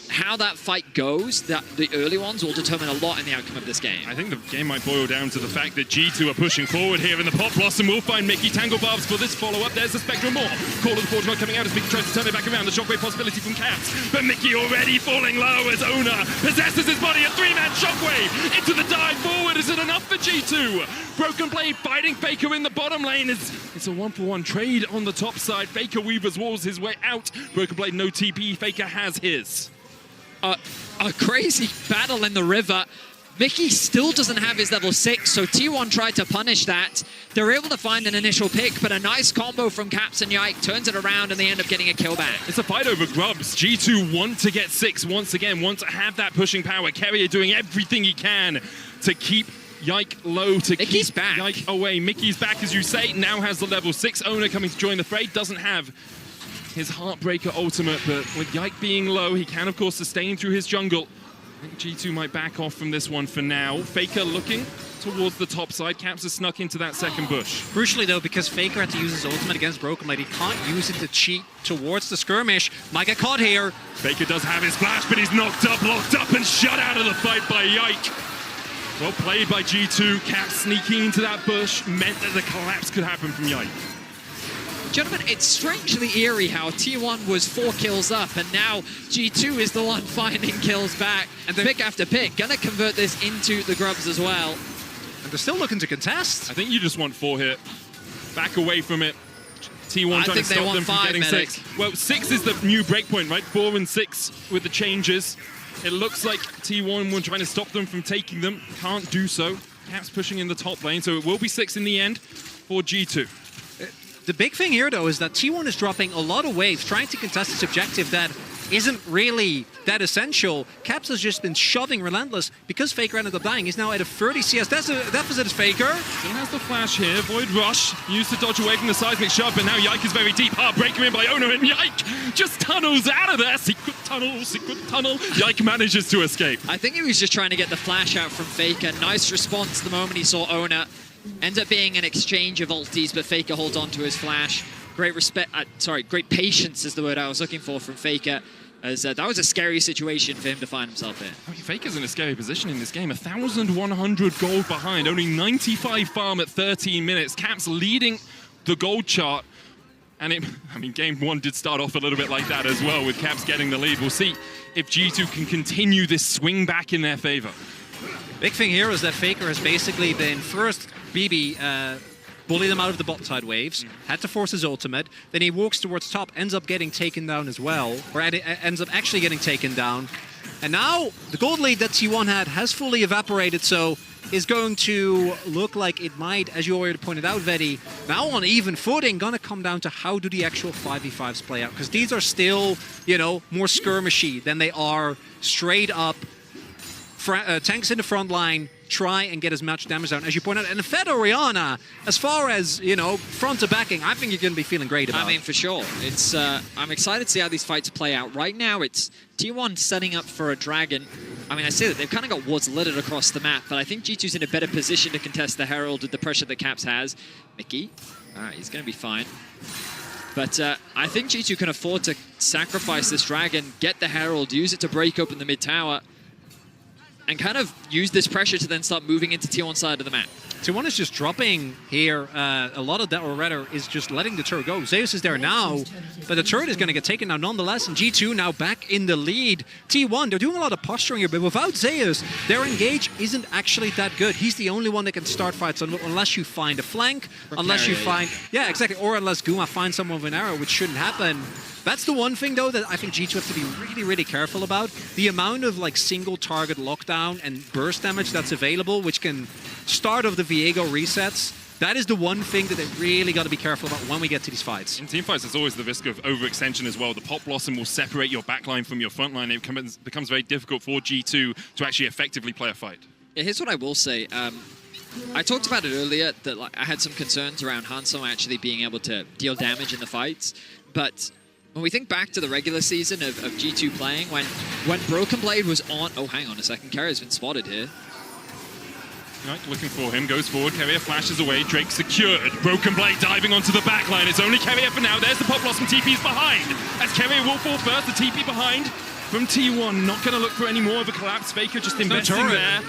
how that fight goes, the early ones will determine a lot in the outcome of this game. I think the game might boil down to the fact that G2 are pushing forward here in the Pop Blossom. We'll find Mickey Tangle Barbs for this follow-up. There's the Spectrum Morph. Call of the Forge Mode coming out as Mickey tries to turn it back around. The shockwave possibility from Caps. But Mickey already falling low as Ona possesses his body. A 3-man shockwave into the dive forward. Is it enough for G2? BrokenBlade fighting Faker in the bottom lane. It's a 1-for-1 trade on the top side. Faker Weaver's walls his way out. BrokenBlade no TP. Faker has his. A crazy battle in the river. Mickey still doesn't have his level 6, so T1 tried to punish that. They're able to find an initial pick, but a nice combo from Caps and Yike turns it around and they end up getting a kill back. It's a fight over grubs. G2 want to get 6 once again, want to have that pushing power. Keria doing everything he can to keep Yike low, to Mickey's keep back. Yike away. Mickey's back, as you say, now has the level 6. Ona coming to join the fray, doesn't have his Heartbreaker ultimate, but with Yike being low, he can, of course, sustain through his jungle. I think G2 might back off from this one for now. Faker looking towards the top side. Caps has snuck into that second bush. Crucially, though, because Faker had to use his ultimate against BrokenBlade, he can't use it to cheat towards the skirmish. Might get caught here. Faker does have his flash, but he's knocked up, locked up, and shut out of the fight by Yike. Well played by G2. Caps sneaking into that bush meant that the collapse could happen from Yike. Gentlemen, it's strangely eerie how T1 was 4 kills up, and now G2 is the one finding kills back. And pick after pick, gonna convert this into the grubs as well. And they're still looking to contest. I think you just want 4 here. Back away from it. T1 trying to stop them from getting 6. Well, 6 is the new breakpoint, right? 4 and 6 with the changes. It looks like T1 were trying to stop them from taking them. Can't do so. Caps pushing in the top lane, so it will be 6 in the end for G2. The big thing here, though, is that T1 is dropping a lot of waves, trying to contest this objective that isn't really that essential. Caps has just been shoving relentless because Faker ended up dying. He's now at a 30 CS deficit as Faker. Still has the flash here. Void Rush used to dodge away from the seismic shove, but now Yike is very deep. Breaker in by Oner, and Yike just tunnels out of there. Secret tunnel, secret tunnel. Yike manages to escape. I think he was just trying to get the flash out from Faker. Nice response the moment he saw Oner. Ends up being an exchange of ultis, but Faker holds on to his flash. Great great patience is the word I was looking for from Faker, as that was a scary situation for him to find himself in. I mean, Faker's in a scary position in this game. 1,100 gold behind, only 95 farm at 13 minutes. Caps leading the gold chart. And game 1 did start off a little bit like that as well, with Caps getting the lead. We'll see if G2 can continue this swing back in their favor. Big thing here is that Faker has basically been first BB bully them out of the bot side waves, had to force his ultimate, then he walks towards top, ends up getting taken down as well, or ends up actually getting taken down. And now the gold lead that T1 had has fully evaporated, so is going to look like it might, as you already pointed out, Vedi, now on even footing, gonna come down to how do the actual 5v5s play out, because these are still, more skirmishy than they are straight up tanks in the front line, try and get as much damage down as you point out. And Fed Orianna, as far as, front to backing, I think you're going to be feeling great about. I mean, for sure. It's I'm excited to see how these fights play out. Right now, it's T1 setting up for a Dragon. I mean, I say that they've kind of got wards littered across the map, but I think G2's in a better position to contest the Herald with the pressure that Caps has. Mickey, all right, he's going to be fine. But I think G2 can afford to sacrifice this Dragon, get the Herald, use it to break open the mid tower, and kind of use this pressure to then start moving into T1 side of the map. T1 is just dropping here. A lot of that, or rather, is just letting the turret go. Zeus is there now, but the turret is going to get taken now nonetheless, and G2 now back in the lead. T1, they're doing a lot of posturing here, but without Zeus, their engage isn't actually that good. He's the only one that can start fights unless you find a flank, unless you find... Yeah, exactly, or unless Guma finds someone with an arrow, which shouldn't happen. That's the one thing, though, that I think G2 have to be really, really careful about. The amount of, single target lockdown and burst damage that's available, which can start off the Viego resets. That is the one thing that they really got to be careful about when we get to these fights. In team fights, there's always the risk of overextension as well. The Pop Blossom will separate your backline from your frontline. It becomes very difficult for G2 to actually effectively play a fight. Yeah, here's what I will say. I talked about it earlier, that I had some concerns around Hanzo actually being able to deal damage in the fights, but when we think back to the regular season of G2 playing, when Broken Blade was on... Oh, hang on a second. Keria has been spotted here. Right, looking for him, goes forward, Keria flashes away, Drake secured. Broken Blade diving onto the back line. It's only Keria for now. There's the Pop Blossom, TP's behind. As Keria will fall first, the TP behind from T1. Not going to look for any more of a collapse. Faker just investing there.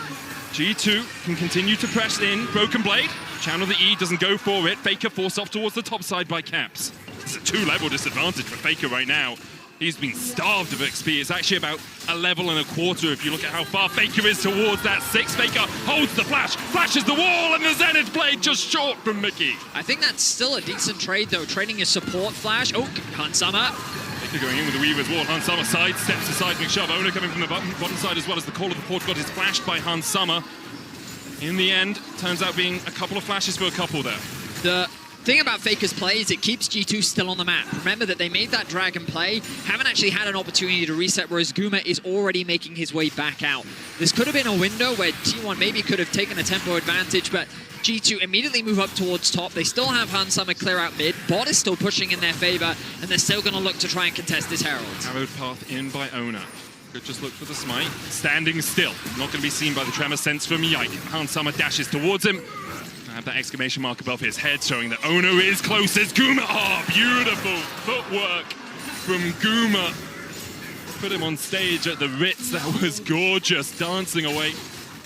G2 can continue to press in. Broken Blade, channel the E, doesn't go for it. Faker forced off towards the top side by Caps. It's a 2-level disadvantage for Faker right now. He's been starved of XP. It's actually about a level and a quarter if you look at how far Faker is towards that 6. Faker holds the flash, flashes the wall, and the Zenith Blade just short from Mickey. I think that's still a decent trade, though. Trading your support flash. Oh, Hansama. Faker going in with the Weaver's Wall. Hansama side steps aside, McShove. Oner coming from the bottom side as well as the Call of the Port God is flashed by Hansama. In the end, turns out being a couple of flashes for a couple there. The thing about Faker's play is it keeps G2 still on the map. Remember that they made that Dragon play, haven't actually had an opportunity to reset, whereas Guma is already making his way back out. This could have been a window where T1 maybe could have taken a tempo advantage, but G2 immediately move up towards top. They still have Hansama clear out mid. Bot is still pushing in their favor, and they're still going to look to try and contest this Herald. Arrowed path in by Oner. Could just look for the smite. Standing still. Not going to be seen by the tremor sense from Yike. Hansama dashes towards him. Have that exclamation mark above his head showing that Oner is closest. Guma, beautiful footwork from Guma. Put him on stage at the Ritz. That was gorgeous, dancing away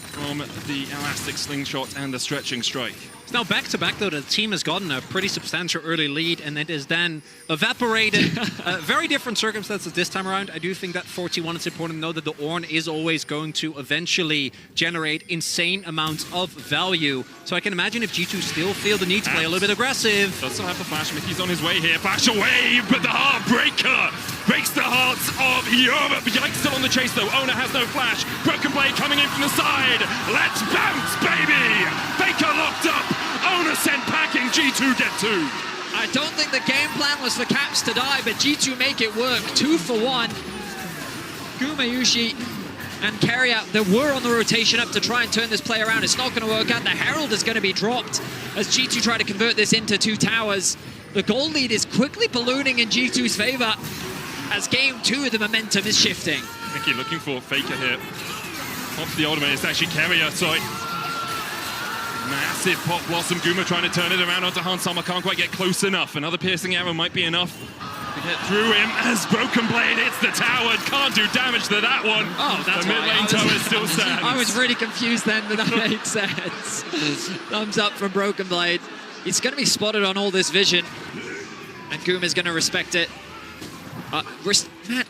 from the elastic slingshot and the stretching strike. Now back-to-back, though, the team has gotten a pretty substantial early lead, and it is then evaporated. Very different circumstances this time around. I do think that for T1 it's important to know that the Ornn is always going to eventually generate insane amounts of value. So I can imagine if G2 still feel the need to play a little bit aggressive. Does still have the flash. Mickey's on his way here. Flash away, but the Heartbreaker breaks the hearts of Europe. Yike still on the chase, though. Oner has no flash. Broken Blade coming in from the side. Let's bounce, baby! Faker locked up. Oner sent packing. G2 get 2. I don't think the game plan was for Caps to die, but G2 make it work. 2 for 1. Gumayusi and Keria that were on the rotation up to try and turn this play around. It's not going to work out. The Herald is going to be dropped as G2 try to convert this into 2 towers. The gold lead is quickly ballooning in G2's favor as game 2, the momentum is shifting. Mickey looking for Faker here. Pops the ultimate. It's actually Keria, sorry. Massive Pop Blossom. Guma trying to turn it around onto Hans Sama. Can't quite get close enough. Another piercing arrow might be enough to get through him as Broken Blade hits the tower. Can't do damage to that one. Oh, that's the mid lane tower still stands. I was really confused then, but that made sense. Thumbs up from Broken Blade. He's going to be spotted on all this vision, and Guma's going to respect it. Man,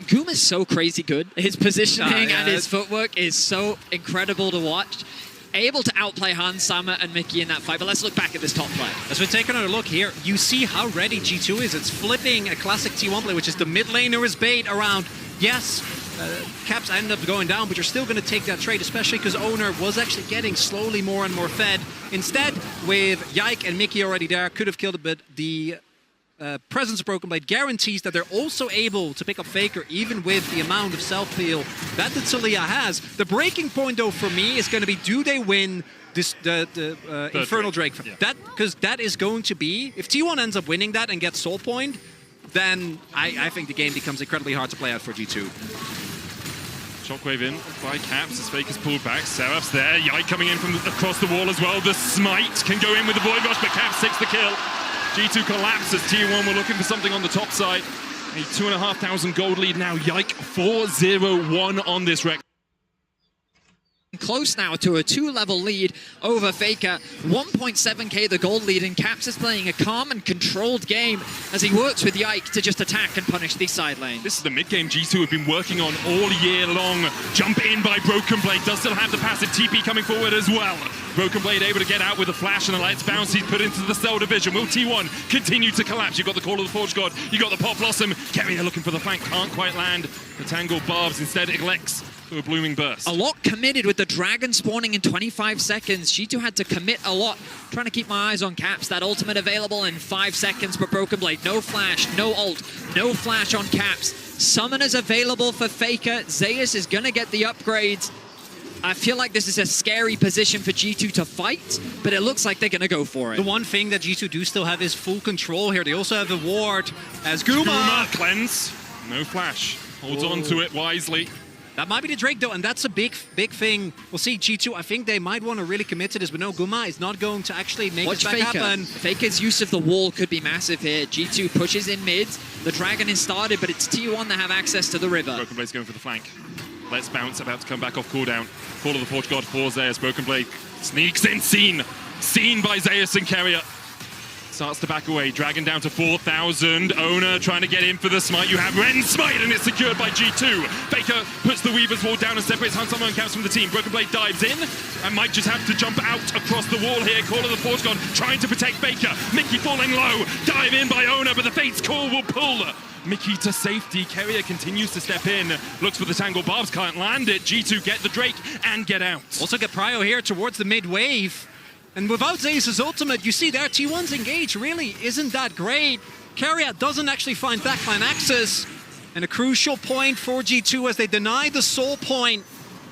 Guma's so crazy good. His positioning and his footwork is so incredible to watch. Able to outplay Hans Sama and Mickey in that fight, but let's look back at this top play. As we take another look here, you see how ready G2 is. It's flipping a classic T1 play, which is the mid laner is bait around. Yes, Caps end up going down, but you're still going to take that trade, especially because Oner was actually getting slowly more and more fed. Instead, with Yike and Mickey already there, could have killed it, but the presence of Broken Blade guarantees that they're also able to pick up Faker, even with the amount of self-heal that the Taliyah has. The breaking point, though, for me is going to be, do they win this the Infernal Drake? Yeah. Because that is going to be, if T1 ends up winning that and gets Soul Point, then I think the game becomes incredibly hard to play out for G2. Shockwave in by Caps as Faker's pulled back. Seraph's there. Yike coming in from across the wall as well. The Smite can go in with the Void Rush, but Caps takes the kill. G2 collapses. T1 were looking for something on the top side. A 2,500 gold lead now. Yike 4-0-1 on this wreck. Close now to a 2-level lead over Faker. 1.7k the gold lead, and Caps is playing a calm and controlled game as he works with Yike to just attack and punish these side lanes. This is the mid-game G2 have been working on all year long. Jump in by Broken Blade. Does still have the passive TP coming forward as well. Broken Blade able to get out with a flash and a Let's Bounce. He's put into the Cell division. Will T1 continue to collapse? You've got the Call of the Forge God. You've got the Pop Blossom. Keria looking for the flank. Can't quite land. The Tangled Barbs. Instead it elects to a Blooming Burst. A lot committed with the Dragon spawning in 25 seconds. G2 had to commit a lot. Trying to keep my eyes on Caps. That ultimate available in 5 seconds, but Broken Blade. No flash, no ult, no flash on Caps. Summoners available for Faker. Zeus is going to get the upgrades. I feel like this is a scary position for G2 to fight, but it looks like they're going to go for it. The one thing that G2 do still have is full control here. They also have the ward as Guma. Cleanse. No flash. Holds on to it wisely. That might be the Drake, though, and that's a big thing. We'll see G2. I think they might want to really commit to this, but no, Guma is not going to actually make this back happen. Faker's use of the wall could be massive here. G2 pushes in mid. The Dragon is started, but it's T1 that have access to the river. Broken Blade's going for the flank. Let's Bounce, about to come back off cooldown. Call of the Forge God for Zeus. Broken Blade sneaks in, seen by Zeus and Keria. Starts to back away. Dragon down to 4,000. Oner trying to get in for the smite. You have Ren Smite, and it's secured by G2. Faker puts the Weaver's Wall down and separates Hans Sama and Caps from the team. Broken Blade dives in and might just have to jump out across the wall here. Call of the Forge God trying to protect Faker. Mickey falling low. Dive in by Oner, but the Fate's Call will pull Mickey to safety. Keria continues to step in. Looks for the Tangle Barbs. Can't land it. G2 get the Drake and get out. Also get Prio here towards the mid wave. And without Zeus' ultimate, you see there, T1's engage really isn't that great. Keria doesn't actually find backline access. And a crucial point for G2 as they deny the soul point.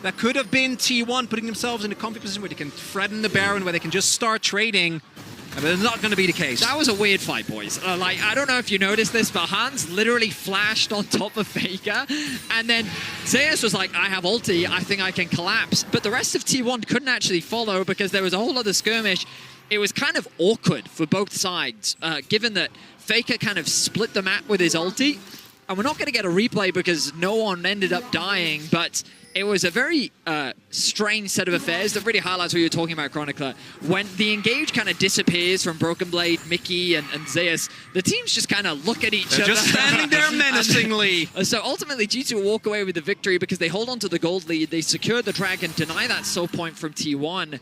That could have been T1 putting themselves in a comfy position where they can threaten the Baron, where they can just start trading. But it's not going to be the case. That was a weird fight, boys. I don't know if you noticed this, but Hans literally flashed on top of Faker. And then Zeus was like, I have ulti, I think I can collapse. But the rest of T1 couldn't actually follow because there was a whole other skirmish. It was kind of awkward for both sides, given that Faker kind of split the map with his ulti. And we're not going to get a replay because no one ended up dying, but it was a very strange set of affairs that really highlights what you were talking about, Chronicler. When the engage kind of disappears from Broken Blade, Mickey, and Zeus, the teams just kind of look at each other. Just standing there menacingly. So ultimately, G2 walk away with the victory because they hold on to the gold lead, they secure the Dragon, deny that soul point from T1,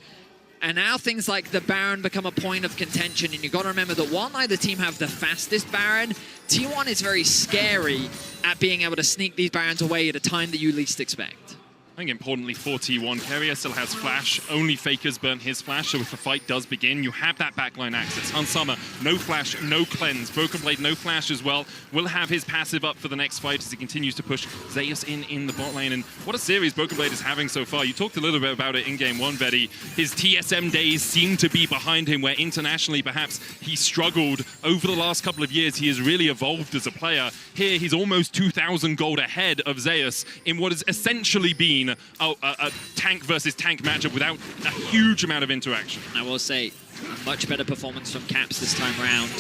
and now things like the Baron become a point of contention, and you've got to remember that while neither team have the fastest Baron, T1 is very scary at being able to sneak these Barons away at a time that you least expect. I think importantly for T1, Keria still has flash. Only Faker's burnt his flash, so if the fight does begin, you have that backline access. Hansama, no flash, no cleanse. Broken Blade, no flash as well. Will have his passive up for the next fight as he continues to push Zeus in the bot lane. And what a series Broken Blade is having so far. You talked a little bit about it in game one, Vetty. His TSM days seem to be behind him, where internationally perhaps he struggled over the last couple of years. He has really evolved as a player. Here, he's almost 2,000 gold ahead of Zeus in what has essentially been a tank versus tank matchup without a huge amount of interaction. I will say, a much better performance from Caps this time round.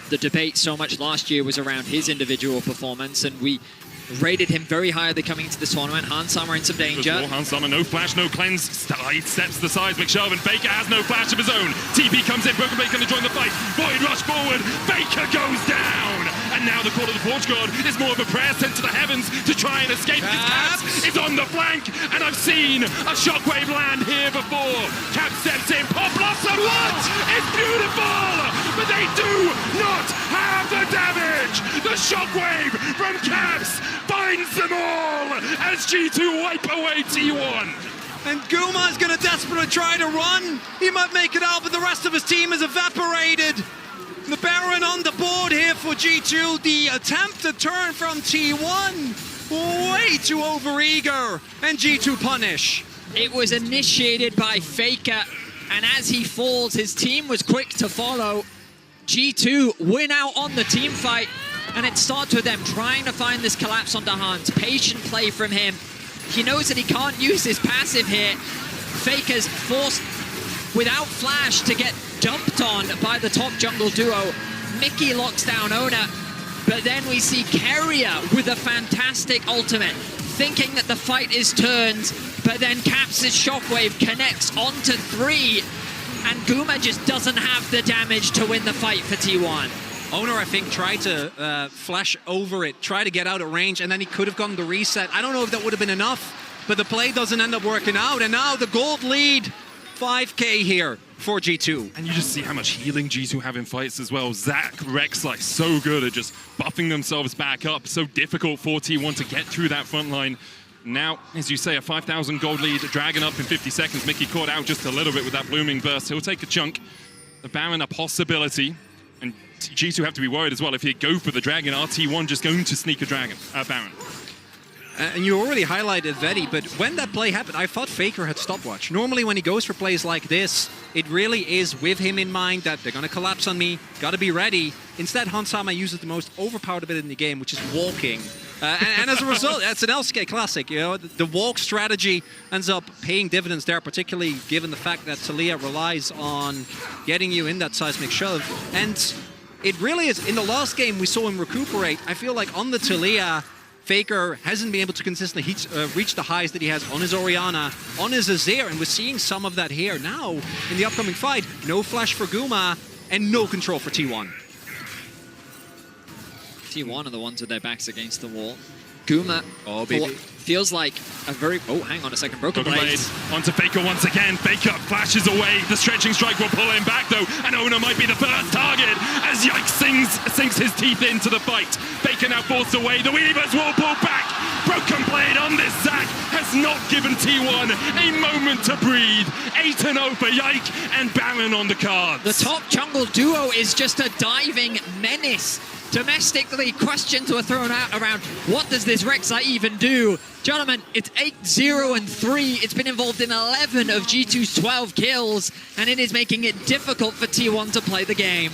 The debate so much last year was around his individual performance, and we rated him very highly coming into this tournament. Hansama in some danger. Hansama, no flash, no cleanse. Slide steps the sides. McShelvin. Faker has no flash of his own. TP comes in. Broken Blade going to join the fight. Void rush forward. Faker goes down. And now the call of the Forge God is more of a prayer sent to the heavens to try and escape. Caps is on the flank, and I've seen a shockwave land here before. Caps steps in. Pop Blossom. What? It's beautiful, but they do not have the damage. The shockwave from Caps finds them all as G2 wipe away T1. And Guma is going to desperately try to run. He might make it out, but the rest of his team is evaporated. The Baron on the board here for G2. The attempt to turn from T1. Way too overeager. And G2 punish. It was initiated by Faker, and as he falls, his team was quick to follow. G2 win out on the team fight, and it starts with them trying to find this collapse onto Hans. Patient play from him. He knows that he can't use his passive here. Faker's forced without flash to get dumped on by the top jungle duo. Mickey locks down Ona, but then we see Keria with a fantastic ultimate, thinking that the fight is turned, but then Caps' shockwave connects onto 3, and Guma just doesn't have the damage to win the fight for T1. Owner, I think, tried to flash over it, try to get out of range, and then he could have gone the reset. I don't know if that would have been enough, but the play doesn't end up working out, and now the gold lead, 5K here for G2. And you just see how much healing G2 have in fights as well. Zac, Rek'Sai, so good at just buffing themselves back up. So difficult for T1 to get through that front line. Now, as you say, a 5,000 gold lead, Dragon up in 50 seconds. Mickey caught out just a little bit with that blooming burst. He'll take a chunk. The Baron, a possibility. And G2 have to be worried as well. If you go for the Dragon, are T1 just going to sneak a Baron? And you already highlighted Vetty, but when that play happened, I thought Faker had stopwatch. Normally when he goes for plays like this, it really is with him in mind that they're going to collapse on me, got to be ready. Instead, Hansama uses the most overpowered bit in the game, which is walking. And as a result, that's an LCK classic. You know, the walk strategy ends up paying dividends there, particularly given the fact that Taliyah relies on getting you in that seismic shove. And it really is, in the last game we saw him recuperate. I feel like on the Taliyah, Faker hasn't been able to consistently reach the highs that he has on his Orianna, on his Azir, and we're seeing some of that here. Now, in the upcoming fight, no flash for Guma, and no control for T1. T1 are the ones with their backs against the wall. Guma feels like a very... Oh, hang on a second. Broken Blade. Onto Faker once again. Faker flashes away. The stretching strike will pull him back, though. And Ona might be the first target as Yikes sinks his teeth into the fight. Faker now forced away. The Weavers will pull back. Broken Blade on this Zac has not given T1 a moment to breathe. 8-0 for Yike and Baron on the cards. The top jungle duo is just a diving menace. Domestically, questions were thrown out around what does this Rek'Sai even do? Gentlemen, it's 8-0-3. It's been involved in 11 of G2's 12 kills, and it is making it difficult for T1 to play the game.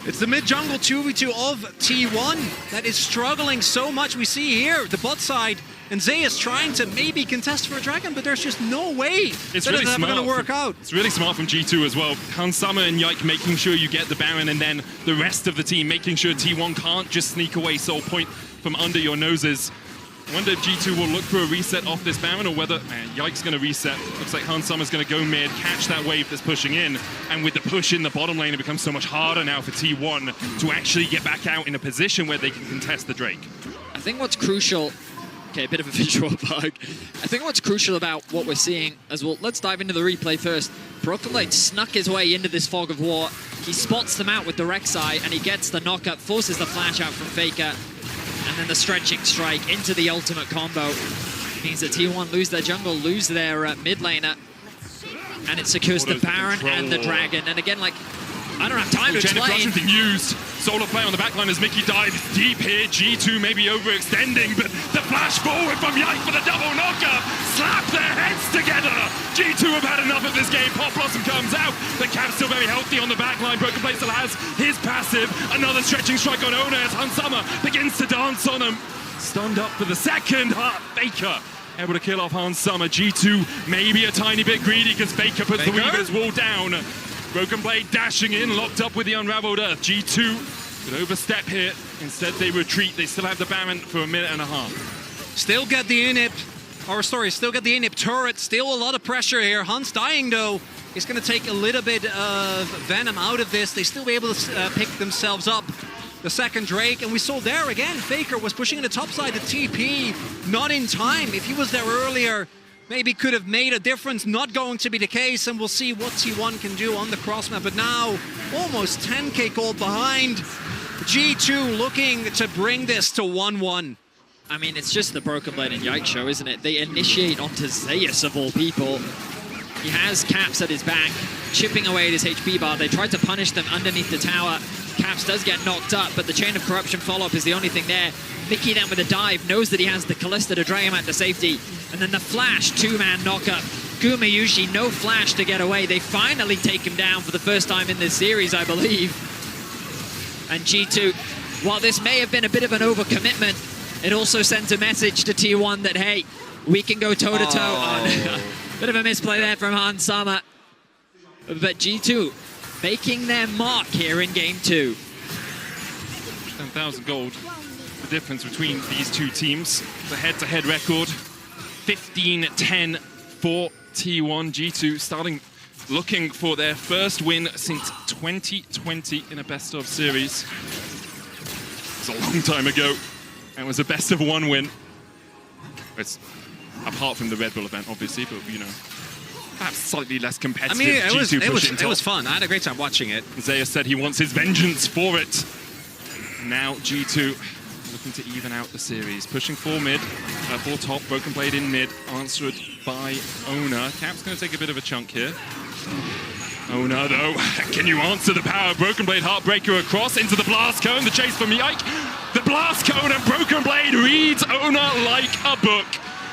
It's the mid-jungle 2v2 of T1 that is struggling so much. We see here the bot side, and Zeus trying to maybe contest for a Dragon, but there's just no way it's that really it's never going to work out. It's really smart from G2 as well. Hansama and Yike making sure you get the Baron, and then the rest of the team making sure T1 can't just sneak away Soul Point from under your noses. I wonder if G2 will look for a reset off this Baron or whether, man, Yike's going to reset. Looks like Hans Sommer's going to go mid, catch that wave that's pushing in. And with the push in the bottom lane, it becomes so much harder now for T1 to actually get back out in a position where they can contest the Drake. I think what's crucial, okay, a bit of a visual bug. I think what's crucial about what we're seeing as well, let's dive into the replay first. Brokenblade snuck his way into this fog of war. He spots them out with the Rek'Sai and he gets the knockup, forces the flash out from Faker. And then the stretching strike into the ultimate combo. Means that T1 lose their jungle, lose their mid laner. And it secures the Baron and the Dragon. And again, like, I don't have time to explain. Being used. Solo play on the backline as Mickey dives deep here. G2 maybe overextending, but the flash forward from Yike for the double knocker. Slap their heads together. G2 have had enough of this game. Pop Blossom comes out. The Cap's still very healthy on the backline. Brokenblade still has his passive. Another stretching strike on Oner as Hans Sommer begins to dance on him. Stunned up for the second. Faker able to kill off Hans Sommer. G2 maybe a tiny bit greedy because Faker puts the Weaver's wall down. Brokenblade dashing in, locked up with the Unraveled Earth. G2 could overstep here. Instead, they retreat. They still have the Baron for a minute and a half. Still get the still get the inhib turret. Still a lot of pressure here. Hunt's dying, though. It's going to take a little bit of venom out of this. They still be able to pick themselves up. The second Drake, and we saw there again, Faker was pushing in the top side, the TP, not in time. If he was there earlier, maybe could have made a difference. Not going to be the case, and we'll see what T1 can do on the cross map. But now, almost 10k gold behind. G2 looking to bring this to 1-1. I mean, it's just the Brokenblade and Yike show, isn't it? They initiate onto Zeus of all people. He has Caps at his back, chipping away at his HP bar. They tried to punish them underneath the tower. Caps does get knocked up, but the Chain of Corruption follow-up is the only thing there. Mickey then with a dive, knows that he has the Kalista to drag him out to safety. And then the flash, two-man knockup. Gumayusi, no flash to get away. They finally take him down for the first time in this series, I believe. And G2, while this may have been a bit of an overcommitment, it also sends a message to T1 that, hey, we can go toe-to-toe on... Bit of a misplay there from Hans Sommer. But G2 making their mark here in game 2. 10,000 gold. The difference between these two teams. The head-to-head record. 15-10 for T1. G2 starting looking for their first win since 2020 in a best-of series. It was a long time ago. It was a best-of-1 win. It's apart from the Red Bull event, obviously, but, you know, perhaps slightly less competitive. I mean, it was fun. I had a great time watching it. Zeus said he wants his vengeance for it. Now G2 looking to even out the series. Pushing for mid, for top, Brokenblade in mid, answered by Oner. Cap's going to take a bit of a chunk here. Oner, though, can you answer the power? Brokenblade Heartbreaker across into the Blast Cone. The chase from Yike. The Blast Cone and Brokenblade reads Oner like a book.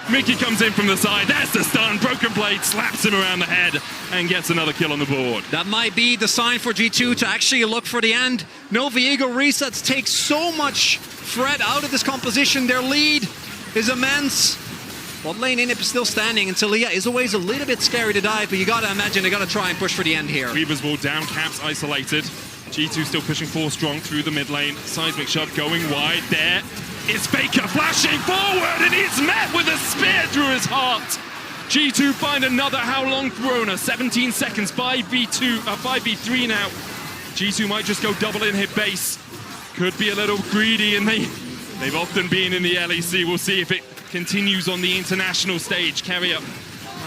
Mickey comes in from the side. There's the stun. Brokenblade slaps him around the head and gets another kill on the board. That might be the sign for G2 to actually look for the end. No Viego resets take so much threat out of this composition. Their lead is immense. Bot lane inhib is still standing until Leah is always a little bit scary to dive, but you gotta imagine they gotta try and push for the end here. Weaver's wall down, Caps isolated. G2 still pushing 4 strong through the mid lane. Seismic shove going wide there. It's Faker flashing forward, and he's met with a spear through his heart. G2 find another How Long Throna, 17 seconds, 5v3 now. G2 might just go double in hit base. Could be a little greedy, and they've often been in the LEC. We'll see if it continues on the international stage. Carrier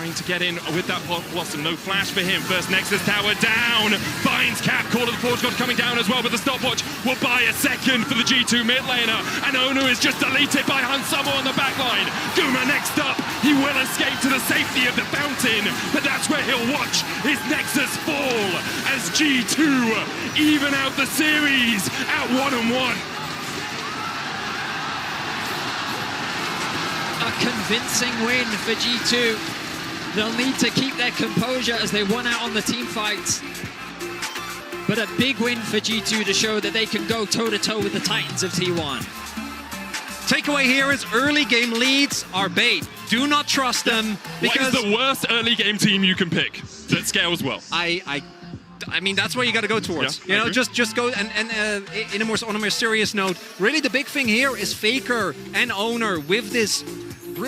trying to get in with that Blossom. No flash for him. First Nexus tower down. Finds Cap. Call of the Forge God coming down as well, but the stopwatch will buy a second for the G2 mid laner. And Oner is just deleted by Hans Sommer on the backline. Guma next up. He will escape to the safety of the fountain, but that's where he'll watch his Nexus fall as G2 even out the series at 1-1. A convincing win for G2. They'll need to keep their composure as they won out on the team fights. But a big win for G2 to show that they can go toe-to-toe with the Titans of T1. Takeaway here is early game leads are bait. Do not trust them. Because what is the worst early game team you can pick that scales well? I I mean, that's what you got to go towards. Yeah, you know, agree. just go and on a more serious note. Really, the big thing here is Faker and Owner with this.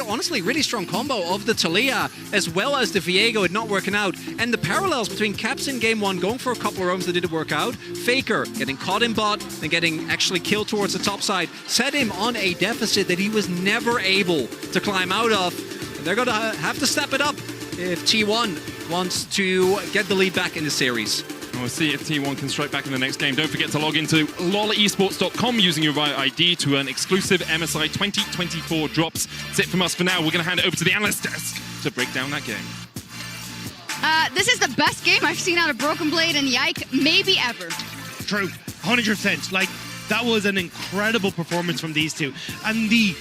Honestly, really strong combo of the Talia as well as the Viego not working out. And the parallels between Caps in game 1 going for a couple of roams that didn't work out. Faker getting caught in bot and getting actually killed towards the top side set him on a deficit that he was never able to climb out of. And they're going to have to step it up if T1 wants to get the lead back in the series. We'll see if T1 can strike back in the next game. Don't forget to log into lolaesports.com using your Riot ID to earn exclusive MSI 2024 drops. That's it from us for now. We're going to hand it over to the analyst desk to break down that game. This is the best game I've seen out of Broken Blade and Yike maybe ever. True, 100%. Like, that was an incredible performance from these two. And the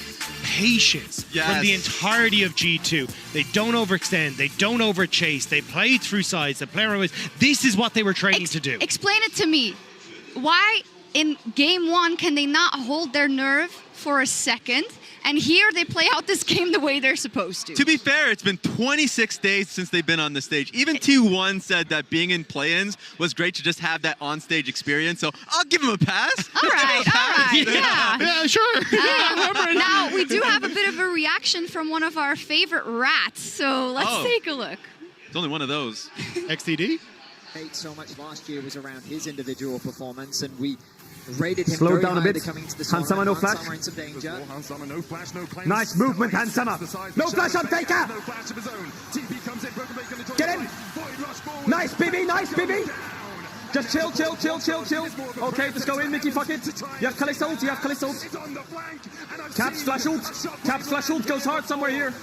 patience from the entirety of G2. They don't overextend, they don't overchase, they play through sides, they play around with. This is what they were training to do. Explain it to me. Why in game 1 can they not hold their nerve for a second? And here they play out this game the way they're supposed to. To be fair, it's been 26 days since they've been on the stage. Even T1 said that being in play-ins was great to just have that on-stage experience. So I'll give him a pass. All right, yeah. Yeah, sure. Now, we do have a bit of a reaction from one of our favorite rats. So let's take a look. It's only one of those. XTD? So much last year was around his individual performance, and we rated him Slow very down a highly bit. coming into the Hansama, no flash. in some danger. Nice movement, Hansama. No flash on Faker. Get in. Nice, BB, nice, BB. Just chill. Okay, just go in, Mickey, fuck it. You have Khalees ult, Caps flash ult goes hard somewhere here.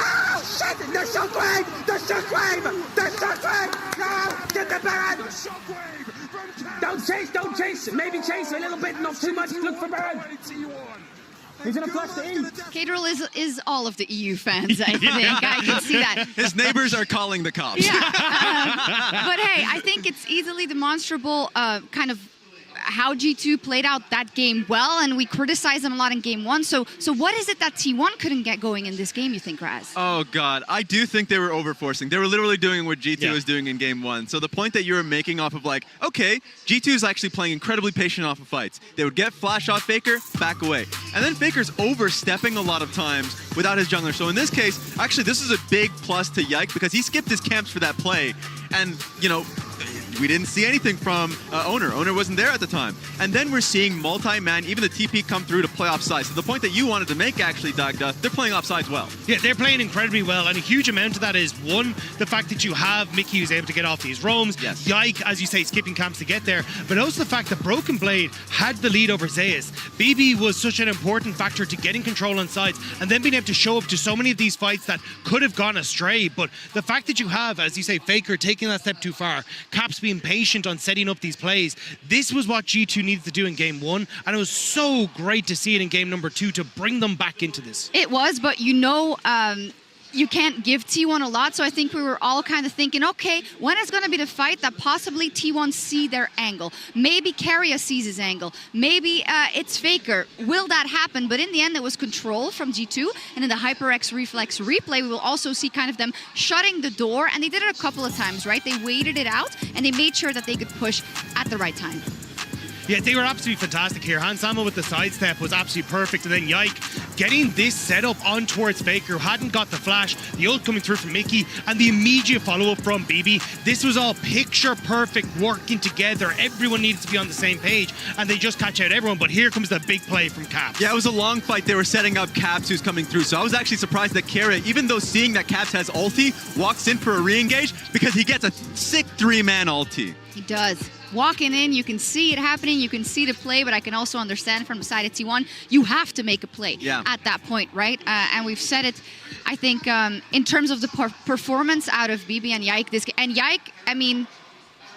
Oh, shit! The shockwave! No! Get the Baron! Don't chase! Maybe chase a little bit, not too much. Look for Baron! He's gonna flush the E. Kadrill is all of the EU fans, I think. I can see that. His neighbors are calling the cops. Yeah. But hey, I think it's easily demonstrable kind of how G2 played out that game well, and we criticized them a lot in game 1. So what is it that T1 couldn't get going in this game, you think, Raz? Oh, God. I do think they were overforcing. They were literally doing what G2 was doing in game 1. So the point that you were making off of like, okay, G2 is actually playing incredibly patient off of fights. They would get flash off Faker, back away. And then Faker's overstepping a lot of times without his jungler. So in this case, actually, this is a big plus to Yike because he skipped his camps for that play. And, you know, we didn't see anything from Owner. Owner wasn't there at the time. And then we're seeing multi-man, even the TP come through to play offside. So the point that you wanted to make, actually, Dagda, they're playing offsides well. Yeah, they're playing incredibly well, and a huge amount of that is, one, the fact that you have Mickey who's able to get off these roams, Yike, as you say, skipping camps to get there, but also the fact that Broken Blade had the lead over Zeus. BB was such an important factor to getting control on sides, and then being able to show up to so many of these fights that could have gone astray, but the fact that you have, as you say, Faker taking that step too far, Caps being patient on setting up these plays, this was what G2 needed to do in game 1, and it was so great to see it in game number 2 to bring them back into this. It was, but you know, you can't give T1 a lot, so I think we were all kind of thinking, okay, when is going to be the fight that possibly T1 see their angle? Maybe Keria sees his angle. Maybe it's Faker. Will that happen? But in the end, it was control from G2, and in the HyperX Reflex replay, we will also see kind of them shutting the door, and they did it a couple of times, right? They waited it out, and they made sure that they could push at the right time. Yeah, they were absolutely fantastic here. Hansama with the sidestep was absolutely perfect. And then Yike getting this setup on towards Faker, who hadn't got the flash, the ult coming through from Mickey, and the immediate follow-up from BB. This was all picture perfect working together. Everyone needed to be on the same page, and they just catch out everyone. But here comes the big play from Caps. Yeah, it was a long fight. They were setting up Caps who's coming through. So I was actually surprised that Keria, even though seeing that Caps has ulti, walks in for a re-engage because he gets a sick 3-man ulti. He does. Walking in, you can see it happening, you can see the play, but I can also understand from the side of T1, you have to make a play at that point, right? And we've said it, I think, in terms of the performance out of BB and Yike. And Yike, I mean,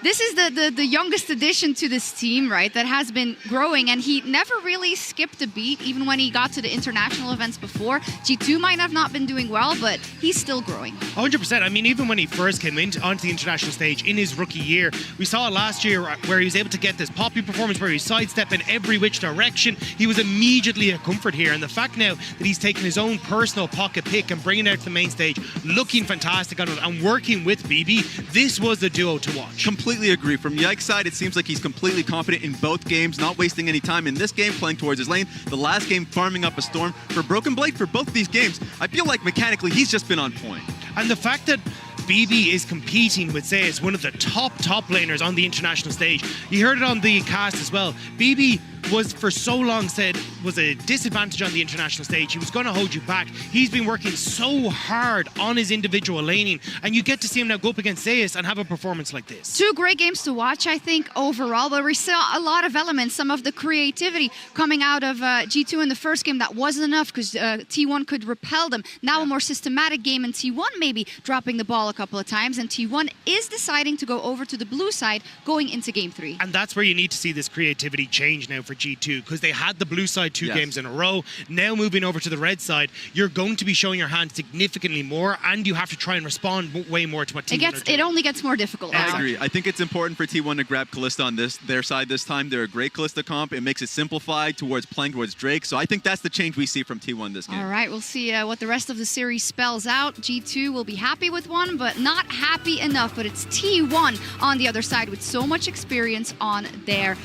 this is the youngest addition to this team, right, that has been growing, and he never really skipped a beat, even when he got to the international events before. G2 might have not been doing well, but he's still growing. 100%. I mean, even when he first came onto the international stage in his rookie year, we saw it last year where he was able to get this poppy performance where he sidestep in every which direction. He was immediately a comfort here, and the fact now that he's taken his own personal pocket pick and bringing it out to the main stage, looking fantastic on it, and working with BB, this was the duo to watch. Completely agree. From Yike's side, it seems like he's completely confident in both games, not wasting any time in this game, playing towards his lane. The last game, farming up a storm. For Broken Blade, for both these games, I feel like mechanically he's just been on point. And the fact that BB is competing with Zeus, one of the top laners on the international stage. You heard it on the cast as well. BB was for so long said was a disadvantage on the international stage. He was going to hold you back. He's been working so hard on his individual laning, and you get to see him now go up against Zeus and have a performance like this. Two great games to watch, I think, overall, but we saw a lot of elements, some of the creativity coming out of G2 in the first game. That wasn't enough because T1 could repel them. Now a more systematic game, and T1 maybe dropping the ball a couple of times, and T1 is deciding to go over to the blue side going into game 3. And that's where you need to see this creativity change now for G2, because they had the blue side two games in a row. Now moving over to the red side, you're going to be showing your hand significantly more, and you have to try and respond way more to what T1 are doing. It only gets more difficult. I agree. I think it's important for T1 to grab Kalista on their side this time. They're a great Kalista comp. It makes it simplified towards playing towards Drake. So I think that's the change we see from T1 this game. All right, we'll see what the rest of the series spells out. G2 will be happy with one, but not happy enough. But it's T1 on the other side with so much experience on their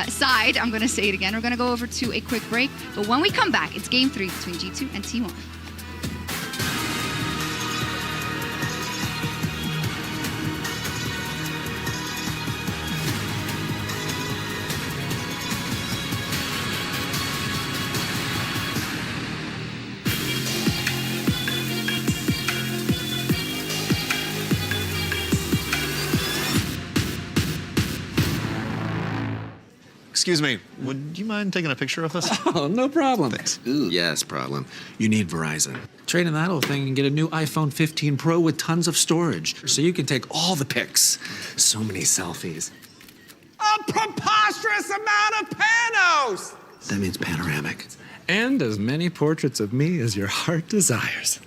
side. I'm going to say it again. We're going to go over to a quick break. But when we come back, it's game 3 between G2 and T1. Excuse me, would you mind taking a picture of us? Oh, no problem. Thanks. Ooh, yes, problem. You need Verizon. Trade in that old thing and get a new iPhone 15 Pro with tons of storage, so you can take all the pics. So many selfies. A preposterous amount of panos! That means panoramic. And as many portraits of me as your heart desires.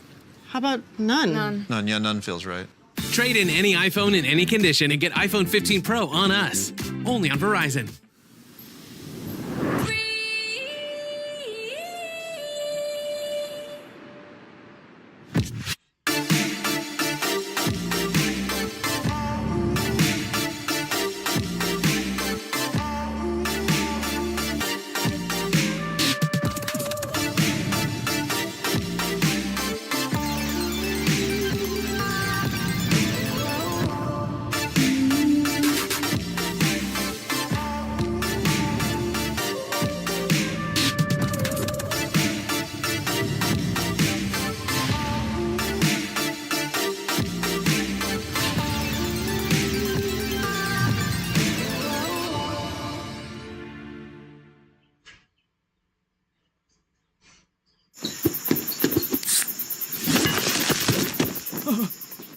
How about none? None, yeah, none feels right. Trade in any iPhone in any condition and get iPhone 15 Pro on us. Only on Verizon.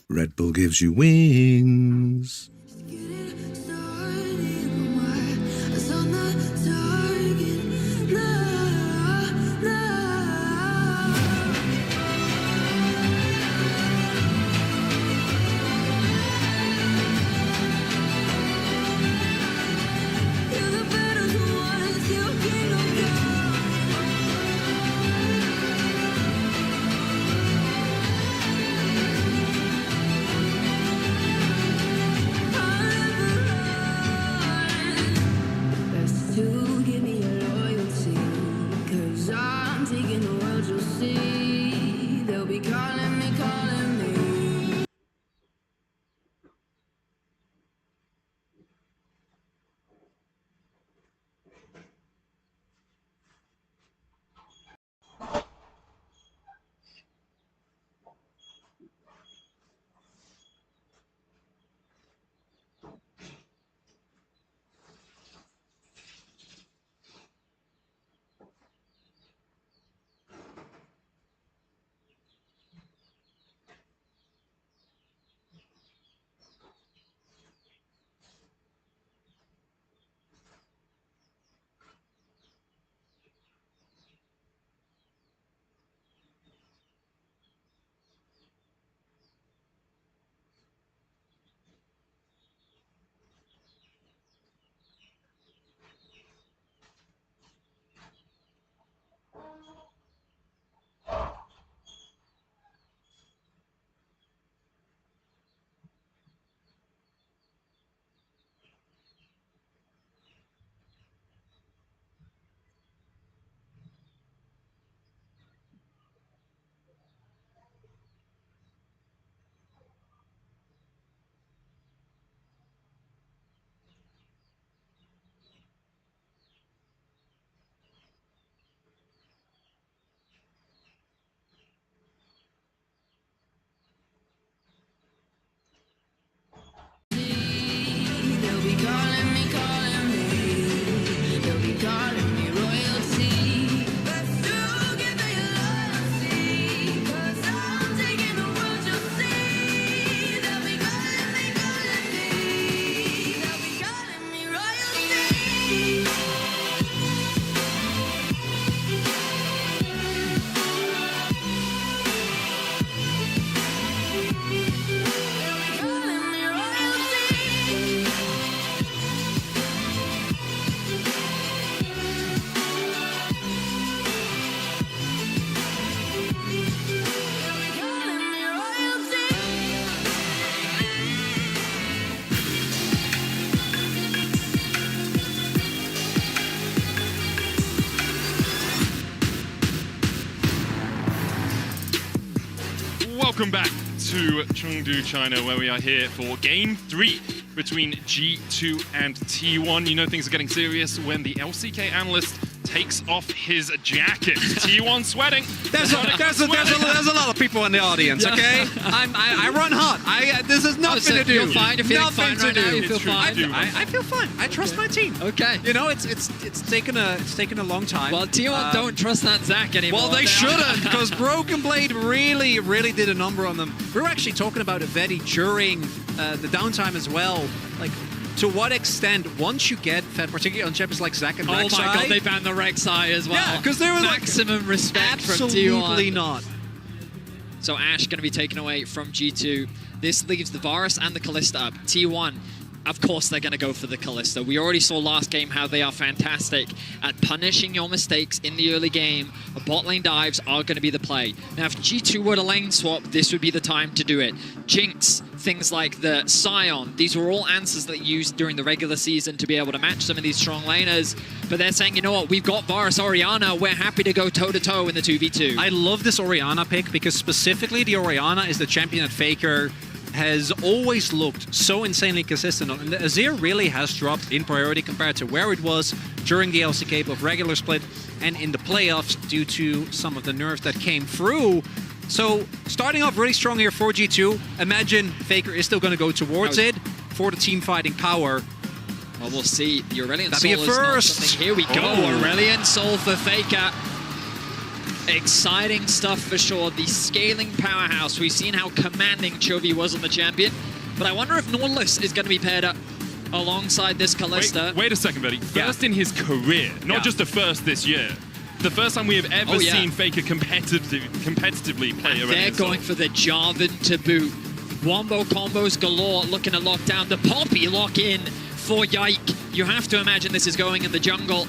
Red Bull gives you wings. welcome back to Chengdu, China, where we are here for Game 3 between G2 and T1. You know things are getting serious when the LCK analyst takes off his jacket. T1 sweating. There's a lot of people in the audience, okay? I run hot. This has nothing to do. You're fine. You're feeling fine right now. You feel fine. I feel fine. I trust my team. Okay. You know, it's taken a long time. Well, T1 don't trust that Zac anymore. Well, they shouldn't, because Broken Blade really did a number on them. We were actually talking about Vedi during the downtime as well. Like, to what extent, once you get fed, particularly on champions like Zac and Rek'Sai... Oh my god, they banned the Rek'Sai as well. Yeah, because they were maximum respect from T1. Absolutely not. So Ashe going to be taken away from G2. This leaves the Varus and the Kalista up. T1, of course they're going to go for the Kalista. We already saw last game how they are fantastic at punishing your mistakes in the early game. Bot lane dives are going to be the play. Now, if G2 were to lane swap, this would be the time to do it. Jinx, things like the Scion, these were all answers that you used during the regular season to be able to match some of these strong laners. But they're saying, you know what, we've got Varus Orianna, we're happy to go toe-to-toe in the 2v2. I love this Orianna pick because specifically the Orianna is the champion that Faker has always looked so insanely consistent on. And the Azir really has dropped in priority compared to where it was during the LCK, both regular split and in the playoffs due to some of the nerfs that came through. So starting off really strong here for G2. Imagine Faker is still going to go towards it for the team fighting power. Well, we'll see. The Aurelion That'd Soul be a is not first. something. Here we go. Aurelion Soul for Faker. Exciting stuff for sure. The scaling powerhouse. We've seen how commanding Chovy was on the champion. But I wonder if Nautilus is going to be paired up alongside this Kalista. Wait a second, Betty. First in his career, not just the first this year. The first time we have ever seen Faker competitively play Aurelion They're Soul. going for the Jarvan to boot. Wombo combos galore, looking to lock down the Poppy lock in for Yike. You have to imagine this is going in the jungle.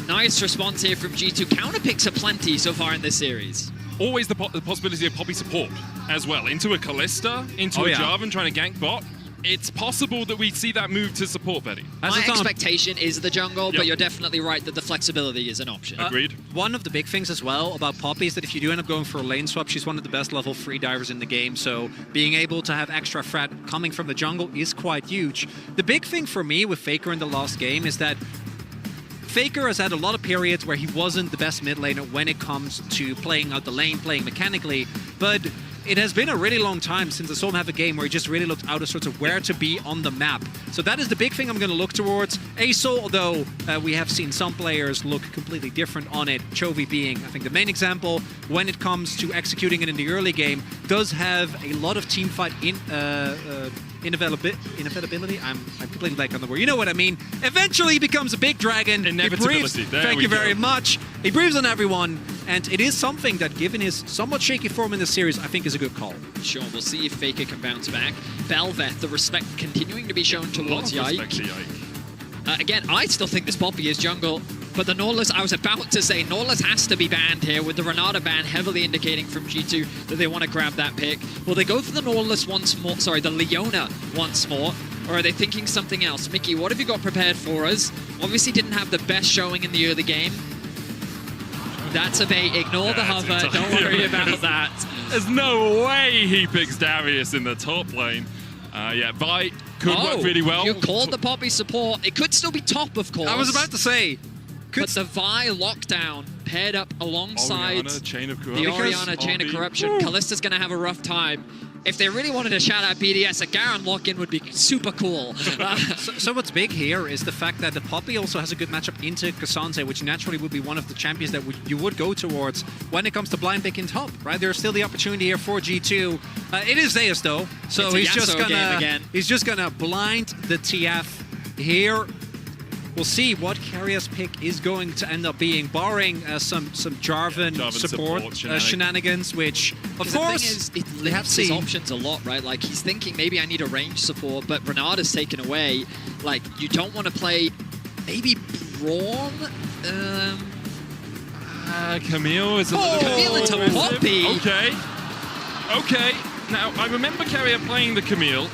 Nice response here from G2. Counter picks are plenty so far in this series. Always the possibility of Poppy support as well. Into a Kalista, into a Jarvan trying to gank bot. It's possible that we see that move to support, Betty. My expectation is the jungle, but you're definitely right that the flexibility is an option. Agreed. One of the big things as well about Poppy is that if you do end up going for a lane swap, she's one of the best level 3 divers in the game, so being able to have extra threat coming from the jungle is quite huge. The big thing for me with Faker in the last game is that Faker has had a lot of periods where he wasn't the best mid laner when it comes to playing out the lane, playing mechanically, but it has been a really long time since I saw him have a game where he just really looked out of sorts of where to be on the map. So that is the big thing I'm going to look towards. Aesol, although we have seen some players look completely different on it, Chovy being, I think, the main example, when it comes to executing it in the early game, does have a lot of teamfight inevitability. I'm completely blank on the word. You know what I mean. Eventually he becomes a big dragon. Inevitability. Thank you very much. He breathes on everyone, and it is something that, given his somewhat shaky form in this series, I think is a good call. Sure, we'll see if Faker can bounce back. Bel'Veth, the respect continuing to be shown towards Yike. Again, I still think this Poppy is jungle, but the Nautilus, I was about to say, Nautilus has to be banned here, with the Renata ban heavily indicating from G2 that they want to grab that pick. Will they go for the Nautilus once more, sorry, the Leona once more, or are they thinking something else? Mickey, what have you got prepared for us? Obviously didn't have the best showing in the early game. That's a bait, ignore the hover, don't worry about that. There's no way he picks Darius in the top lane. Vi could work really well. You called the Poppy support. It could still be top, of course. I was about to say. But the Vi lockdown paired up alongside Orianna, Chain of the Corruption. Orianna Chain of Corruption. Kalista's going to have a rough time. If they really wanted to shout out BDS, a Garen lock-in would be super cool. So what's big here is the fact that the Poppy also has a good matchup into K'Sante, which naturally would be one of the champions that you would go towards when it comes to blind picking top, right? There's still the opportunity here for G2. It is Zeus though, so he's just gonna blind the TF here. We'll see what Carrier's pick is going to end up being, barring some Jarvan support shenanigans, which, of course, the thing is, it limits his options a lot, right? Like, he's thinking, maybe I need a range support, but Renata's taken away. Like, you don't want to play, maybe Braum? Camille is a little bit Camille into Poppy! Okay. Now, I remember Carrier playing the Camille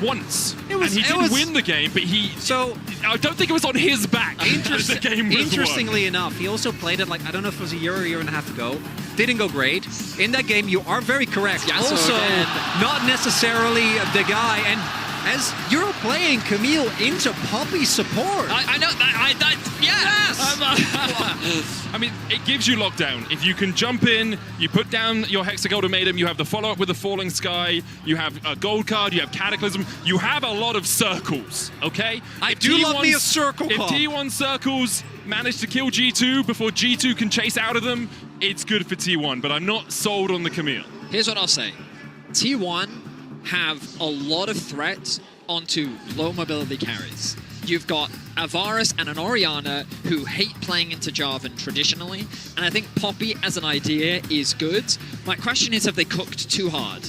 once. It was- and he it didn't was- win the game, but I don't think it was on his back. The game was Interestingly won. enough, he also played it like, I don't know if it was a year and a half ago. Didn't go great. In that game, you are very correct. Yeah, so also, again- not necessarily the guy. And as you're playing Camille into Poppy support. I know that. Yes. I mean, it gives you lockdown. If you can jump in, you put down your Hexagol Ultimatum, you have the follow-up with the Falling Sky, you have a gold card, you have Cataclysm, you have a lot of circles, okay? I do love me a circle If call. T1 circles manage to kill G2 before G2 can chase out of them, it's good for T1, but I'm not sold on the Camille. Here's what I'll say. T1 have a lot of threats onto low mobility carries. You've got Avaris and an Orianna who hate playing into Jarvan traditionally, and I think Poppy as an idea is good. My question is, have they cooked too hard?